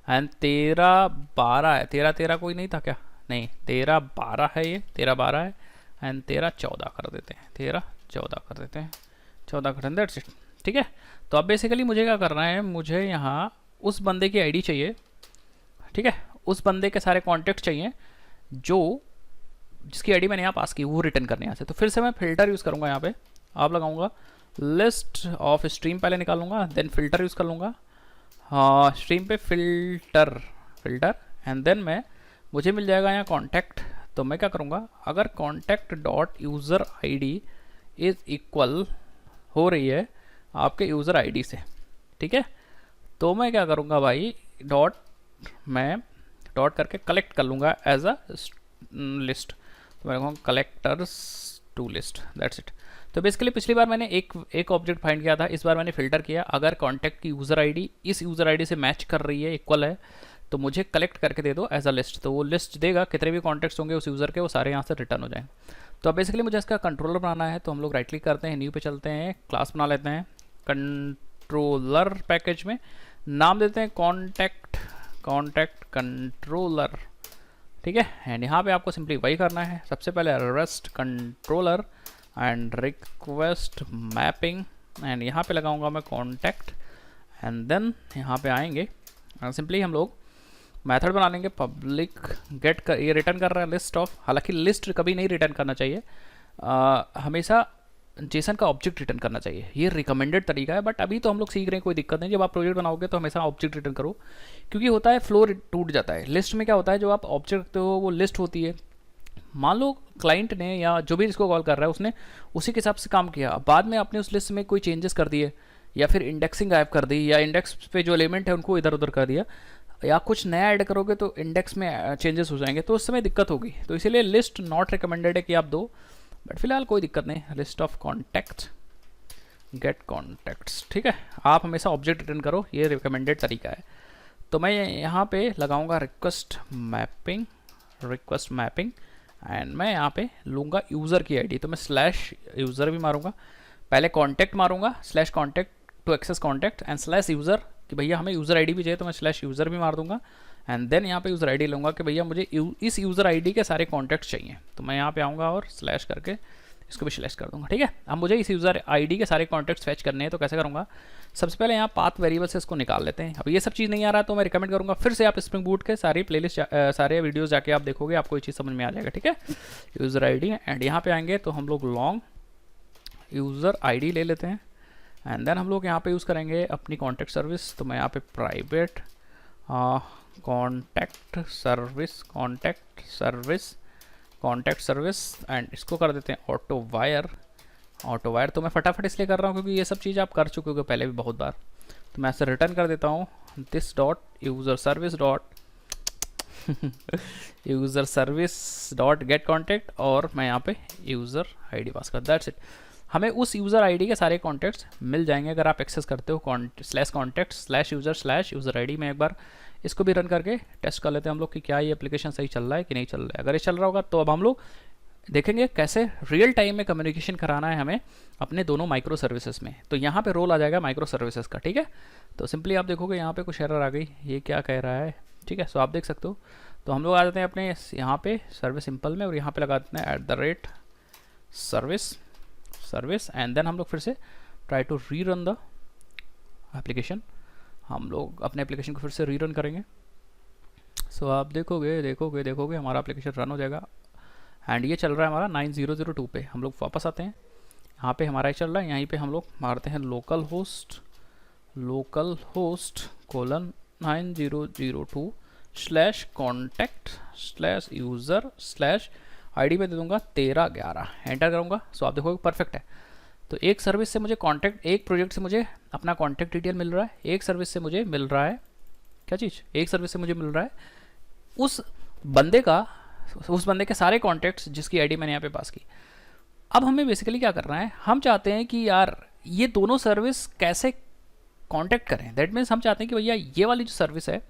एंड 13/12 है, 13/13 कोई नहीं था क्या, नहीं 13/12 है, ये 13/12 है। एंड 13/14 कर देते हैं, 13/14 कर देते हैं, 14 कर देते हैं, दैट्स इट, ठीक है। तो अब बेसिकली मुझे क्या करना है, मुझे यहाँ उस बंदे की आईडी चाहिए, ठीक है, उस बंदे के सारे कॉन्टैक्ट चाहिए जिसकी आईडी मैंने यहाँ पास की, वो रिटर्न करने यहाँ से। तो फिर से मैं फिल्टर यूज़ करूँगा, यहाँ पे आप लगाऊंगा लिस्ट ऑफ स्ट्रीम, पहले निकालूंगा, देन फिल्टर यूज़ कर लूँगा, हाँ स्ट्रीम पे फिल्टर एंड देन मुझे मिल जाएगा यहाँ कॉन्टैक्ट। तो मैं क्या करूँगा, अगर contact dot user ID is equal हो रही है आपके यूज़र आईडी से, ठीक है, तो मैं क्या करूँगा भाई, मैं डॉट करके कलेक्ट कर लूँगा एज अ लिस्ट, तो मैं कहूँगा collectors to list, that's it. तो बेसिकली पिछली बार मैंने एक ऑब्जेक्ट फाइंड किया था, इस बार मैंने फिल्टर किया, अगर कॉन्टैक्ट की यूज़र आईडी इस यूज़र आईडी से मैच कर रही है, इक्वल है, तो मुझे कलेक्ट करके दे दो एज अ लिस्ट। तो वो लिस्ट देगा, कितने भी कॉन्टैक्ट्स होंगे उस यूज़र के, वो सारे यहाँ से रिटर्न हो जाएंगे। तो अब बेसिकली मुझे इसका कंट्रोलर बनाना है, तो हम लोग राइट क्लिक करते हैं, न्यू पे चलते हैं, क्लास बना लेते हैं, कंट्रोलर पैकेज में नाम देते हैं कॉन्टैक्ट कंट्रोलर, ठीक है। एंड यहाँ पे आपको सिंपली वही करना है, सबसे पहले rest controller and request mapping, and यहाँ पे लगाऊंगा मैं कॉन्टैक्ट, एंड देन यहाँ पे आएंगे, सिंपली हम लोग मेथड बना लेंगे पब्लिक गेट कर, ये रिटर्न कर रहा है लिस्ट ऑफ, हालांकि लिस्ट कभी नहीं रिटर्न करना चाहिए, हमेशा जेसन का ऑब्जेक्ट रिटर्न करना चाहिए, ये रिकमेंडेड तरीका है, बट अभी तो हम लोग सीख रहे हैं, कोई दिक्कत नहीं। जब आप प्रोजेक्ट बनाओगे तो हमेशा ऑब्जेक्ट रिटर्न करो, क्योंकि होता है फ्लो टूट जाता है। लिस्ट में क्या होता है, जो आप ऑब्जेक्ट रखते हो वो लिस्ट होती है, मान लो क्लाइंट ने या जो भी इसको कॉल कर रहा है उसने उसी के हिसाब से काम किया, बाद में आपने उस लिस्ट में कोई चेंजेस कर दिए, या फिर इंडेक्सिंग गायब कर दी, या इंडेक्स पे जो एलिमेंट है उनको इधर उधर कर दिया, या कुछ नया ऐड करोगे तो इंडेक्स में चेंजेस हो जाएंगे, तो उस समय दिक्कत होगी। तो इसीलिए लिस्ट नॉट रिकमेंडेड है कि आप दो, बट फिलहाल कोई दिक्कत नहीं, list of contacts get contacts, ठीक है। आप हमेशा ऑब्जेक्ट रिटर्न करो, ये रिकमेंडेड तरीका है। तो मैं यहाँ पे लगाऊंगा रिक्वेस्ट मैपिंग एंड मैं यहाँ पे लूँगा यूज़र की आईडी, तो मैं स्लैश यूज़र भी मारूंगा, पहले कॉन्टैक्ट मारूंगा, slash contact to access contact and slash user, कि भैया हमें यूज़र आईडी भी चाहिए, तो मैं स्लैश यूज़र भी मार दूंगा, एंड देन यहाँ पे यूज़र आईडी लूँगा कि भैया मुझे इस यूज़र आईडी के सारे कॉन्टैक्ट चाहिए, तो मैं यहाँ पे आऊँगा और स्लैश करके इसको भी सिलेक्ट कर दूंगा, ठीक है। अब मुझे इस यूज़र आईडी के सारे कॉन्टैक्ट्स फैच करने हैं, तो कैसे करूँगा, सबसे पहले यहाँ पाथ वेरिएबल से इसको निकाल लेते हैं। अब ये सब चीज़ नहीं आ रहा तो मैं रिकमेंड करूँगा फिर से आप स्प्रिंग बूट के सारी प्लेलिस्ट सारे वीडियोज़ जाके आप देखोगे, आपको ये चीज़ समझ में आ जाएगा, ठीक है। यूज़र आई डी एंड यहाँ पे आएंगे तो हम लोग लॉन्ग यूज़र आई डी ले लेते हैं एंड देन हम लोग यहाँ पे यूज़ करेंगे अपनी कॉन्टैक्ट सर्विस। तो मैं यहाँ पे प्राइवेट कॉन्टैक्ट सर्विस एंड इसको कर देते हैं ऑटो वायर। तो मैं फटाफट इसलिए कर रहा हूँ क्योंकि ये सब चीज़ आप कर चुके हो पहले भी बहुत बार। तो मैं ऐसे रिटर्न कर देता हूँ this dot user service dot gate contact और मैं यहाँ पे यूज़र आईडी पास कर, दैट्स इट। हमें उस यूज़र आईडी के सारे कॉन्टैक्ट्स मिल जाएंगे अगर आप एक्सेस करते हो /contact/user/user ID में। एक बार इसको भी रन करके टेस्ट कर लेते हैं हम लोग कि क्या ये एप्लीकेशन सही चल रहा है कि नहीं चल रहा है। अगर ये चल रहा होगा तो अब हम लोग देखेंगे कैसे रियल टाइम में कम्युनिकेशन कराना है हमें अपने दोनों माइक्रो सर्विसेज में। तो यहाँ पे रोल आ जाएगा माइक्रो सर्विसेज का, ठीक है। तो सिंपली आप देखोगे यहाँ पे कुछ एरर आ गई, ये क्या कह रहा है, ठीक है। सो आप देख सकते हो। तो हम लोग आ जाते हैं अपने यहाँ पे सर्विस सिंपल में और यहाँ पे लगा देते हैं @सर्विस एंड देन हम लोग फिर से try to rerun the application. हम लोग अपने एप्लीकेशन को फिर से रीरन करेंगे। सो आप देखोगे हमारा एप्लीकेशन रन हो जाएगा एंड ये चल रहा है हमारा 9002 पे। हम लोग वापस आते हैं, यहाँ पे हमारा ही चल रहा है। यहीं पे हम लोग मारते हैं लोकल होस्ट :contact/user/id पे दे दूंगा 1311, एंटर करूँगा। सो आप देखोगे परफेक्ट है। तो एक सर्विस से मुझे एक प्रोजेक्ट से मुझे अपना कॉन्टैक्ट डिटेल मिल रहा है, एक सर्विस से मुझे मिल रहा है क्या चीज़, एक सर्विस से मुझे मिल रहा है उस बंदे के सारे कॉन्टैक्ट्स जिसकी आईडी मैंने यहाँ पे पास की। अब हमें बेसिकली क्या करना है, हम चाहते हैं कि यार ये दोनों सर्विस कैसे कांटेक्ट करें। दैट मीन्स हम चाहते हैं कि भैया ये वाली जो सर्विस है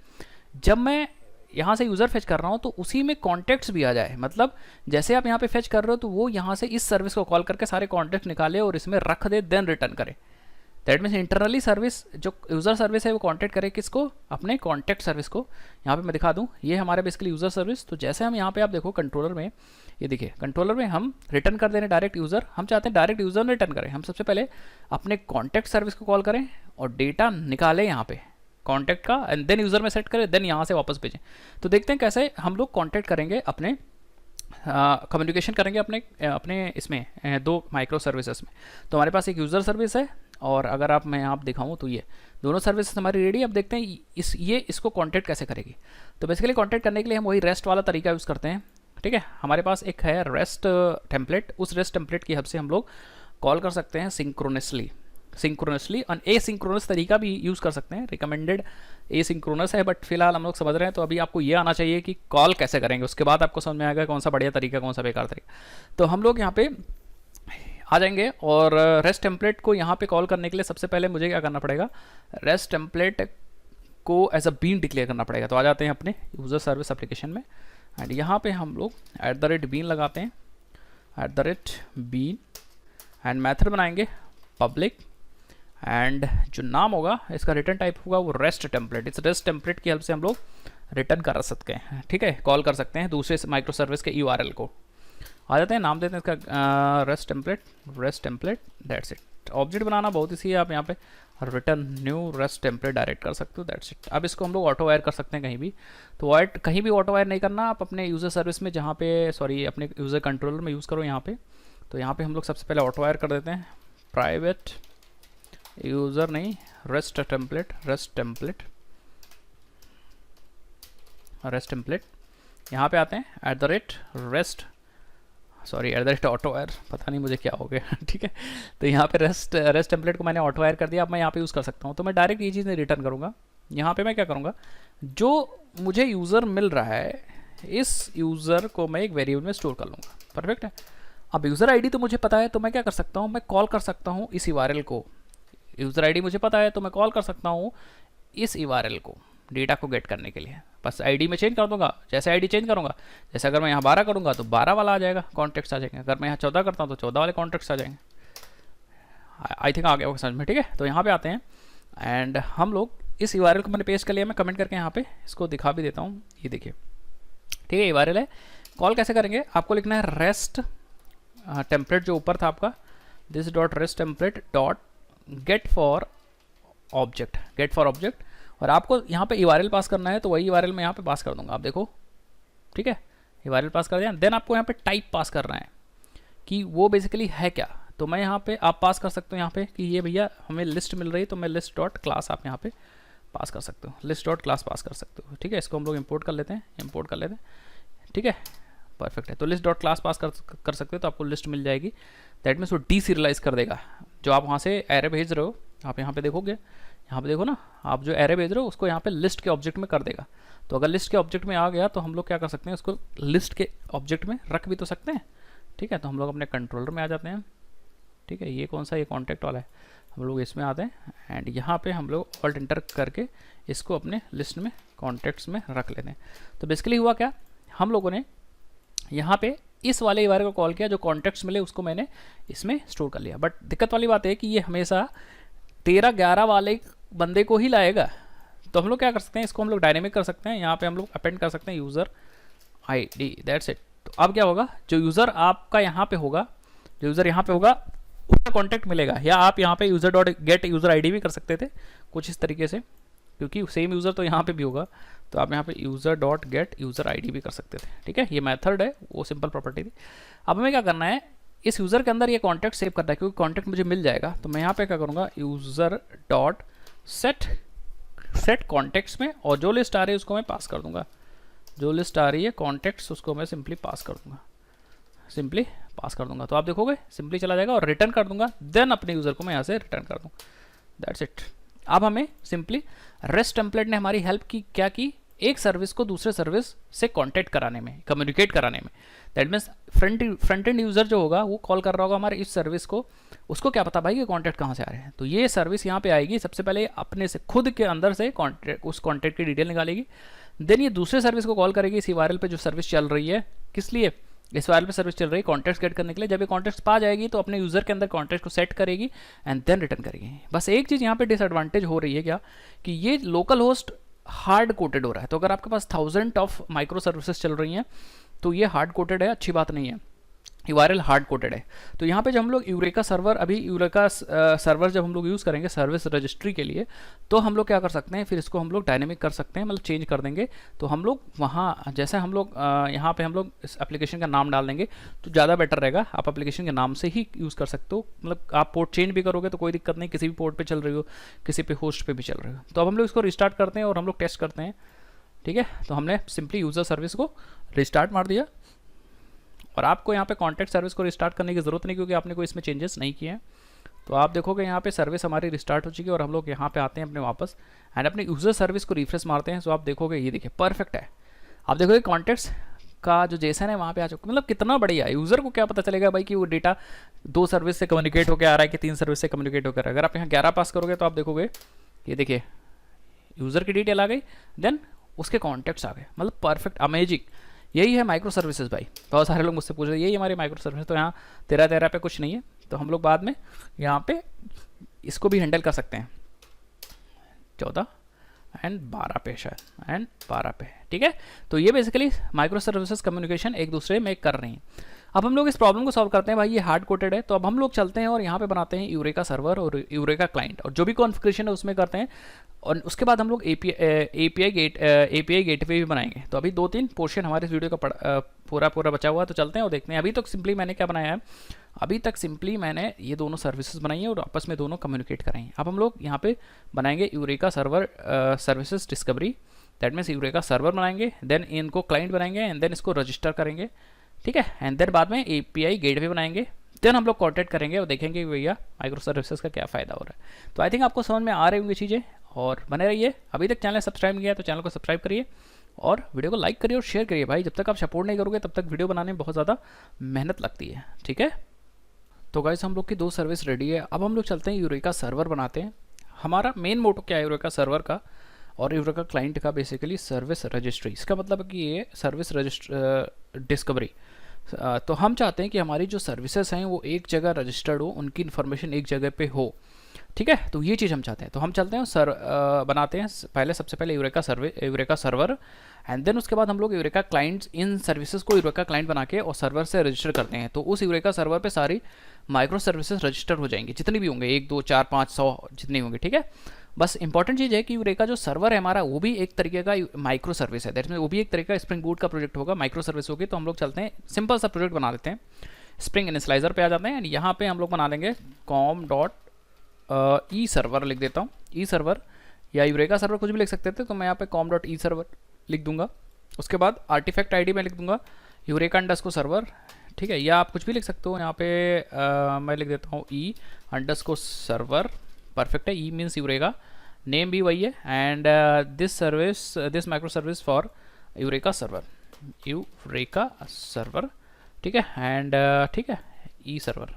जब मैं यहाँ से यूज़र फेच कर रहा हूँ तो उसी में कॉन्टैक्ट्स भी आ जाए। मतलब जैसे आप यहाँ पे फेच कर रहे हो तो वो यहाँ से इस सर्विस को कॉल करके सारे कॉन्टैक्ट निकाले और इसमें रख दे, देन रिटर्न करे। दैट मीन्स इंटरनली सर्विस जो यूज़र सर्विस है वो कॉन्टैक्ट करे किसको, अपने कॉन्टैक्ट सर्विस को। यहाँ पे मैं दिखा दूँ, ये हमारे बेसिकली यूज़र सर्विस। तो जैसे हम यहाँ पे आप देखो कंट्रोलर में, ये देखिए कंट्रोलर में हम रिटर्न कर दे रहे डायरेक्ट यूज़र। हम चाहते हैं डायरेक्ट यूज़र रिटर्न करें। हम सबसे पहले अपने कॉन्टैक्ट सर्विस को कॉल करें और डेटा निकालें यहाँ पे कॉन्टैक्ट का एंड देन यूज़र में सेट करें, देन यहाँ से वापस भेजें। तो देखते हैं कैसे हम लोग कॉन्टैक्ट करेंगे अपने कम्युनिकेशन करेंगे अपने इसमें दो माइक्रो सर्विसेज में। तो हमारे पास एक यूज़र सर्विस है और अगर मैं यहाँ दिखाऊँ तो ये दोनों सर्विसेज हमारी रेडी। अब देखते हैं इसको कॉन्टैक्ट कैसे करेगी। तो बेसिकली कॉन्टैक्ट करने के लिए हम वही रेस्ट वाला तरीका यूज़ करते हैं, ठीक है। हमारे पास एक है रेस्ट टेम्पलेट, उस रेस्ट टेम्पलेट की हेल्प से हम लोग कॉल कर सकते हैं सिंक्रोनसली और एसिंक्रोनस तरीका भी यूज़ कर सकते हैं। रिकमेंडेड एसिंक्रोनस है बट फिलहाल हम लोग समझ रहे हैं। तो अभी आपको ये आना चाहिए कि कॉल कैसे करेंगे, उसके बाद आपको समझ में आएगा कौन सा बढ़िया तरीका कौन सा बेकार तरीका। तो हम लोग यहाँ पे आ जाएंगे और रेस्ट टेम्पलेट को यहाँ पे कॉल करने के लिए सबसे पहले मुझे क्या करना पड़ेगा, रेस्ट टेम्पलेट को एज अ बीन डिक्लेयर करना पड़ेगा। तो आ जाते हैं अपने यूज़र सर्विस एप्लीकेशन में एंड यहाँ पे हम लोग @bean लगाते हैं, @bean एंड मेथड बनाएंगे पब्लिक एंड जो नाम होगा इसका रिटर्न टाइप होगा वो रेस्ट टेम्पलेट। इस रेस्ट टेम्पलेट की हेल्प से हम लोग रिटर्न कर सकते हैं, ठीक है, कॉल कर सकते हैं दूसरे माइक्रो सर्विस के URL को। आ जाते हैं, नाम देते हैं इसका rest template, that's it. Object बनाना बहुत इसी है, आप यहाँ पे return new rest template direct कर सकते हो, दैट्स इट। अब इसको हम लोग ऑटो वायर कर सकते हैं कहीं भी। तो कहीं भी ऑटो वायर नहीं करना, आप अपने यूज़र सर्विस में जहाँ पे अपने यूज़र कंट्रोलर में यूज़ करो यहाँ पे। तो यहाँ पे हम लोग सबसे पहले ऑटो वायर कर देते हैं प्राइवेट यूज़र नहीं रेस्ट टेम्पलेट। यहाँ पे आते हैं @रेस्ट ऑटो वायर, पता नहीं मुझे क्या हो गया ठीक है। तो यहाँ पे रेस्ट टेम्पलेट को मैंने ऑटो वायर कर दिया। अब मैं यहाँ पे यूज़ कर सकता हूँ। तो मैं डायरेक्ट ये चीज़ नहीं रिटर्न करूँगा। यहाँ पे मैं क्या करूँगा, जो मुझे यूज़र मिल रहा है इस यूज़र को मैं एक वेरिएबल में स्टोर कर लूँगा, परफेक्ट है। अब यूज़र आईडी तो मुझे पता है तो मैं क्या कर सकता हूँ, मैं कॉल कर सकता हूँ इस URL को। यूज़र आईडी मुझे पता है तो मैं कॉल कर सकता हूँ इस URL को डेटा को गेट करने के लिए। बस आईडी में चेंज कर दूंगा, जैसे आईडी चेंज करूँगा, जैसे अगर मैं यहाँ 12 करूँगा तो 12 वाला आ जाएगा, कॉन्टैक्ट्स आ जाएंगे। अगर मैं यहाँ 14 करता हूँ तो 14 वाले कॉन्टैक्ट्स आ जाएंगे। आई थिंक आ गया होगा समझ में, ठीक है। तो यहाँ पे आते हैं एंड हम लोग इस URL को मैंने पेस्ट कर लिया। मैं कमेंट करके यहाँ पे इसको दिखा भी देता हूँ, ये देखिए, ठीक है। URL है, कॉल कैसे करेंगे, आपको लिखना है रेस्ट टेम्पलेट जो ऊपर था आपका, this dot rest template dot get for object, और आपको यहाँ पे URL पास करना है, तो वही URL मैं यहाँ पे पास कर दूंगा, आप देखो, ठीक है, URL पास कर दिया। देन आपको यहाँ पे टाइप पास करना है कि वो बेसिकली है क्या, तो मैं यहाँ पे आप पास कर सकते हो यहाँ पे कि ये भैया हमें लिस्ट मिल रही है, तो मैं लिस्ट डॉट क्लास आप यहाँ पे पास कर सकते हो, लिस्ट डॉट क्लास पास कर सकते हो, ठीक है। इसको हम लोग इंपोर्ट कर लेते हैं, ठीक है, परफेक्ट है। तो लिस्ट डॉट क्लास पास कर सकते हो, तो आपको लिस्ट मिल जाएगी। दैट मीन्स वो डीसीरियलाइज कर देगा जो आप वहाँ से एरे भेज रहे हो। आप यहाँ पे देखोगे, यहाँ पे देखो ना, आप जो एरे भेज रहे हो उसको यहाँ पे लिस्ट के ऑब्जेक्ट में कर देगा। तो अगर लिस्ट के ऑब्जेक्ट में आ गया तो हम लोग क्या कर सकते हैं, उसको लिस्ट के ऑब्जेक्ट में रख भी तो सकते हैं, ठीक है। तो हम लोग अपने कंट्रोलर में आ जाते हैं, ठीक है। ये कौन सा, ये कॉन्टैक्ट वाला है, हम लोग इसमें आते हैं एंड यहाँ पे हम लोग ऑल्ट एंटर करके इसको अपने लिस्ट में कॉन्टैक्ट्स में रख लेते हैं। तो बेसिकली हुआ क्या, हम लोगों ने यहाँ पे इस वाले URL को कॉल किया, जो कॉन्टैक्ट्स मिले उसको मैंने इसमें स्टोर कर लिया। बट दिक्कत वाली बात है कि ये हमेशा 13-11 वाले बंदे को ही लाएगा। तो हम लोग क्या कर सकते हैं, इसको हम लोग डायनेमिक कर सकते हैं, यहाँ पे हम लोग अपेंड कर सकते हैं यूज़र ID, दैट्स इट। तो अब क्या होगा, जो यूज़र आपका यहाँ पे होगा, जो यूज़र यहाँ पे होगा उसका कॉन्टैक्ट मिलेगा, या आप यहाँ पे user dot gate user ID भी कर सकते थे कुछ इस तरीके से, क्योंकि सेम यूज़र तो यहाँ पे भी होगा। तो आप यहाँ पे user dot gate user ID भी कर सकते थे, ठीक है। ये मेथड है, वो सिंपल प्रॉपर्टी थी। अब हमें क्या करना है, इस यूज़र के अंदर ये कॉन्टैक्ट सेव करना है, क्योंकि कॉन्टैक्ट मुझे मिल जाएगा। तो मैं यहाँ पे क्या करूँगा, यूज़र डॉट सेट कॉन्टैक्ट्स में, और जो लिस्ट आ रही है उसको मैं पास कर दूँगा, जो लिस्ट आ रही है कॉन्टैक्ट्स उसको मैं सिंपली पास कर दूँगा, तो आप देखोगे सिंपली चला जाएगा, और रिटर्न कर दूँगा। देन अपने यूज़र को मैं यहाँ से रिटर्न कर दूँ, दैट्स इट। अब हमें सिंपली रेस्ट टेम्पलेट ने हमारी हेल्प की, क्या की, एक सर्विस को दूसरे सर्विस से कांटेक्ट कराने में, कम्युनिकेट कराने में। That means front end user जो होगा वो कॉल कर रहा होगा हमारे इस सर्विस को, उसको क्या पता भाई ये कॉन्टैक्ट कहाँ से आ रहे हैं। तो ये सर्विस यहाँ पे आएगी, सबसे पहले अपने से खुद के अंदर से उस कॉन्टैक्ट की डिटेल निकालेगी। देन ये दूसरे सर्विस को कॉल करेगी, इस URL पे जो सर्विस चल रही है, किस लिए, इस URL पे सर्विस चल रही है कॉन्टैक्ट गेट करने के लिए। जब ये कॉन्टैक्ट पा जाएगी तो अपने यूज़र के अंदर कॉन्टैक्ट को सेट करेगी एंड देन रिटर्न करेगी। बस एक चीज़ यहाँ पे डिसएडवांटेज हो रही है क्या, कि ये लोकल होस्ट हार्ड कोटेड हो रहा है। तो अगर आपके पास 1000 ऑफ माइक्रो सर्विसेज चल रही हैं तो ये हार्ड कोटेड है, अच्छी बात नहीं है, URL हार्ड कोटेड है। तो यहाँ पे जब हम लोग यूरेका सर्वर, अभी यूरेका सर्वर जब हम लोग यूज़ करेंगे सर्विस रजिस्ट्री के लिए, तो हम लोग क्या कर सकते हैं, फिर इसको हम लोग डायनेमिक कर सकते हैं, मतलब चेंज कर देंगे। तो हम लोग वहाँ जैसे हम लोग यहाँ पे हम लोग इस एप्लीकेशन का नाम डाल देंगे तो ज़्यादा बेटर रहेगा। आप एप्लीकेशन के नाम से ही यूज़ कर सकते हो, मतलब आप पोर्ट चेंज भी करोगे तो कोई दिक्कत नहीं, किसी भी पोर्ट पर चल रही हो, किसी पे होस्ट पर भी चल रही हो। तो अब हम लोग इसको रिस्टार्ट करते हैं और हम लोग टेस्ट करते हैं, ठीक है। तो हमने सिंपली यूज़र सर्विस को रिस्टार्ट मार दिया, और आपको यहाँ पे कॉन्टैक्ट सर्विस को रिस्टार्ट करने की ज़रूरत नहीं, क्योंकि आपने कोई इसमें चेंजेस नहीं किए हैं। तो आप देखोगे यहाँ पे सर्विस हमारी रिस्टार्ट हो चुकी है, और हम लोग यहाँ पे आते हैं अपने वापस एंड अपने यूज़र सर्विस को रिफ्रेश मारते हैं। तो आप देखोगे ये देखिए परफेक्ट है। आप देखोगे कॉन्टैक्ट्स का जो जेसन है वहाँ पे आ चुका, मतलब कितना बढ़िया है। यूज़र को क्या पता चलेगा भाई कि वो डेटा 2 सर्विस से कम्युनिकेट होकर आ रहा है कि 3 सर्विस से कम्युनिकेट होकर। अगर आप यहाँ 11 पास करोगे तो आप देखोगे ये देखिए यूज़र की डिटेल आ गई, देन उसके कॉन्टैक्ट्स आ गए, मतलब परफेक्ट, अमेजिंग। यही है माइक्रो सर्विसेज भाई। बहुत सारे लोग मुझसे पूछ रहे हैं यही हमारी माइक्रो सर्विस। तो यहाँ 13 पे कुछ नहीं है, तो हम लोग बाद में यहाँ पे इसको भी हैंडल कर सकते हैं 14 एंड 12 पे शायद, एंड 12 पे, ठीक है। तो ये बेसिकली माइक्रो सर्विसेज कम्युनिकेशन एक दूसरे में कर रही हैं। अब हम लोग इस प्रॉब्लम को सॉल्व करते हैं, भाई ये हार्ड कोटेड है। तो अब हम लोग चलते हैं और यहाँ पे बनाते हैं यूरेका सर्वर और यूरेका क्लाइंट, और जो भी कॉन्फ़िगरेशन है उसमें करते हैं, और उसके बाद हम लोग API गेटवे भी बनाएंगे। तो अभी 2-3 पोर्शन हमारे इस वीडियो का पूरा बचा हुआ है, तो चलते हैं और देखते हैं। अभी तक सिंपली मैंने क्या बनाया है, अभी तक सिंपली मैंने ये दोनों सर्विसेज बनाई है और आपस में दोनों कम्युनिकेट कराई हैं। अब हम लोग यहाँ पे बनाएंगे eureka server services discovery, that means eureka server बनाएंगे, देन इनको क्लाइंट बनाएंगे एंड देन इसको रजिस्टर करेंगे, ठीक है। एंड देन बाद में API गेटवे बनाएंगे, देन हम लोग कॉन्टैक्ट करेंगे और देखेंगे भैया माइक्रो सर्विसेज का क्या फ़ायदा हो रहा है। तो आई थिंक आपको समझ में आ रही होंगी चीज़ें, और बने रहिए। अभी तक चैनल सब्सक्राइब नहीं किया तो चैनल को सब्सक्राइब करिए और वीडियो को लाइक करिए और शेयर करिए भाई। जब तक आप सपोर्ट नहीं करोगे तब तक वीडियो बनाने में बहुत ज़्यादा मेहनत लगती है, ठीक है। तो गाइस हम लोग की 2 सर्विस रेडी है। अब हम लोग चलते हैं यूरेका सर्वर बनाते हैं। हमारा मेन मोटो क्या है यूरेका सर्वर का और यूरेका क्लाइंट का, बेसिकली सर्विस रजिस्ट्री। इसका मतलब है कि ये सर्विस डिस्कवरी। तो हम चाहते हैं कि हमारी जो सर्विसेज हैं वो एक जगह रजिस्टर्ड हो, उनकी इन्फॉर्मेशन एक जगह पे हो। ठीक है, तो ये चीज़ हम चाहते हैं। तो हम चलते हैं बनाते हैं पहले, सबसे पहले यूरेका सर्वर, एंड देन उसके बाद हम लोग यूरेका क्लाइंट्स, इन सर्विसेज को यूरेका क्लाइंट बना के और सर्वर से रजिस्टर करते हैं। तो उस यूरेका सर्वर पे सारी माइक्रो सर्विसेज रजिस्टर हो जाएंगी, जितनी भी होंगे, 1 2 4 5 100 जितने होंगे। ठीक है, बस इंपॉर्टेंट चीज़ है कि यूरेका जो सर्वर है हमारा, वो भी एक तरीके का माइक्रो सर्विस है, दैट मीन वो भी एक तरीके का स्प्रिंग बूट का प्रोजेक्ट होगा, माइक्रो सर्विस होगी। तो हम लोग चलते हैं, सिंपल सा प्रोजेक्ट बना देते हैं, स्प्रिंग इनिशियलाइजर पे आ जाते हैं, एंड यहाँ पे हम लोग बना लेंगे कॉम डॉट ई सर्वर लिख देता हूँ, ई सर्वर या यूरेका सर्वर कुछ भी लिख सकते थे, तो मैं यहाँ पे कॉम डॉट ई सर्वर लिख दूंगा। उसके बाद आर्टिफैक्ट आईडी में लिख दूंगा यूरेका अंडरस्कोर सर्वर। ठीक है, या आप कुछ भी लिख सकते हो, यहाँ पे मैं लिख देता हूँ ई अंडरस्कोर सर्वर, परफेक्ट है। ई मीन्स यूरेका, नेम भी वही है, and this micro service for eureka server, ठीक है, एंड ठीक है, ई सर्वर,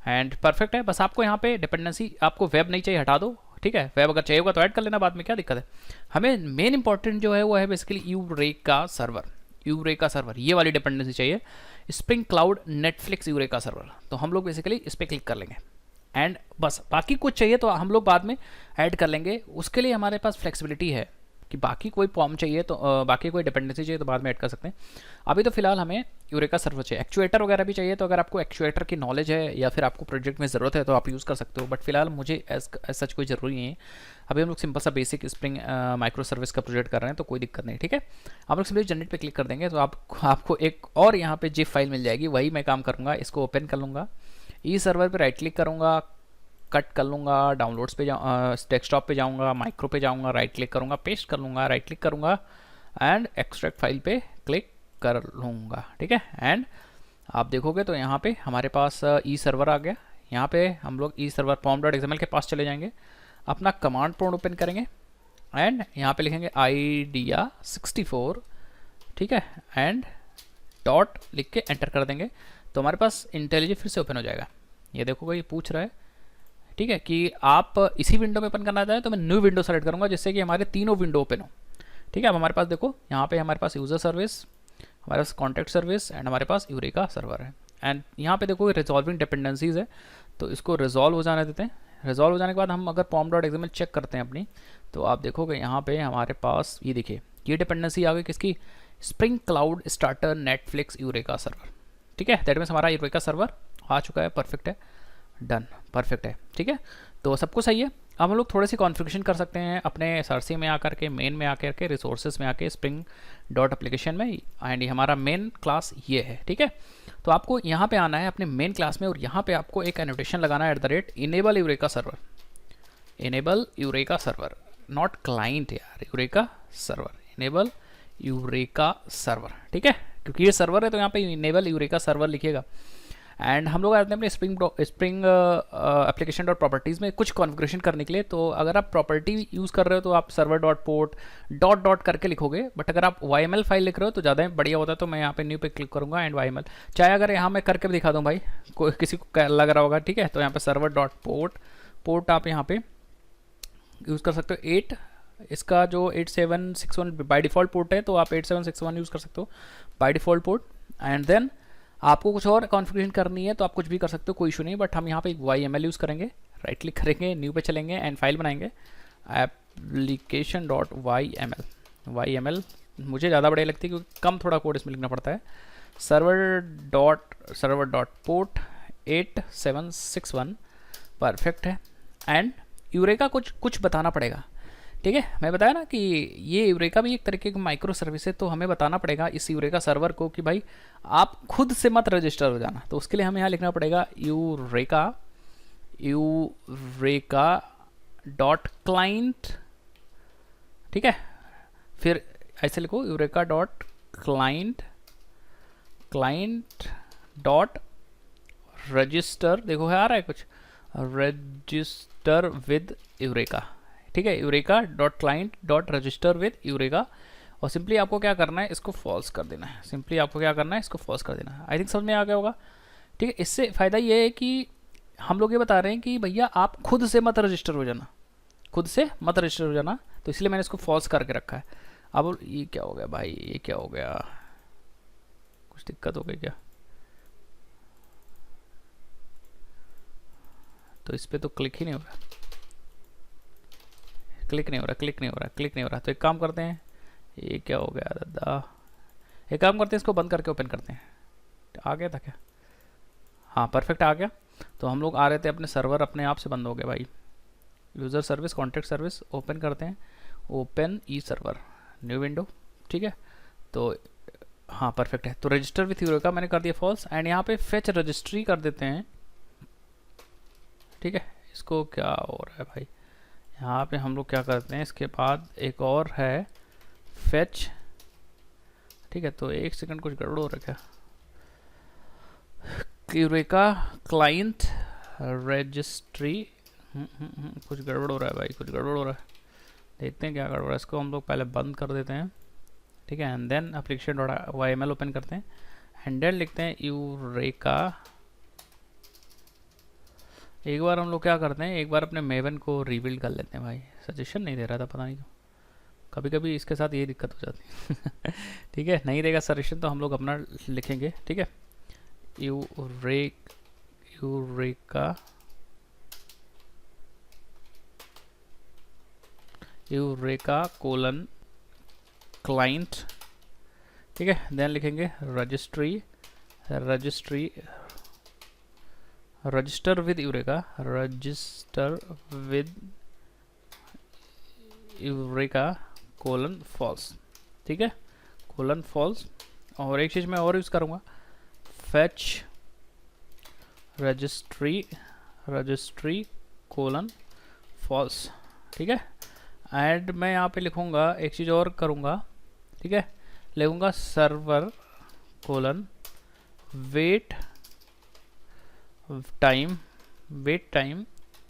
एंड परफेक्ट है। बस आपको यहाँ पे डिपेंडेंसी, आपको वेब नहीं चाहिए, हटा दो। ठीक है, वेब अगर चाहिए होगा तो ऐड कर लेना बाद में, क्या दिक्कत है। हमें मेन इंपॉर्टेंट जो है वो है बेसिकली यूरेका सर्वर, ये वाली डिपेंडेंसी चाहिए, spring cloud Netflix eureka server. तो हम लोग बेसिकली इस पर क्लिक कर लेंगे, एंड बस बाकी कुछ चाहिए तो हम लोग बाद में ऐड कर लेंगे। उसके लिए हमारे पास फ्लेक्सिबिलिटी है कि बाकी कोई फॉर्म चाहिए तो बाकी कोई डिपेंडेंसी चाहिए तो बाद में ऐड कर सकते हैं। अभी तो फिलहाल हमें यूरेका सर्वर चाहिए। एक्चुएटर वगैरह भी चाहिए, तो अगर आपको एक्चुएटर की नॉलेज है या फिर आपको प्रोजेक्ट में ज़रूरत है तो आप यूज़ कर सकते हो, बट फिलहाल मुझे एज सच कोई ज़रूरी नहीं है। अभी हम लोग सिंपल सा बेसिक स्प्रिंग माइक्रो सर्विस का प्रोजेक्ट कर रहे हैं, तो कोई दिक्कत नहीं। ठीक है, हम लोग सिंपली जनरेट पे क्लिक कर देंगे, तो आपको एक और यहाँ पे जिप फाइल मिल जाएगी, वही मैं काम करूँगा। इसको ओपन कर लूँगा, ई सर्वर पर राइट क्लिक करूँगा, कट कर लूँगा, डाउनलोड्स पे डेस्कटॉप पे जाऊँगा, माइक्रो पे जाऊँगा, राइट क्लिक करूँगा, पेस्ट कर लूँगा, राइट क्लिक करूँगा, एंड एक्सट्रैक्ट फाइल पे क्लिक कर लूँगा। ठीक है, एंड आप देखोगे तो यहाँ पे हमारे पास ई सर्वर आ गया। यहाँ पे हम लोग ई सर्वर pom.xml के पास चले जाएंगे, अपना कमांड प्रोम्प्ट ओपन करेंगे, एंड यहाँ पे लिखेंगे आइडिया 64, ठीक है, एंड डॉट लिख के एंटर कर देंगे, तो हमारे पास इंटेलिजी फिर से ओपन हो जाएगा। ये देखोगे, ये पूछ रहा है, ठीक है, कि आप इसी विंडो में ओपन करना चाहें तो मैं न्यू विंडो सेलेक्ट करूँगा, जिससे कि हमारे तीनों विंडो ओपन हो। ठीक है, अब हमारे पास देखो, यहाँ पे हमारे पास यूज़र सर्विस, हमारे पास कॉन्टैक्ट सर्विस, एंड हमारे पास यूरेका सर्वर है। एंड यहाँ पे देखो रिजॉल्विंग डिपेंडेंसीज है, तो इसको रिजॉल्व हो जाने देते हैं। रिजॉल्व हो जाने के बाद हम अगर pom.xml चेक करते हैं अपनी, तो आप देखोगे यहाँ पे हमारे पास ये देखिए, ये डिपेंडेंसी आ गई किसकी, spring cloud starter Netflix eureka server. ठीक है, दैट मीन्स हमारा यूरेका सर्वर आ चुका है, परफेक्ट है, डन, परफेक्ट है। ठीक है, तो सब कुछ सही है। अब हम लोग थोड़ी सी कॉन्फ़िगरेशन कर सकते हैं अपने सरसी में आकर के, मेन में आकर के, रिसोर्सेज में आके, स्प्रिंग डॉट एप्लीकेशन में, एंड हमारा मेन क्लास ये है। ठीक है, तो आपको यहाँ पे आना है अपने मेन क्लास में, और यहाँ पे आपको एक एनोटेशन लगाना है @enable Eureka server, enable Eureka server, not client यार, Eureka server, enable Eureka server. ठीक है, क्योंकि ये सर्वर है तो यहाँ पे इनेबल यूरेका सर्वर लिखिएगा। एंड हम लोग आते हैं अपने स्प्रिंग एप्लीकेशन डॉट प्रॉपर्टीज़ में कुछ कॉन्फ़िगरेशन करने के लिए। तो अगर आप प्रॉपर्टी यूज़ कर रहे हो तो आप server dot port dot dot करके लिखोगे, बट अगर आप YML फाइल लिख रहे हो तो ज़्यादा बढ़िया होता है। तो मैं यहाँ पे न्यू पे क्लिक करूँगा, एंड YML, चाहे अगर यहाँ मैं करके भी दिखा दूँ भाई, कोई किसी को लग रहा होगा। ठीक है, तो यहाँ पे सर्वर डॉट पोर्ट आप यहाँ पे यूज़ कर सकते हो 8, इसका जो 8761 बाई डिफ़ॉल्ट पोर्ट है, तो आप 8761 यूज़ कर सकते हो by default port. And then आपको कुछ और कॉन्फ़िगरेशन करनी है तो आप कुछ भी कर सकते हो, कोई इशू नहीं, बट हम यहाँ पे YML यूज़ करेंगे, राइट क्लिक करेंगे, न्यू पे चलेंगे, एंड फाइल बनाएंगे एप्लीकेशन डॉट YML मुझे ज़्यादा बढ़िया लगती है क्योंकि कम थोड़ा कोड इसमें लिखना पड़ता है। सर्वर डॉट पोर्ट 8761, परफेक्ट है। एंड यूरेका कुछ बताना पड़ेगा। ठीक है, मैं बताया ना कि ये यूरेका भी एक तरीके की माइक्रो सर्विस है, तो हमें बताना पड़ेगा इस यूरेका सर्वर को कि भाई आप खुद से मत रजिस्टर हो जाना। तो उसके लिए हमें यहाँ लिखना पड़ेगा यूरेका डॉट क्लाइंट। ठीक है, फिर ऐसे लिखो eureka dot client dot register, देखो है आ रहा है कुछ, रजिस्टर विद यूरेका। ठीक है, eureka dot client dot register with eureka, और सिंपली आपको क्या करना है, इसको फॉल्स कर देना है। सिंपली आपको क्या करना है, इसको फॉल्स कर देना है। आई थिंक समझ में आ गया होगा। ठीक है, इससे फ़ायदा ये है कि हम लोग ये बता रहे हैं कि भैया आप खुद से मत रजिस्टर हो जाना, तो इसलिए मैंने इसको फॉल्स करके रखा है। अब ये क्या हो गया भाई, ये क्या हो गया, कुछ दिक्कत हो गई क्या? तो इस पर तो क्लिक ही नहीं हो रहा, क्लिक नहीं हो रहा, क्लिक नहीं हो रहा, क्लिक नहीं हो रहा। तो एक काम करते हैं, ये क्या हो गया दादा, एक काम करते हैं इसको बंद करके ओपन करते हैं। आ गया था क्या? हाँ परफेक्ट आ गया। तो हम लोग आ रहे थे अपने सर्वर, अपने आप से बंद हो गए भाई। User service, contact service open करते हैं, ओपन ई सर्वर, न्यू विंडो, ठीक है। तो हाँ परफेक्ट है। तो रजिस्टर विथ यूरेका मैंने कर दिया फॉल्स, एंड यहाँ पे फेच रजिस्ट्री कर देते हैं, ठीक है। इसको क्या हो रहा है भाई, यहाँ पे हम लोग क्या करते हैं, इसके बाद एक और है फेच, ठीक है। तो एक सेकंड, कुछ गड़बड़ हो रहा है क्या, यूरेका क्लाइंट रजिस्ट्री, कुछ गड़बड़ हो रहा है भाई, कुछ गड़बड़ हो रहा है। देखते हैं क्या गड़बड़ है, इसको हम लोग पहले बंद कर देते हैं, ठीक है। एंड देन application.yml ओपन करते हैं, एंड देन लिखते हैं यूरेका। एक बार हम लोग क्या करते हैं, एक बार अपने मेवन को रिबिल्ड कर लेते हैं भाई। सजेशन नहीं दे रहा था, पता नहीं क्यों, कभी कभी इसके साथ ये दिक्कत हो जाती है ठीक है, नहीं देगा सजेशन तो हम लोग अपना लिखेंगे, ठीक है। यूरेका कोलन क्लाइंट, ठीक है। देन लिखेंगे register with Eureka, colon false, ठीक है, कोलन फॉल्स। और एक चीज़ मैं और यूज़ करूँगा, फेच रजिस्ट्री कोलन फॉल्स, ठीक है। एंड मैं यहाँ पे लिखूँगा, एक चीज़ और करूँगा, ठीक है, लिखूँगा server colon wait time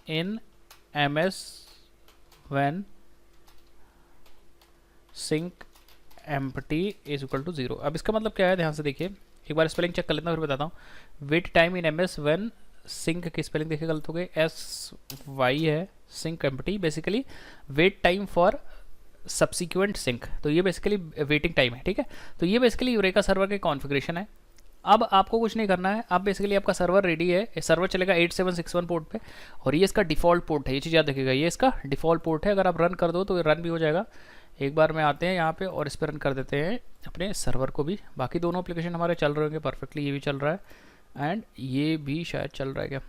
in MS when sync empty is equal to 0। अब इसका मतलब क्या है, ध्यान से देखिए, एक बार स्पेलिंग चेक कर लेता हूँ फिर बताता हूँ। Wait time in MS when sync की स्पेलिंग देखिए गलत हो गई, SY है, sync empty basically wait time for subsequent sync, तो ये बेसिकली वेटिंग टाइम है, ठीक है। तो ये बेसिकली यूरेका सर्वर के कॉन्फ़िगरेशन है। अब आपको कुछ नहीं करना है, अब बेसिकली आपका सर्वर रेडी है, सर्वर चलेगा 8761 पोर्ट पे, और ये इसका डिफ़ॉल्ट पोर्ट है, ये चीज़ याद रखिएगा, ये इसका डिफ़ॉल्ट पोर्ट है। अगर आप रन कर दो तो ये रन भी हो जाएगा। एक बार में आते हैं यहाँ पे और इस पर रन कर देते हैं अपने सर्वर को भी। बाकी दोनों एप्लीकेशन हमारे चल रहे होंगे परफेक्टली, ये भी चल रहा है एंड ये भी शायद चल रहा है क्या,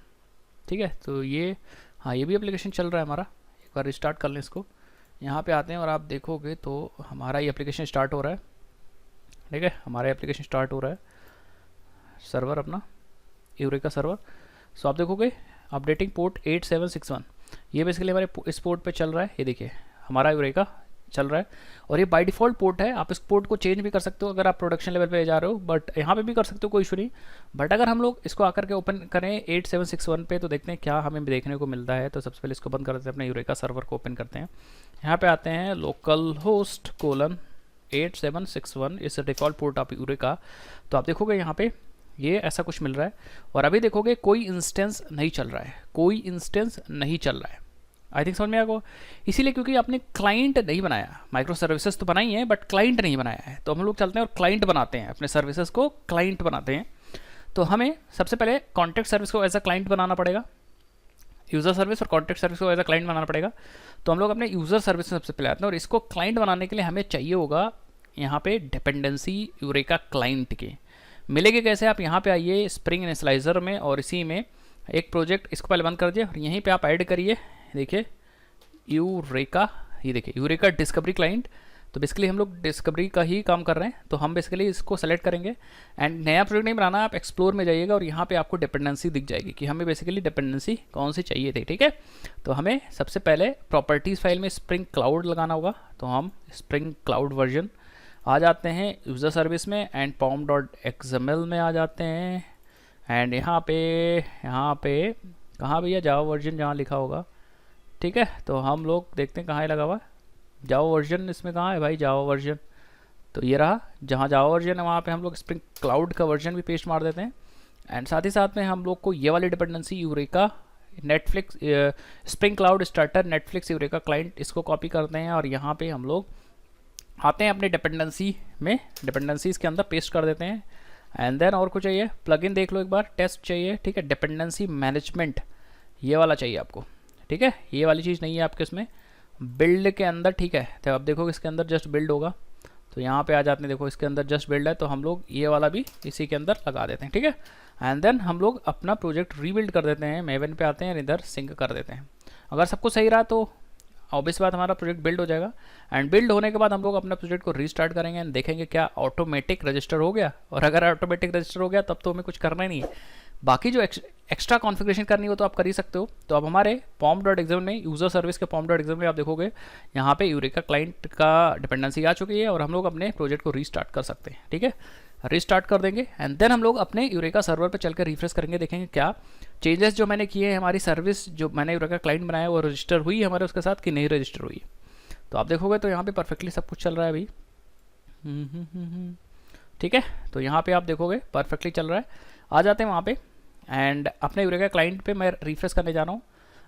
ठीक है। तो ये हाँ, ये भी एप्लीकेशन चल रहा है हमारा। एक बार रिस्टार्ट कर लें इसको, यहाँ पे आते हैं और आप देखोगे तो हमारा ये एप्लीकेशन स्टार्ट हो रहा है, ठीक है। हमारा एप्लीकेशन स्टार्ट हो रहा है, सर्वर अपना यूरेका सर्वर। सो आप देखोगे अपडेटिंग पोर्ट 8761, ये बेसिकली हमारे इस पोर्ट पे चल रहा है। ये देखिए हमारा यूरेका चल रहा है और ये बाय डिफ़ॉल्ट पोर्ट है। आप इस पोर्ट को चेंज भी कर सकते हो अगर आप प्रोडक्शन लेवल पे जा रहे हो, बट यहाँ पे भी कर सकते हो, कोई इशू नहीं। बट अगर हम लोग इसको आकर के ओपन करें 8761 पे तो देखते हैं क्या हमें देखने को मिलता है। तो सबसे पहले इसको बंद करते हैं, अपने यूरेका सर्वर को ओपन करते हैं। यहाँ पे आते हैं लोकल होस्ट कोलन 8761 इस डिफ़ॉल्ट पोर्ट आप यूरेका। तो आप देखोगे यहाँ पे ये ऐसा कुछ मिल रहा है और अभी देखोगे कोई इंस्टेंस नहीं चल रहा है, कोई इंस्टेंस नहीं चल रहा है। आई थिंक समझ में आएगा, इसीलिए क्योंकि आपने क्लाइंट नहीं बनाया। माइक्रो सर्विसेज तो बनाई है बट क्लाइंट नहीं बनाया है। तो हम लोग चलते हैं और क्लाइंट बनाते हैं, अपने सर्विसेज को क्लाइंट बनाते हैं। तो हमें सबसे पहले कॉन्टैक्ट सर्विस को एज अ क्लाइंट बनाना पड़ेगा, यूज़र सर्विस और कॉन्टैक्ट सर्विस को एज अ क्लाइंट बनाना पड़ेगा। तो हम लोग अपने यूज़र सर्विस में सबसे पहले आते हैं और इसको क्लाइंट बनाने के लिए हमें चाहिए होगा यहाँ पे डिपेंडेंसी यूरेका क्लाइंट के। मिलेगी कैसे, आप यहाँ पे आइए स्प्रिंग इनिशियलाइजर में और इसी में एक प्रोजेक्ट, इसको पहले बंद कर दिए और यहीं पे आप ऐड करिए, देखिए यूरेका, ये देखिए यूरेका डिस्कवरी क्लाइंट। तो बेसिकली हम लोग डिस्कवरी का ही काम कर रहे हैं, तो हम बेसिकली इसको सेलेक्ट करेंगे एंड नया प्रोजेक्ट नहीं बनाना, आप एक्सप्लोर में जाइएगा और यहाँ पे आपको डिपेंडेंसी दिख जाएगी कि हमें बेसिकली डिपेंडेंसी कौन सी चाहिए थी, ठीक है। तो हमें सबसे पहले प्रॉपर्टीज़ फाइल में स्प्रिंग क्लाउड लगाना होगा। तो हम स्प्रिंग क्लाउड वर्जन आ जाते हैं यूज़र सर्विस में एंड pom.xml में आ जाते हैं एंड यहाँ पे कहाँ भैया जावा वर्जन जहाँ लिखा होगा, ठीक है। तो हम लोग देखते हैं कहाँ है लगा हुआ जावा वर्जन, इसमें कहाँ है भाई जावा वर्जन। तो ये रहा, जहाँ जावा वर्जन है वहाँ पे हम लोग स्प्रिंग क्लाउड का वर्जन भी पेस्ट मार देते हैं एंड साथ ही साथ में हम लोग को ये वाली dependency eureka Netflix spring cloud starter Netflix eureka client, इसको कॉपी करते हैं और यहाँ पे हम लोग आते हैं अपने डिपेंडेंसी में, डिपेंडेंसीज के अंदर पेस्ट कर देते हैं एंड देन और कुछ चाहिए प्लगइन देख लो एक बार, टेस्ट चाहिए, ठीक है। डिपेंडेंसी मैनेजमेंट ये वाला चाहिए आपको, ठीक है। ये वाली चीज़ नहीं है आपके इसमें बिल्ड के अंदर, ठीक है। तो अब देखो इसके अंदर जस्ट बिल्ड होगा, तो यहाँ पे आ जाते हैं, देखो इसके अंदर जस्ट बिल्ड है, तो हम लोग ये वाला भी इसी के अंदर लगा देते हैं, ठीक है। एंड देन हम लोग अपना प्रोजेक्ट रीबिल्ड कर देते हैं, मेवन पे आते हैं, इधर सिंक कर देते हैं। अगर सब कुछ सही रहा तो ऑब्वियस बात हमारा प्रोजेक्ट बिल्ड हो जाएगा। एंड बिल्ड होने के बाद हम लोग अपना प्रोजेक्ट को रीस्टार्ट करेंगे एंड देखेंगे क्या ऑटोमेटिक रजिस्टर हो गया। और अगर ऑटोमेटिक रजिस्टर हो गया तब तो हमें कुछ करना ही नहीं है, बाकी जो एक्स्ट्रा कॉन्फ़िगरेशन करनी हो तो आप कर ही सकते हो। तो अब हमारे pom.xml में यूज़र सर्विस के pom.xml में आप देखोगे यहाँ पे यूरेका क्लाइंट का डिपेंडेंसी आ चुकी है और हम लोग अपने प्रोजेक्ट को रीस्टार्ट कर सकते हैं, ठीक है। रीस्टार्ट कर देंगे एंड देन हम लोग अपने यूरेका सर्वर पे चलकर रिफ्रेश करेंगे, देखेंगे क्या चेंजेस जो मैंने किए हैं, हमारी सर्विस जो मैंने यूरेका क्लाइंट बनाया वो रजिस्टर हुई हमारे उसके साथ कि नहीं रजिस्टर हुई। तो आप देखोगे तो यहाँ पे परफेक्टली सब कुछ चल रहा है अभी, ठीक है। तो यहाँ पे आप देखोगे परफेक्टली चल रहा है। आ जाते हैं वहाँ पे एंड अपने यूरेका क्लाइंट पे मैं रिफ्रेश करने जा रहा हूँ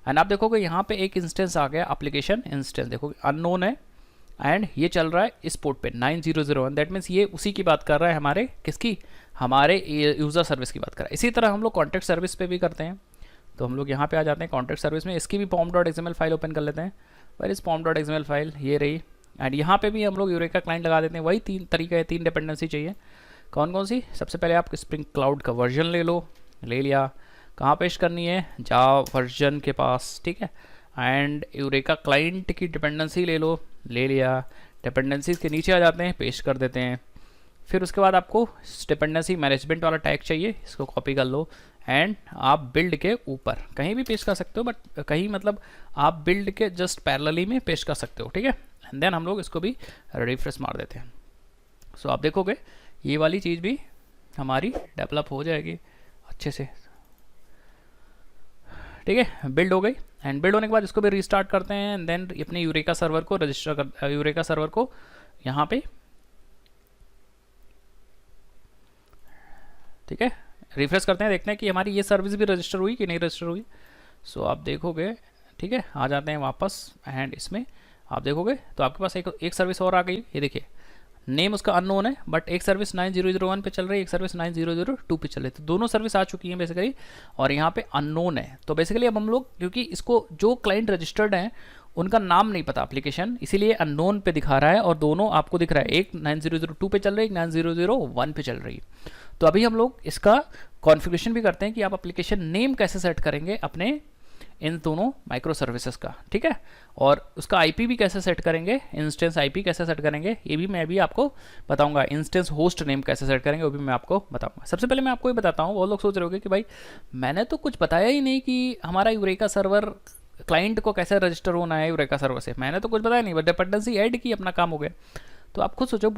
एंड आप देखोगे यहाँ पे एक इंस्टेंस आ गया, एप्लीकेशन इंस्टेंस, देखोगे अननोन है एंड ये चल रहा है इस पोर्ट पे 9001। दैट मीन्स ये उसी की बात कर रहा है, हमारे किसकी, हमारे यूज़र सर्विस की बात कर रहा है। इसी तरह हम लोग कॉन्टैक्ट सर्विस पे भी करते हैं। तो हम लोग यहाँ पे आ जाते हैं कॉन्टैक्ट सर्विस में, इसकी भी pom.xml फाइल ओपन कर लेते हैं। वेयर इज़ pom.xml फाइल, ये रही। एंड यहाँ पे भी हम लोग यूरेका क्लाइंट लगा देते हैं, वही 3 तरीका है, 3 डिपेंडेंसी चाहिए। कौन कौन सी, सबसे पहले आप स्प्रिंग क्लाउड का वर्जन ले लो, ले लिया, कहाँ पेस्ट करनी है, जावा वर्जन के पास, ठीक है। एंड यूरेका क्लाइंट की डिपेंडेंसी ले लो, ले लिया, डिपेंडेंसीज के नीचे आ जाते हैं, पेस्ट कर देते हैं। फिर उसके बाद आपको डिपेंडेंसी मैनेजमेंट वाला टैग चाहिए, इसको कॉपी कर लो एंड आप बिल्ड के ऊपर कहीं भी पेस्ट कर सकते हो, बट कहीं मतलब आप बिल्ड के जस्ट पैरेलली में पेस्ट कर सकते हो, ठीक है। एंड देन हम लोग इसको भी रिफ्रेश मार देते हैं। सो आप देखोगे ये वाली चीज़ भी हमारी डेवलप हो जाएगी अच्छे से, ठीक है। बिल्ड हो गई एंड बिल्ड होने के बाद इसको भी रीस्टार्ट करते हैं एंड देन अपने यूरेका सर्वर को रजिस्टर कर, यूरेका सर्वर को यहाँ पे, ठीक है, रिफ्रेश करते हैं, देखते हैं कि हमारी ये सर्विस भी रजिस्टर हुई कि नहीं रजिस्टर हुई। सो आप देखोगे, ठीक है, आ जाते हैं वापस एंड इसमें आप देखोगे तो आपके पास एक सर्विस और आ गई। ये देखिए नेम उसका अननोन है, बट एक सर्विस 9001 पे चल रही है, एक सर्विस 9002 पे चल रही है, तो दोनों सर्विस आ चुकी हैं बेसिकली और यहाँ पे अननोन है। तो बेसिकली अब हम लोग, क्योंकि इसको जो क्लाइंट रजिस्टर्ड हैं उनका नाम नहीं पता एप्लीकेशन, इसीलिए अननोन पे दिखा रहा है और दोनों आपको दिख रहा है, एक 9002 पे चल रही है, एक 9001 पे चल रही है। तो अभी हम लोग इसका कॉन्फ़िगरेशन भी करते हैं कि आप एप्लीकेशन नेम कैसे सेट करेंगे अपने इन दोनों माइक्रो सर्विसेज का, ठीक है। और उसका आईपी भी कैसे सेट करेंगे, इंस्टेंस आईपी कैसे सेट करेंगे ये भी मैं भी आपको बताऊंगा, इंस्टेंस होस्ट नेम कैसे सेट करेंगे वो भी मैं आपको बताऊंगा। सबसे पहले मैं आपको ये बताता हूँ, वो लोग सोच रहे होंगे कि भाई मैंने तो कुछ बताया ही नहीं कि हमारा यूरेका सर्वर क्लाइंट को कैसे रजिस्टर होना है यूरेका सर्वर से, मैंने तो कुछ बताया नहीं, बट डिपेंडेंसी ऐड की, अपना काम हो गया। तो आप खुद सोचो,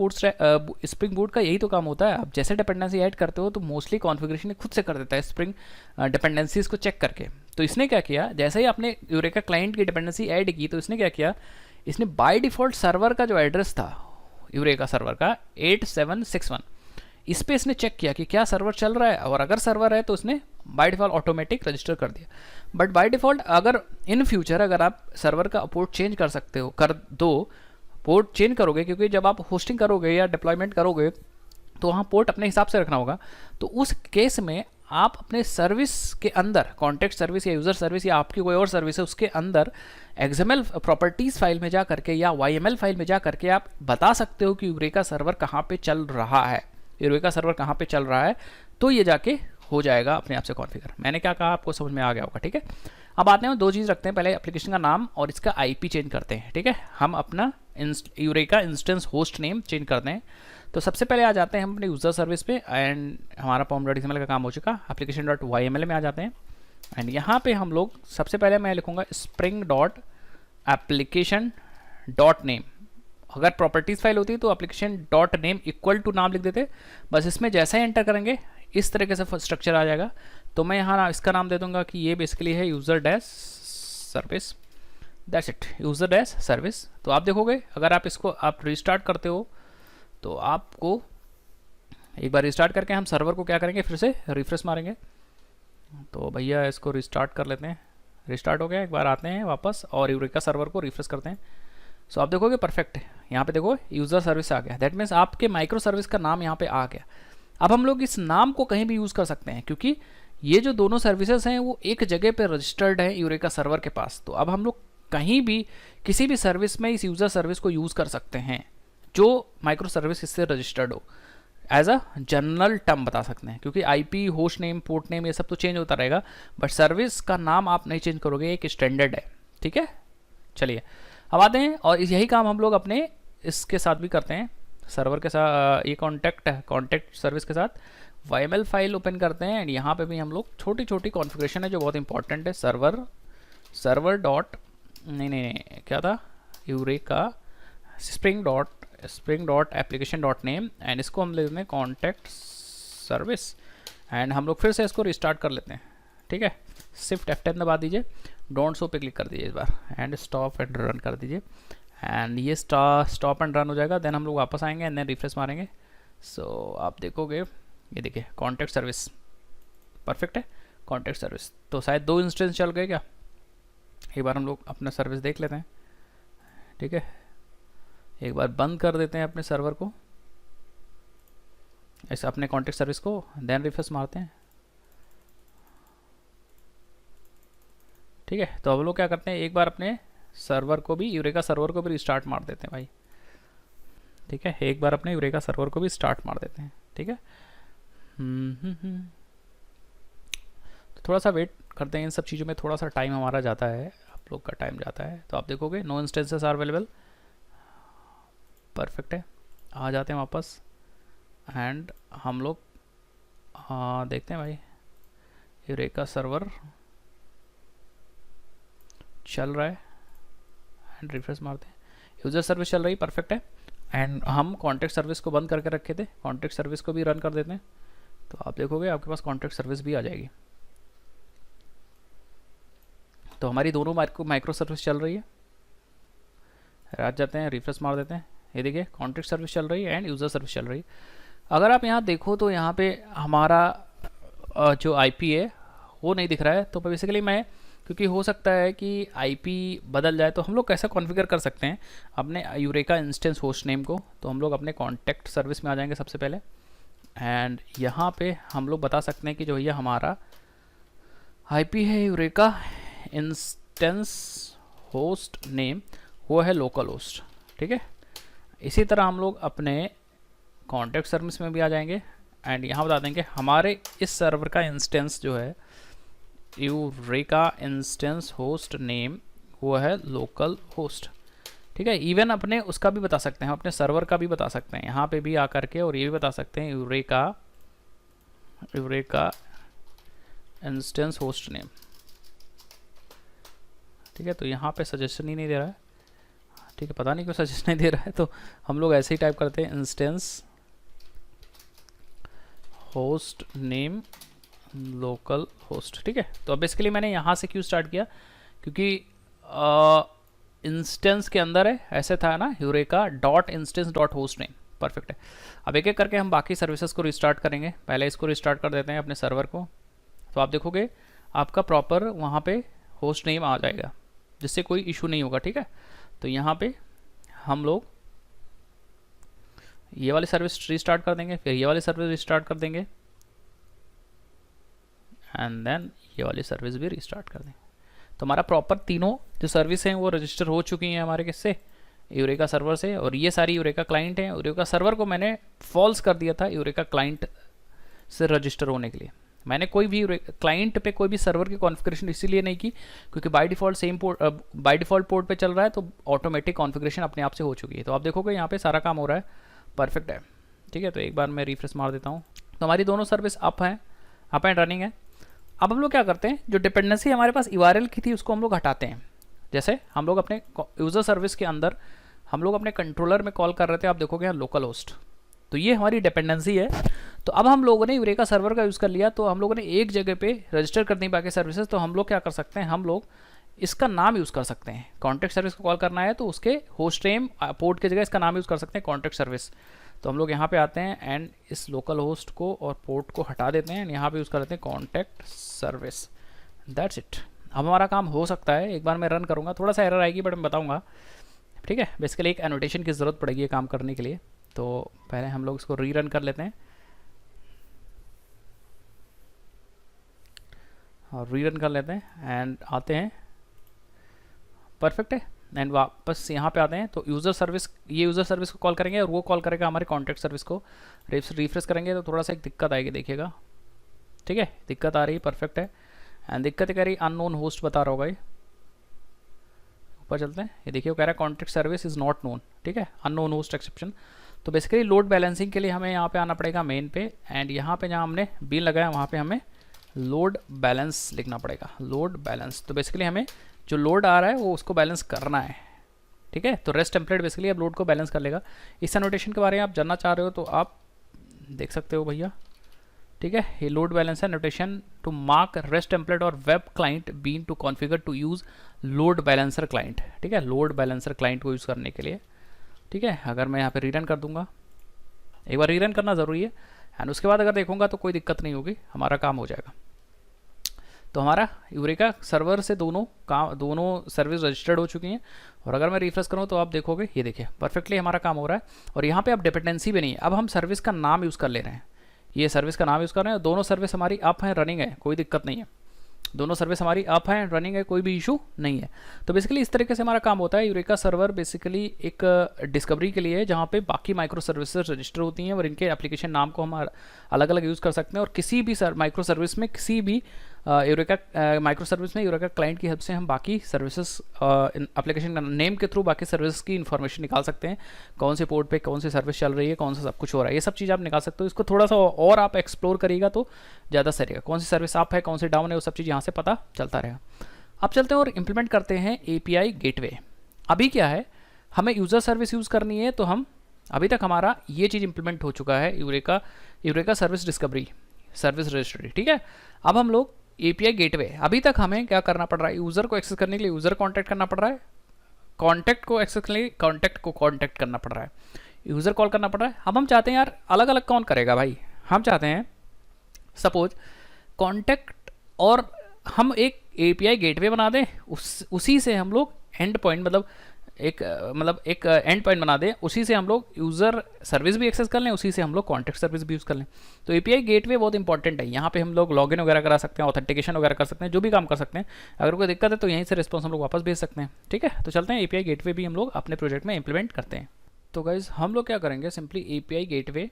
स्प्रिंग बूट का यही तो काम होता है, आप जैसे डिपेंडेंसी ऐड करते हो तो मोस्टली कॉन्फ़िगरेशन खुद से कर देता है स्प्रिंग डिपेंडेंसीज को चेक करके। तो इसने क्या किया, जैसे ही आपने यूरेका क्लाइंट की डिपेंडेंसी ऐड की तो इसने क्या किया, इसने बाय डिफ़ॉल्ट सर्वर का जो एड्रेस था यूरेका सर्वर का 8761, इस पर इसने चेक किया कि क्या सर्वर चल रहा है, और अगर सर्वर है तो उसने बाय डिफ़ॉल्ट ऑटोमेटिक रजिस्टर कर दिया। बट बाय डिफ़ॉल्ट अगर इन फ्यूचर अगर आप सर्वर का पोर्ट चेंज कर सकते हो, कर दो, पोर्ट चेंज करोगे, क्योंकि जब आप होस्टिंग करोगे या डिप्लॉयमेंट करोगे तो वहाँ पोर्ट अपने हिसाब से रखना होगा। तो उस केस में आप अपने सर्विस के अंदर, कॉन्टैक्ट सर्विस या यूज़र सर्विस या आपकी कोई और सर्विस है, उसके अंदर XML प्रॉपर्टीज़ फाइल में जा करके या YML फाइल में जा करके आप बता सकते हो कि यूरेका सर्वर कहाँ पे चल रहा है, यूरेका सर्वर कहाँ पे चल रहा है, तो ये जाके हो जाएगा अपने आप से कॉन्फ़िगर। मैंने क्या कहा आपको समझ में आ गया होगा, ठीक है। अब आते हैं, दो चीज़ रखते हैं, पहले एप्लीकेशन का नाम और इसका IP चेंज करते हैं, ठीक है। हम अपना eureka instance host name change करते हैं। तो सबसे पहले आ जाते हैं हम अपने यूज़र सर्विस पे एंड हमारा pom.xml का काम हो चुका, application.yml में आ जाते हैं एंड यहाँ पे हम लोग सबसे पहले मैं लिखूँगा spring.application.name। अगर प्रॉपर्टीज़ फाइल होती तो application.name इक्वल टू नाम लिख देते, बस इसमें जैसा ही एंटर करेंगे इस तरीके से स्ट्रक्चर आ जाएगा। तो मैं यहाँ इसका नाम दे दूँगा कि ये बेसिकली है user dash service, that's it, user dash service. तो आप देखोगे अगर आप इसको आप रिस्टार्ट करते हो तो आपको एक बार रिस्टार्ट करके हम सर्वर को क्या करेंगे, फिर से रिफ्रेश मारेंगे। तो भैया इसको रिस्टार्ट कर लेते हैं, रिस्टार्ट हो गया, एक बार आते हैं वापस और यूरेका सर्वर को रिफ्रेश करते हैं। सो आप देखोगे परफेक्ट है, यहाँ पे देखो यूज़र सर्विस आ गया, दैट मीन्स आपके माइक्रो सर्विस का नाम यहाँ पे आ गया। अब हम लोग इस नाम को कहीं भी यूज़ कर सकते हैं, क्योंकि ये जो दोनों सर्विसेज हैं वो एक जगह पे रजिस्टर्ड है यूरेका सर्वर के पास। तो अब हम लोग कहीं भी किसी भी सर्विस में इस यूज़र सर्विस को यूज़ कर सकते हैं जो माइक्रो सर्विस इससे रजिस्टर्ड हो। एज अ जनरल टर्म बता सकते हैं, क्योंकि IP, host name, port name ये सब तो चेंज होता रहेगा, बट सर्विस का नाम आप नहीं चेंज करोगे, एक स्टैंडर्ड है। ठीक है, चलिए अब आते हैं, और यही काम हम लोग अपने इसके साथ भी करते हैं, सर्वर के साथ। ये कॉन्टैक्ट सर्विस के साथ YML फाइल ओपन करते हैं, एंड यहाँ पे भी हम लोग छोटी छोटी कॉन्फ़िगरेशन है जो बहुत इंपॉर्टेंट है। सर्वर डॉट नहीं क्या था, eureka spring dot application dot name, and इसको हम ले लेते हैं कॉन्टैक्ट सर्विस, एंड हम लोग फिर से इसको रिस्टार्ट कर लेते हैं। ठीक है, शिफ्ट F10 दबा दीजिए, डोंट शो पे क्लिक कर दीजिए इस बार, एंड स्टॉप एंड रन कर दीजिए, एंड ये स्टॉप एंड रन हो जाएगा। देन हम लोग वापस आएंगे एंड देन रिफ्रेश मारेंगे। सो आप देखोगे, ये देखिए कॉन्टैक्ट सर्विस परफेक्ट है। कॉन्टैक्ट सर्विस तो शायद 2 इंस्टेंस चल गए क्या, एक बार हम लोग अपना सर्विस देख लेते हैं। ठीक है, एक बार बंद कर देते हैं अपने सर्वर को, ऐसे अपने कॉन्टैक्ट सर्विस को, देन रिफ्रेश मारते हैं। ठीक है, तो अब लोग क्या करते हैं, एक बार अपने सर्वर को भी, यूरेका सर्वर को भी रिस्टार्ट मार देते हैं भाई। ठीक है, एक बार अपने यूरेका सर्वर को भी स्टार्ट मार देते हैं। ठीक है, तो थोड़ा सा वेट करते हैं, इन सब चीज़ों में थोड़ा सा टाइम हमारा जाता है, आप लोग का टाइम जाता है। तो आप देखोगे no instances are available, perfect है। आ जाते हैं वापस, एंड हम लोग देखते हैं भाई, यूरेका सर्वर चल रहा है, एंड रिफ्रेश मारते हैं, यूज़र सर्विस चल रही, परफेक्ट है। एंड हम कॉन्टैक्ट सर्विस को बंद करके रखे थे, कॉन्टैक्ट सर्विस को भी रन कर देते हैं, तो आप देखोगे आपके पास कॉन्टैक्ट सर्विस भी आ जाएगी। तो हमारी दोनों माइक्रो सर्विस चल रही है। आ जाते हैं, रिफ्रेश मार देते हैं, ये देखिए कॉन्टैक्ट सर्विस चल रही है एंड यूज़र सर्विस चल रही है। अगर आप यहाँ देखो तो यहाँ पे हमारा जो IP है वो नहीं दिख रहा है। तो बेसिकली मैं, क्योंकि हो सकता है कि IP बदल जाए, तो हम लोग कैसा कॉन्फ़िगर कर सकते हैं अपने यूरेका इंस्टेंस होस्ट नेम को। तो हम लोग अपने कॉन्टैक्ट सर्विस में आ जाएंगे सबसे पहले, एंड यहाँ पे हम लोग बता सकते हैं कि जो ये हमारा IP है यूरेका इंस्टेंस होस्ट नेम, वो है लोकल होस्ट। ठीक है, इसी तरह हम लोग अपने कॉन्टैक्ट सर्विस में भी आ जाएंगे, एंड यहाँ बता देंगे हमारे इस सर्वर का इंस्टेंस जो है यूरेका इंस्टेंस होस्ट नेम, वो है लोकल होस्ट। ठीक है, इवन अपने उसका भी बता सकते हैं, अपने सर्वर का भी बता सकते हैं यहाँ पे भी आकर के, और ये भी बता सकते हैं यूरेका इंस्टेंस होस्ट नेम। ठीक है, तो यहाँ पे सजेशन ही नहीं दे रहा है। ठीक है, पता नहीं क्यों सजेशन नहीं दे रहा है, तो हम लोग ऐसे ही टाइप करते हैं instance host name local host. ठीक है, तो अब बेसिकली मैंने यहाँ से क्यों स्टार्ट किया, क्योंकि इंस्टेंस के अंदर है, ऐसे था ना, eureka dot instance dot host name, perfect है। अब एक एक करके हम बाकी सर्विसेज को रिस्टार्ट करेंगे। पहले इसको रिस्टार्ट कर देते हैं अपने सर्वर को, तो आप देखोगे आपका प्रॉपर वहाँ पे होस्ट नेम आ जाएगा, जिससे कोई इशू नहीं होगा। ठीक है, तो यहाँ पे हम लोग ये वाली सर्विस रिस्टार्ट कर देंगे, फिर ये वाली सर्विस रिस्टार्ट कर देंगे, एंड देन ये वाली सर्विस भी रिस्टार्ट कर देंगे। तो हमारा प्रॉपर तीनों जो सर्विस हैं वो रजिस्टर हो चुकी हैं हमारे किससे, यूरेका सर्वर से, और ये सारी यूरेका क्लाइंट हैं। यूरेका सर्वर को मैंने फॉल्स कर दिया था यूरेका क्लाइंट से रजिस्टर होने के लिए। मैंने कोई भी क्लाइंट पे कोई भी सर्वर की कॉन्फ़िगरेशन इसीलिए नहीं की क्योंकि by default same port, by default port पे चल रहा है, तो ऑटोमेटिक कॉन्फ़िगरेशन अपने आप से हो चुकी है। तो आप देखोगे यहाँ पे सारा काम हो रहा है, परफेक्ट है। ठीक है, तो एक बार मैं रिफ्रेश मार देता हूँ, तो हमारी दोनों सर्विस अप एंड रनिंग है। अब हम लोग क्या करते हैं, जो डिपेंडेंसी हमारे पास URL की थी उसको हम लोग हटाते हैं। जैसे हम लोग अपने यूज़र सर्विस के अंदर हम लोग अपने कंट्रोलर में कॉल कर रहे थे, आप देखोगे यहाँ लोकल होस्ट, तो ये हमारी डिपेंडेंसी है। तो अब हम लोगों ने यूरेका सर्वर का यूज़ कर लिया, तो हम लोगों ने एक जगह पे रजिस्टर कर दी बाकी सर्विसेज। तो हम लोग क्या कर सकते हैं, हम लोग इसका नाम यूज़ कर सकते हैं। कॉन्टैक्ट सर्विस को कॉल करना है तो उसके होस्ट नेम पोर्ट की जगह इसका नाम यूज़ कर सकते हैं, कॉन्टैक्ट सर्विस। तो हम लोग यहाँ पे आते हैं एंड इस लोकल होस्ट को और पोर्ट को हटा देते हैं, यहाँ पे यूज़ कर लेते हैं कॉन्टैक्ट सर्विस, दैट्स इट। अब हमारा काम हो सकता है, एक बार मैं रन करूँगा, थोड़ा सा एरर आएगी बट मैं बताऊँगा। ठीक है, बेसिकली एक एनोटेशन की ज़रूरत पड़ेगी ये काम करने के लिए, तो पहले हम लोग इसको रीरन कर लेते हैं। और रीरन कर लेते हैं एंड आते हैं, परफेक्ट है। एंड वापस यहाँ पे आते हैं तो यूज़र सर्विस, ये यूज़र सर्विस को कॉल करेंगे और वो कॉल करेगा हमारे कॉन्टैक्ट सर्विस को। रिफ्रेश करेंगे तो थोड़ा सा एक दिक्कत आएगी, देखिएगा, ठीक है, दिक्कत आ रही है, परफेक्ट है। एंड दिक्कत कह रही अननोन होस्ट बता रहा होगा ये। ऊपर चलते हैं, ये देखिए वो कह रहा है contact service is not known, ठीक है, अननोन होस्ट एक्सेप्शन। तो बेसिकली लोड बैलेंसिंग के लिए हमें यहाँ पे आना पड़ेगा मेन पे, एंड यहाँ पे जहाँ हमने बिल लगाया वहाँ पे हमें लोड बैलेंस लिखना पड़ेगा, लोड बैलेंस। तो बेसिकली हमें जो लोड आ रहा है वो उसको बैलेंस करना है, ठीक है। तो रेस्ट टेम्पलेट बेसिकली अब लोड को बैलेंस कर लेगा। इस एनोटेशन के बारे में आप जानना चाह रहे हो तो आप देख सकते हो भैया, ठीक है। ये लोड बैलेंस है, notation to mark rest template और web client bean to configure to use load balancer client, ठीक है, लोड बैलेंसर क्लाइंट को यूज़ करने के लिए, ठीक है। अगर मैं यहाँ पे रीरन कर दूंगा, एक बार रीरन करना ज़रूरी है, एंड उसके बाद अगर देखूंगा तो कोई दिक्कत नहीं होगी, हमारा काम हो जाएगा। तो हमारा यूरेका सर्वर से दोनों सर्विस रजिस्टर्ड हो चुकी हैं। और अगर मैं रिफ्रेश करूँ तो आप देखोगे, ये देखिए परफेक्टली हमारा काम हो रहा है। और यहाँ पे अब डिपेंडेंसी भी नहीं है, अब हम सर्विस का नाम यूज़ कर ले रहे हैं, ये सर्विस का नाम यूज़ कर रहे हैं। दोनों सर्विस हमारी अप हैं, रनिंग है, कोई दिक्कत नहीं है, दोनों सर्विस हमारी अप हैं, रनिंग है, कोई भी इशू नहीं है। तो बेसिकली इस तरीके से हमारा काम होता है। यूरेका सर्वर बेसिकली एक डिस्कवरी के लिए है जहाँ पे बाकी माइक्रो सर्विसेज रजिस्टर होती हैं और इनके एप्लीकेशन नाम को हम अलग अलग यूज़ कर सकते हैं। और किसी भी माइक्रो सर्विस में, किसी भी यूरेका माइक्रो सर्विस में यूरेका क्लाइंट की हेल्प से हम बाकी सर्विसेज एप्लीकेशन नेम के थ्रू बाकी सर्विस की इन्फॉर्मेशन निकाल सकते हैं, कौन से पोर्ट पे कौन सी सर्विस चल रही है, कौन सा सब कुछ हो रहा है, ये सब चीज़ आप निकाल सकते हो। इसको थोड़ा सा और आप एक्सप्लोर करिएगा तो ज़्यादा सही रहेगा, कौन सी सर्विस अप है कौन सी डाउन है, वो सब चीज़ यहाँ से पता चलता रहेगा। अब चलते हैं और इम्प्लीमेंट करते हैं API गेटवे। अभी क्या है, हमें यूज़र सर्विस यूज़ करनी है, तो हम अभी तक हमारा ये चीज़ इंप्लीमेंट हो चुका है, eureka service discovery, service registry, ठीक है। अब हम लोग API गेटवे, अभी तक हमें क्या करना पड़ रहा है, यूज़र को एक्सेस करने के लिए यूज़र कॉन्टैक्ट करना पड़ रहा है, कॉन्टैक्ट को एक्सेस करने के लिए कॉन्टैक्ट को कॉन्टैक्ट करना पड़ रहा है, यूज़र कॉल करना पड़ रहा है। अब हम चाहते हैं यार अलग अलग कौन करेगा भाई, हम चाहते हैं सपोज कॉन्टैक्ट और हम एक API गेटवे बना दें, उसी से हम लोग एंड पॉइंट मतलब एक एंड पॉइंट बना दें, उसी से हम लोग यूज़र सर्विस भी एक्सेस कर लें, उसी से हम लोग कॉन्टैक्ट सर्विस भी यूज़ कर लें। तो API गेटवे बहुत इंपॉर्टेंट है, यहाँ पे हम लोग लॉगिन वगैरह करा सकते हैं, ऑथेंटिकेशन वगैरह कर सकते हैं, जो भी काम कर सकते हैं। अगर कोई दिक्कत है तो यहीं से रिस्पॉन्स हम लोग वापस भेज सकते हैं, ठीक है। तो चलते हैं API गेटवे भी हम लोग अपने प्रोजेक्ट में इंप्लीमेंट करते हैं। तो गाइज हम लोग क्या करेंगे, सिंपली API गेटवे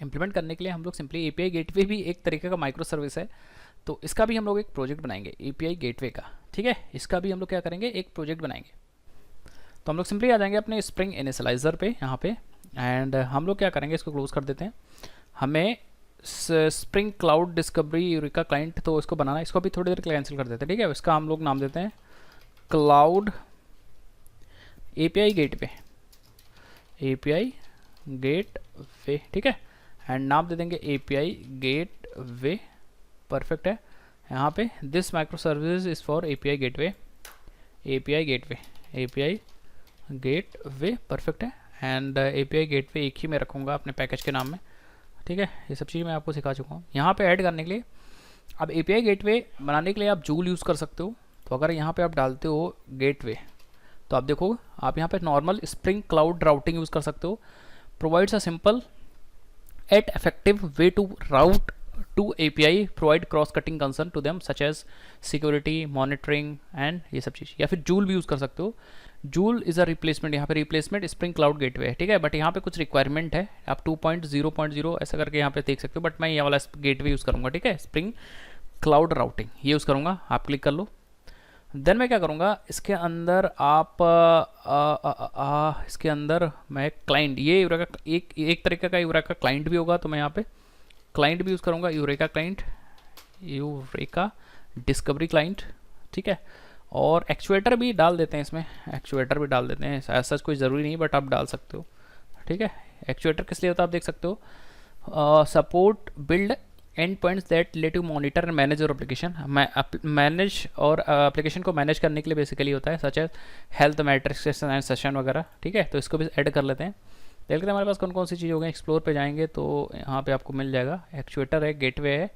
इंप्लीमेंट करने के लिए हम लोग सिंपली API गेटवे भी एक तरीके का माइक्रो सर्विस है, तो इसका भी हम लोग एक प्रोजेक्ट बनाएंगे API गेटवे का, ठीक है। इसका भी हम लोग क्या करेंगे, एक प्रोजेक्ट बनाएंगे। तो हम लोग सिंपली आ जाएंगे अपने स्प्रिंग इनिशियलाइजर पे यहाँ पे, एंड हम लोग क्या करेंगे, इसको क्लोज कर देते हैं। हमें spring cloud discovery eureka client, तो इसको बनाना है, इसको भी थोड़ी देर कैंसिल कर देते हैं, ठीक है। इसका हम लोग नाम देते हैं cloud API gateway, API gateway, ठीक है। एंड नाम दे देंगे API गेटवे, परफेक्ट है। यहाँ पे this micro service is for API gateway, API gateway, API gateway, perfect है। एंड API गेटवे एक ही मैं रखूँगा अपने पैकेज के नाम में, ठीक है। ये सब चीज़ मैं आपको सिखा चुका हूँ। यहाँ पे ऐड करने के लिए, अब API गेटवे बनाने के लिए आप जूल यूज़ कर सकते हो। तो अगर यहाँ पे आप डालते हो गेटवे, तो आप देखो आप यहाँ पे normal spring cloud routing use कर सकते हो, provides a simple yet effective way to route to API, provide cross cutting concern to them such as security, monitoring and ये सब चीज़। या फिर जूल भी यूज़ कर सकते हो, जूल इज़ अ रिप्लेसमेंट, यहाँ पे रिप्लेसमेंट स्प्रिंग क्लाउड गेटवे है, ठीक है। बट यहाँ पे कुछ रिक्वायरमेंट है, आप 2.0.0 ऐसा करके यहाँ पे देख सकते हो, बट मैं ये वाला गेटवे यूज़ करूँगा, ठीक है। स्प्रिंग क्लाउड राउटिंग ये यूज़ करूँगा, आप क्लिक कर लो। देन मैं क्या करूँगा, इसके अंदर आप इसके अंदर मैं क्लाइंट, ये यूरेका एक तरीके का यूरेका क्लाइंट भी होगा, तो मैं यहाँ पे क्लाइंट भी यूज़ करूँगा, eureka client, eureka discovery client, ठीक है। और एक्चुएटर भी डाल देते हैं इसमें, एक्चुएटर भी डाल देते हैं, ऐसा कोई ज़रूरी नहीं बट आप डाल सकते हो, ठीक है। एक्चुएटर किस लिए होता है आप देख सकते हो, support built end points that let you monitor and manage your application, manage और एप्लीकेशन को मैनेज करने के लिए बेसिकली होता है, such as health metrics and session वगैरह, ठीक है। तो इसको भी ऐड कर लेते हैं, देख लेते हैं हमारे पास कौन कौन सी चीज़ हो गई। एक्सप्लोर पे जाएंगे तो यहाँ पे आपको मिल जाएगा, एक्चुएटर है, गेटवे है,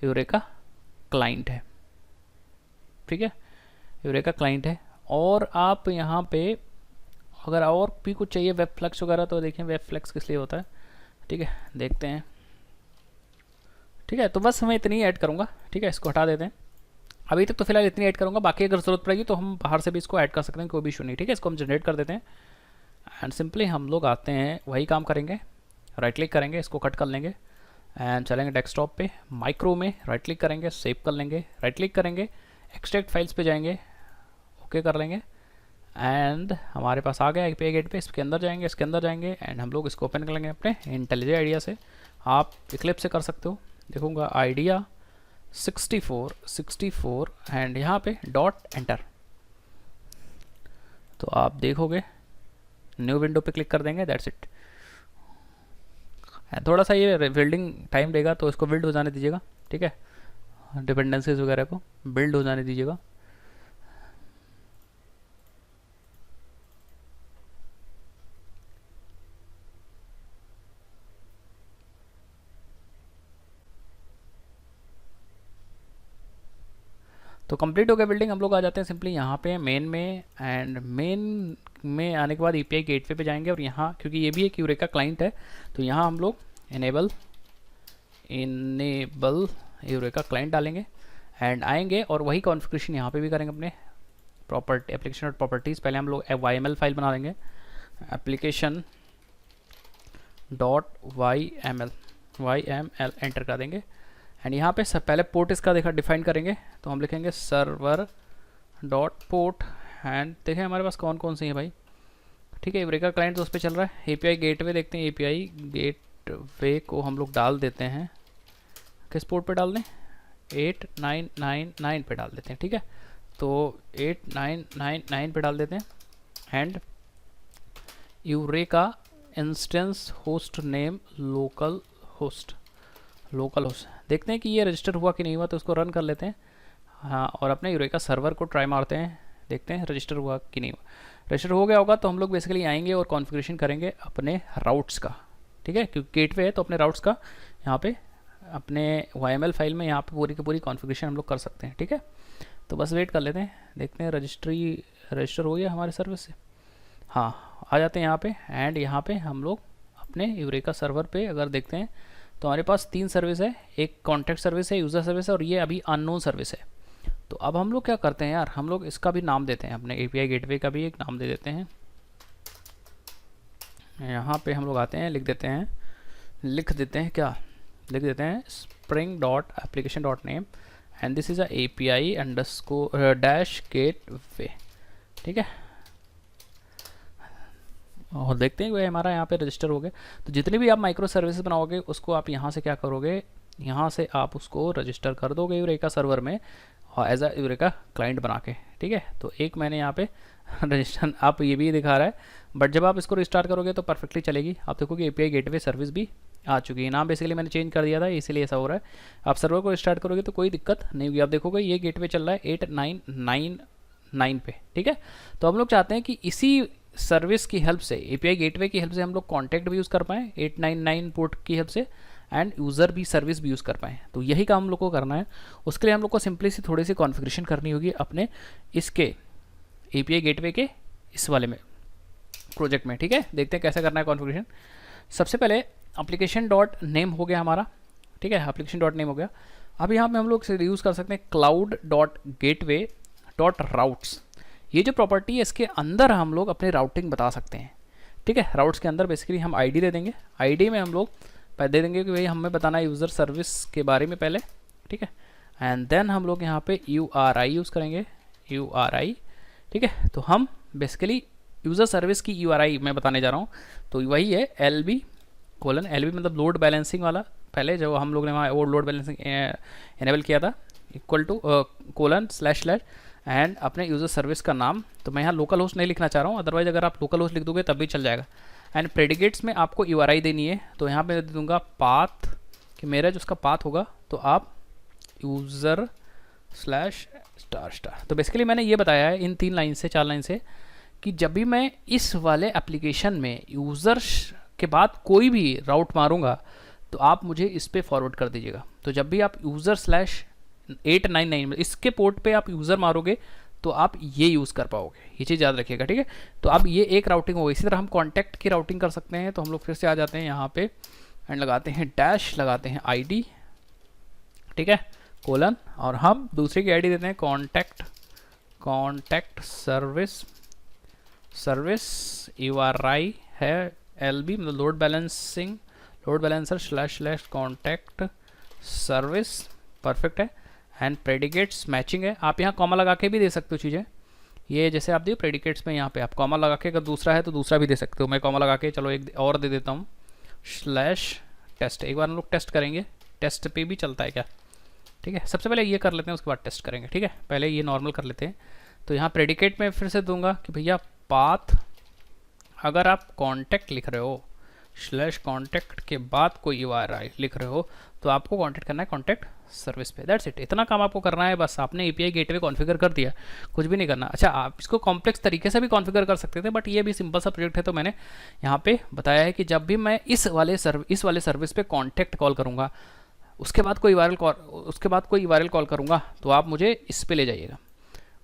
यूरेका क्लाइंट है, ठीक है, यूरेका क्लाइंट है। और आप यहाँ पे अगर और भी कुछ चाहिए, वेब फ्लैक्स वगैरह, तो देखें वेब फ्लैक्स किस लिए होता है, ठीक है, देखते हैं, ठीक है। तो बस मैं इतनी ही ऐड करूँगा, ठीक है, इसको हटा देते हैं, अभी तक तो फिलहाल इतनी ऐड करूँगा, बाकी अगर ज़रूरत पड़ेगी तो हम बाहर से भी इसको ऐड कर सकते हैं, कोई भी इशू नहीं। ठीक है, इसको हम जनरेट कर देते हैं एंड सिंपली हम लोग आते हैं, वही काम करेंगे, राइट क्लिक करेंगे, इसको कट कर लेंगे एंड चलेंगे डेस्कटॉप पे, माइक्रो में राइट क्लिक करेंगे, सेव कर लेंगे, राइट क्लिक करेंगे, एक्सट्रैक्ट फाइल्स पे जाएंगे, ओके कर लेंगे एंड हमारे पास आ गया API गेट पे। इसके अंदर जाएंगे, इसके अंदर जाएंगे एंड हम लोग इसको ओपन कर लेंगे अपने इंटेलिजेंट आइडिया से। आप इक्लिप्स से कर सकते हो, देखूँगा आइडिया 64 एंड यहाँ पे डॉट एंटर, तो आप देखोगे न्यू विंडो पे क्लिक कर देंगे, दैट्स इट। थोड़ा सा ये बिल्डिंग टाइम लेगा तो इसको बिल्ड हो जाने दीजिएगा। ठीक है, डिपेंडेंसीज वगैरह को बिल्ड हो जाने दीजिएगा। तो कंप्लीट हो गया बिल्डिंग। हम लोग आ जाते हैं सिंपली यहाँ पे मेन में एंड मेन में आने के बाद API गेटवे पे जाएंगे और यहाँ क्योंकि ये भी एक यूरेका क्लाइंट है तो यहाँ हम लोग इनेबल यूरेका क्लाइंट डालेंगे एंड आएंगे और वही कॉन्फ़िगरेशन यहाँ पे भी करेंगे अपने प्रॉपर्टी एप्लीकेशन और प्रॉपर्टीज़। पहले हम लोग YML फाइल बना लेंगे, एप्लीकेशन डॉट YML एंटर कर देंगे एंड यहाँ पे सब पहले पोर्ट इसका देखा डिफाइन करेंगे, तो हम लिखेंगे सर्वर डॉट पोर्ट एंड देखें हमारे पास कौन कौन सी है भाई। ठीक है, यूरेका क्लाइंट तो उस पर चल रहा है। API गेटवे देखते हैं, API गेटवे को हम लोग डाल देते हैं, किस पोर्ट पे डाल दें, 8999 पे डाल देते हैं। ठीक है, तो 8999 पे डाल देते हैं and eureka instance host name local host देखते हैं कि ये रजिस्टर हुआ कि नहीं हुआ, तो उसको रन कर लेते हैं। हाँ, और अपने यूरेका सर्वर को ट्राई मारते हैं, देखते हैं रजिस्टर हुआ कि नहीं हुआ। रजिस्टर हो गया होगा तो हम लोग बेसिकली आएंगे और कॉन्फ़िगरेशन करेंगे अपने राउट्स का। ठीक है, क्योंकि गेटवे है तो अपने राउट्स का यहाँ पे अपने YML फाइल में यहाँ पे पूरी की पूरी कॉन्फ़िगरेशन हम लोग कर सकते हैं। ठीक है, तो बस वेट कर लेते हैं, देखते हैं रजिस्टर हो गया हमारे सर्विस से। हाँ, आ जाते हैं यहाँ पे एंड यहाँ पे हम लोग अपने यूरेका सर्वर पे अगर देखते हैं तो हमारे पास 3 सर्विस है, एक कॉन्टैक्ट सर्विस है, यूज़र सर्विस है और ये अभी अननोन सर्विस है। तो अब हम लोग क्या करते हैं यार, हम लोग इसका भी नाम देते हैं, अपने API गेटवे का भी एक नाम दे देते हैं। यहाँ पे हम लोग आते हैं, लिख देते हैं spring dot application dot name and this is a API underscore dash gateway. ठीक है, और देखते हैं भाई हमारा यहाँ पे रजिस्टर हो गए। तो जितने भी आप माइक्रो सर्विसेज बनाओगे उसको आप यहाँ से क्या करोगे, यहाँ से आप उसको रजिस्टर कर दोगे यूरेका सर्वर में और एज अ यूरेका क्लाइंट बना के। ठीक है, तो एक मैंने यहाँ पे रजिस्टर आप ये भी दिखा रहा है, बट जब आप इसको रिस्टार्ट करोगे तो परफेक्टली चलेगी। आप देखोगे API गेटवे सर्विस भी आ चुकी है। नाम बेसिकली मैंने चेंज कर दिया था इसीलिए ऐसा हो रहा है। आप सर्वर को रिस्टार्ट करोगे तो कोई दिक्कत नहीं होगी। आप देखोगे ये गेटवे चल रहा है 8999 पे। ठीक है, तो हम लोग चाहते हैं कि इसी सर्विस की हेल्प से, API गेटवे की हेल्प से हम लोग कॉन्टैक्ट भी यूज़ कर पाएँ 899 पोर्ट की हेल्प से एंड यूज़र भी सर्विस भी यूज़ कर पाएँ। तो यही काम हम लोग को करना है। उसके लिए हम लोग को सिंपली सी थोड़ी सी कॉन्फ़िगरेशन करनी होगी अपने इसके API गेटवे के इस वाले में प्रोजेक्ट में। ठीक है, देखते हैं कैसे करना है कॉन्फ़िगरेशन। सबसे पहले एप्लीकेशन डॉट नेम हो गया हमारा। ठीक है, एप्लीकेशन डॉट नेम हो गया। अब यहाँ पे हम लोग यूज़ कर सकते हैं cloud dot gateway dot routes. ये जो प्रॉपर्टी है इसके अंदर हम लोग अपने राउटिंग बता सकते हैं। ठीक है, राउट्स के अंदर बेसिकली हम ID दे देंगे। ID में हम लोग दे देंगे कि भाई हमें बताना है यूज़र सर्विस के बारे में पहले। ठीक है, एंड देन हम लोग यहाँ पे URI यूज़ करेंगे, URI। ठीक है, तो हम बेसिकली यूज़र सर्विस की URI मैं बताने जा रहा हूँ, तो वही है LB मतलब लोड बैलेंसिंग वाला। पहले जो हम लोग ने वहाँ वो लोड बैलेंसिंग इनेबल किया था, इक्वल टू // एंड अपने यूज़र सर्विस का नाम। तो मैं यहाँ लोकल होस्ट नहीं लिखना चाह रहा हूँ, अदरवाइज अगर आप लोकल होस्ट लिख दोगे तब भी चल जाएगा। एंड प्रेडिकेट्स में आपको URI देनी है, तो यहाँ पे दे दूँगा पाथ, कि मेरा जो उसका पाथ होगा तो आप यूज़र /*। तो बेसिकली मैंने ये बताया है इन 4 लाइन से कि जब भी मैं इस वाले एप्लीकेशन में यूज़र के बाद कोई भी राउट मारूंगा तो आप मुझे इस पर फॉरवर्ड कर दीजिएगा। तो जब भी आप यूज़र /899 में इसके पोर्ट पे आप यूज़र मारोगे तो आप ये यूज़ कर पाओगे, ये चीज़ याद रखिएगा। ठीक है, तो अब ये एक राउटिंग होगी। इसी तरह हम कॉन्टैक्ट की राउटिंग कर सकते हैं। तो हम लोग फिर से आ जाते हैं यहाँ पे एंड लगाते हैं डैश, लगाते हैं ID। ठीक है, कोलन, और हम दूसरे की आईडी देते हैं कॉन्टैक्ट सर्विस URI है LB, मतलब load balancer / contact service, perfect है। एंड प्रेडिकेट्स मैचिंग है, आप यहाँ कॉमा लगा के भी दे सकते हो चीज़ें, ये जैसे आप दिए प्रेडिकेट्स में यहाँ पे आप कॉमा लगा के, अगर दूसरा है तो दूसरा भी दे सकते हो। मैं कॉमा लगा के चलो एक और दे देता हूँ /टेस्ट। एक बार हम लोग टेस्ट करेंगे, टेस्ट पे भी चलता है क्या, ठीक है। सबसे पहले ये कर लेते हैं, उसके बाद टेस्ट करेंगे, ठीक है। पहले ये नॉर्मल कर लेते हैं। तो यहाँ प्रेडिकेट में फिर से दूंगा कि भैया पाथ, अगर आप कॉन्टैक्ट लिख रहे हो /कॉन्टैक्ट के बाद कोई URI लिख रहे हो तो आपको कॉन्टैक्ट करना है कॉन्टैक्ट सर्विस पे। दैट्स इट, इतना काम आपको करना है बस। आपने API गेटवे कॉन्फ़िगर कर दिया, कुछ भी नहीं करना। अच्छा, आप इसको कॉम्प्लेक्स तरीके से भी कॉन्फ़िगर कर सकते थे, बट ये भी सिंपल सा प्रोजेक्ट है, तो मैंने यहाँ पे बताया है कि जब भी मैं इस वाले सर्विस पे कॉन्टैक्ट कॉल करूँगा, उसके बाद कोई URL कॉल करूँगा, तो आप मुझे इस पे ले जाइएगा।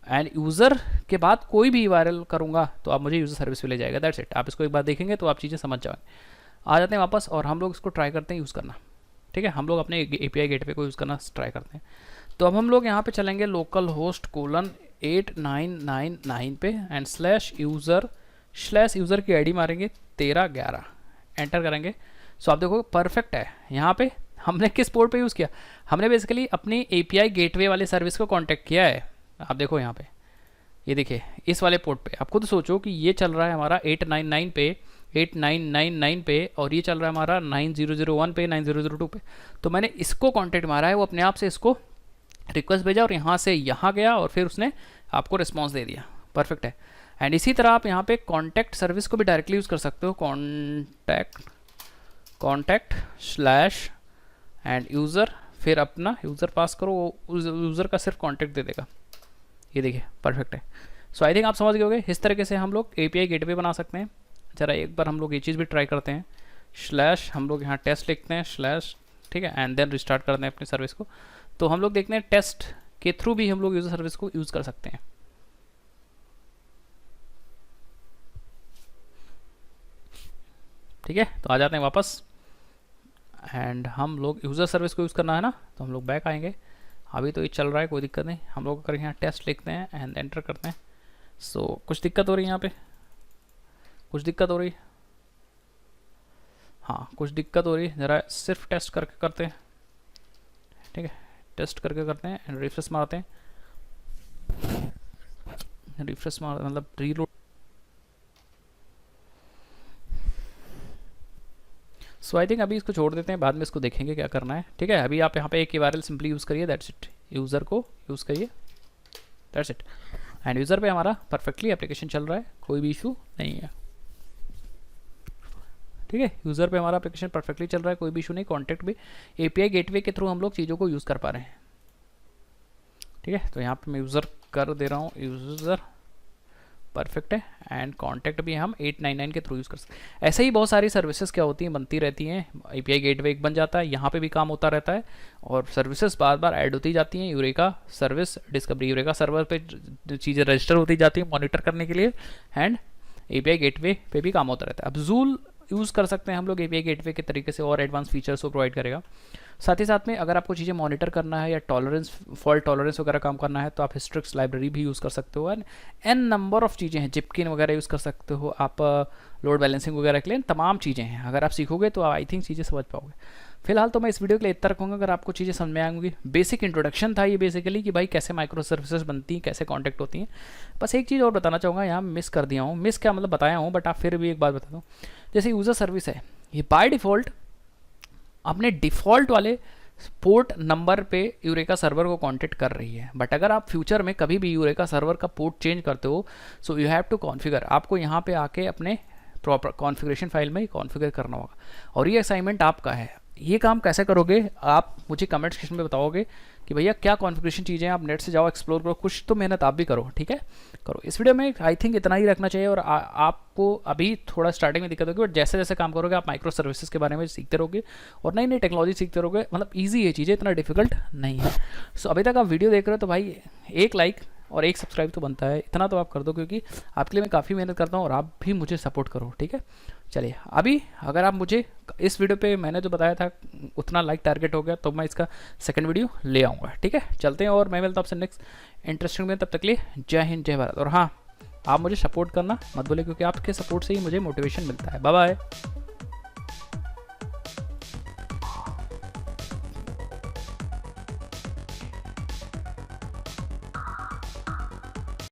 एंड यूज़र के बाद कोई भी URL करूँगा तो आप मुझे यूज़र सर्विस पे ले जाएगा। दैट्स इट, आप इसको एक बार देखेंगे तो आप चीज़ें समझ जाओगे। आ जाते हैं वापस और हम लोग इसको ट्राई करते हैं यूज़ करना, ठीक है। हम लोग अपने API गेटवे को यूज़ करना ट्राई करते हैं। तो अब हम लोग यहाँ पे चलेंगे लोकल होस्ट :8999 पे एंड /user की आईडी मारेंगे 1311, एंटर करेंगे। सो आप देखो परफेक्ट है। यहाँ पे हमने किस पोर्ट पे यूज़ किया, हमने बेसिकली अपनी API गेटवे वाले सर्विस को कॉन्टैक्ट किया है। आप देखो यहाँ पे, ये देखिए इस वाले पोर्ट पे। आप खुद सोचो कि ये चल रहा है हमारा 8999 पे और ये चल रहा है हमारा 9001 पे, 9002 पे। तो मैंने इसको कॉन्टैक्ट मारा है, वो अपने आप से इसको रिक्वेस्ट भेजा और यहाँ से यहाँ गया और फिर उसने आपको रिस्पॉन्स दे दिया। परफेक्ट है। एंड इसी तरह आप यहाँ पे कॉन्टैक्ट सर्विस को भी डायरेक्टली यूज़ कर सकते हो। कॉन्टैक्ट एंड यूज़र, फिर अपना यूज़र पास करो, उस यूज़र का सिर्फ कॉन्टैक्ट दे देगा। ये देखिए परफेक्ट है। सो आई थिंक आप समझ गए होंगे, इस तरीके से हम लोग API गेटवे बना सकते हैं। जरा एक बार हम लोग ये चीज़ भी ट्राई करते हैं। हम लोग यहाँ टेस्ट लिखते हैं /, ठीक है, एंड देन रिस्टार्ट करते हैं अपनी सर्विस को। तो हम लोग देखते हैं टेस्ट के थ्रू भी हम लोग यूज़र सर्विस को यूज़ कर सकते हैं, ठीक है। तो आ जाते हैं वापस एंड हम लोग यूज़र सर्विस को यूज़ करना है ना, तो हम लोग बैक आएंगे। अभी तो ये चल रहा है, कोई दिक्कत नहीं। हम लोग अगर यहाँ टेस्ट लिखते हैं एंड एंटर करते हैं, सो कुछ दिक्कत हो रही है यहाँ पे, कुछ दिक्कत हो रही है, हाँ कुछ दिक्कत हो रही है। ज़रा सिर्फ टेस्ट करके करते हैं, ठीक है, टेस्ट करके करते हैं एंड रिफ्रेश मारते हैं, मतलब रीलोड। सो आई थिंक अभी इसको छोड़ देते हैं, बाद में इसको देखेंगे क्या करना है, ठीक है। अभी आप यहाँ पे एक URL सिंपली यूज़ करिए, दैट्स इट। यूज़र को यूज़ करिए, दैट्स इट। एंड यूज़र पे हमारा परफेक्टली एप्लीकेशन चल रहा है, कोई भी इशू नहीं है, ठीक है। यूज़र पे हमारा एप्लीकेशन परफेक्टली चल रहा है, कोई भी इशू नहीं। कॉन्टैक्ट भी API गेटवे के थ्रू हम लोग चीज़ों को यूज़ कर पा रहे हैं, ठीक है। तो यहाँ पे मैं यूज़र कर दे रहा हूँ, यूज़र परफेक्ट है। एंड कॉन्टैक्ट भी हम 899 के थ्रू यूज़ कर सकते हैं। ऐसे ही बहुत सारी सर्विसेज क्या होती हैं, बनती रहती हैं। API गेटवे एक बन जाता है, यहाँ पे भी काम होता रहता है और सर्विसेज बार बार ऐड होती जाती हैं। Eureka service discovery, eureka server पे चीज़ें रजिस्टर होती जाती हैं मॉनिटर करने के लिए, एंड API गेटवे पे भी काम होता रहता है। अब जूल यूज़ कर सकते हैं हम लोग API गेटवे के तरीके से, और एडवांस फीचर्स को प्रोवाइड करेगा। साथ ही साथ में अगर आपको चीज़ें मॉनिटर करना है या फॉल्ट टॉलरेंस वगैरह काम करना है, तो आप हिस्ट्रिक्स लाइब्रेरी भी यूज़ कर सकते हो। एंड एन नंबर ऑफ चीज़ें हैं, जिपकिन वगैरह यूज़ कर सकते हो आप, लोड बैलेंसिंग वगैरह के लिए तमाम चीज़ें हैं। अगर आप सीखोगे तो आई थिंक चीज़ें समझ पाओगे। फिलहाल तो मैं इस वीडियो के लिए इतना रखूँगा। अगर आपको चीज़ें समझ में आएंगी, बेसिक इंट्रोडक्शन था ये बेसिकली कि भाई कैसे माइक्रो सर्विसेज बनती हैं, कैसे कॉन्टैक्ट होती हैं। बस एक चीज़ और बताना चाहूँगा, यहाँ मिस कर दिया हूँ, मिस क्या मतलब बताया हूँ, बट आप फिर भी एक बात बता दूँ। जैसे यूज़र सर्विस है, ये बाय डिफ़ॉल्ट अपने डिफ़ॉल्ट वाले पोर्ट नंबर पे यूरेका सर्वर को कॉन्टैक्ट कर रही है। बट अगर आप फ्यूचर में कभी भी यूरेका सर्वर का पोर्ट चेंज करते हो, so you have to configure, आपको यहाँ पे आके अपने प्रॉपर कॉन्फ़िगरेशन फाइल में कॉन्फ़िगर करना होगा। और ये असाइनमेंट आपका है। ये काम कैसे करोगे आप मुझे कमेंट सेक्शन में बताओगे कि भैया क्या कॉन्फ़िगरेशन चीज़ें, आप नेट से जाओ, एक्सप्लोर करो, कुछ तो मेहनत आप भी करो, ठीक है, करो। इस वीडियो में आई थिंक इतना ही रखना चाहिए। और आपको अभी थोड़ा स्टार्टिंग में दिक्कत होगी, बट जैसे जैसे काम करोगे आप माइक्रो सर्विसेज के बारे में सीखते रहोगे और नई नई टेक्नोलॉजी सीखते रहोगे। मतलब ईजी है चीज़ें, इतना डिफिकल्ट नहीं है। सो अभी तक आप वीडियो देख रहे हो तो भाई एक लाइक और एक सब्सक्राइब तो बनता है, इतना तो आप कर दो, क्योंकि आपके लिए मैं काफ़ी मेहनत करता हूँ और आप भी मुझे सपोर्ट करो, ठीक है। चलिए अभी अगर आप मुझे इस वीडियो पे मैंने जो बताया था उतना लाइक टारगेट हो गया तो मैं इसका सेकंड वीडियो ले आऊँगा। ठीक है, चलते हैं और मैं मिलता हूँ आपसे नेक्स्ट इंटरेस्टिंग में। तब तक के लिए जय हिंद जय भारत। और हाँ, आप मुझे सपोर्ट करना मत भूलिए, क्योंकि आपके सपोर्ट से ही मुझे मोटिवेशन मिलता है। Bye bye.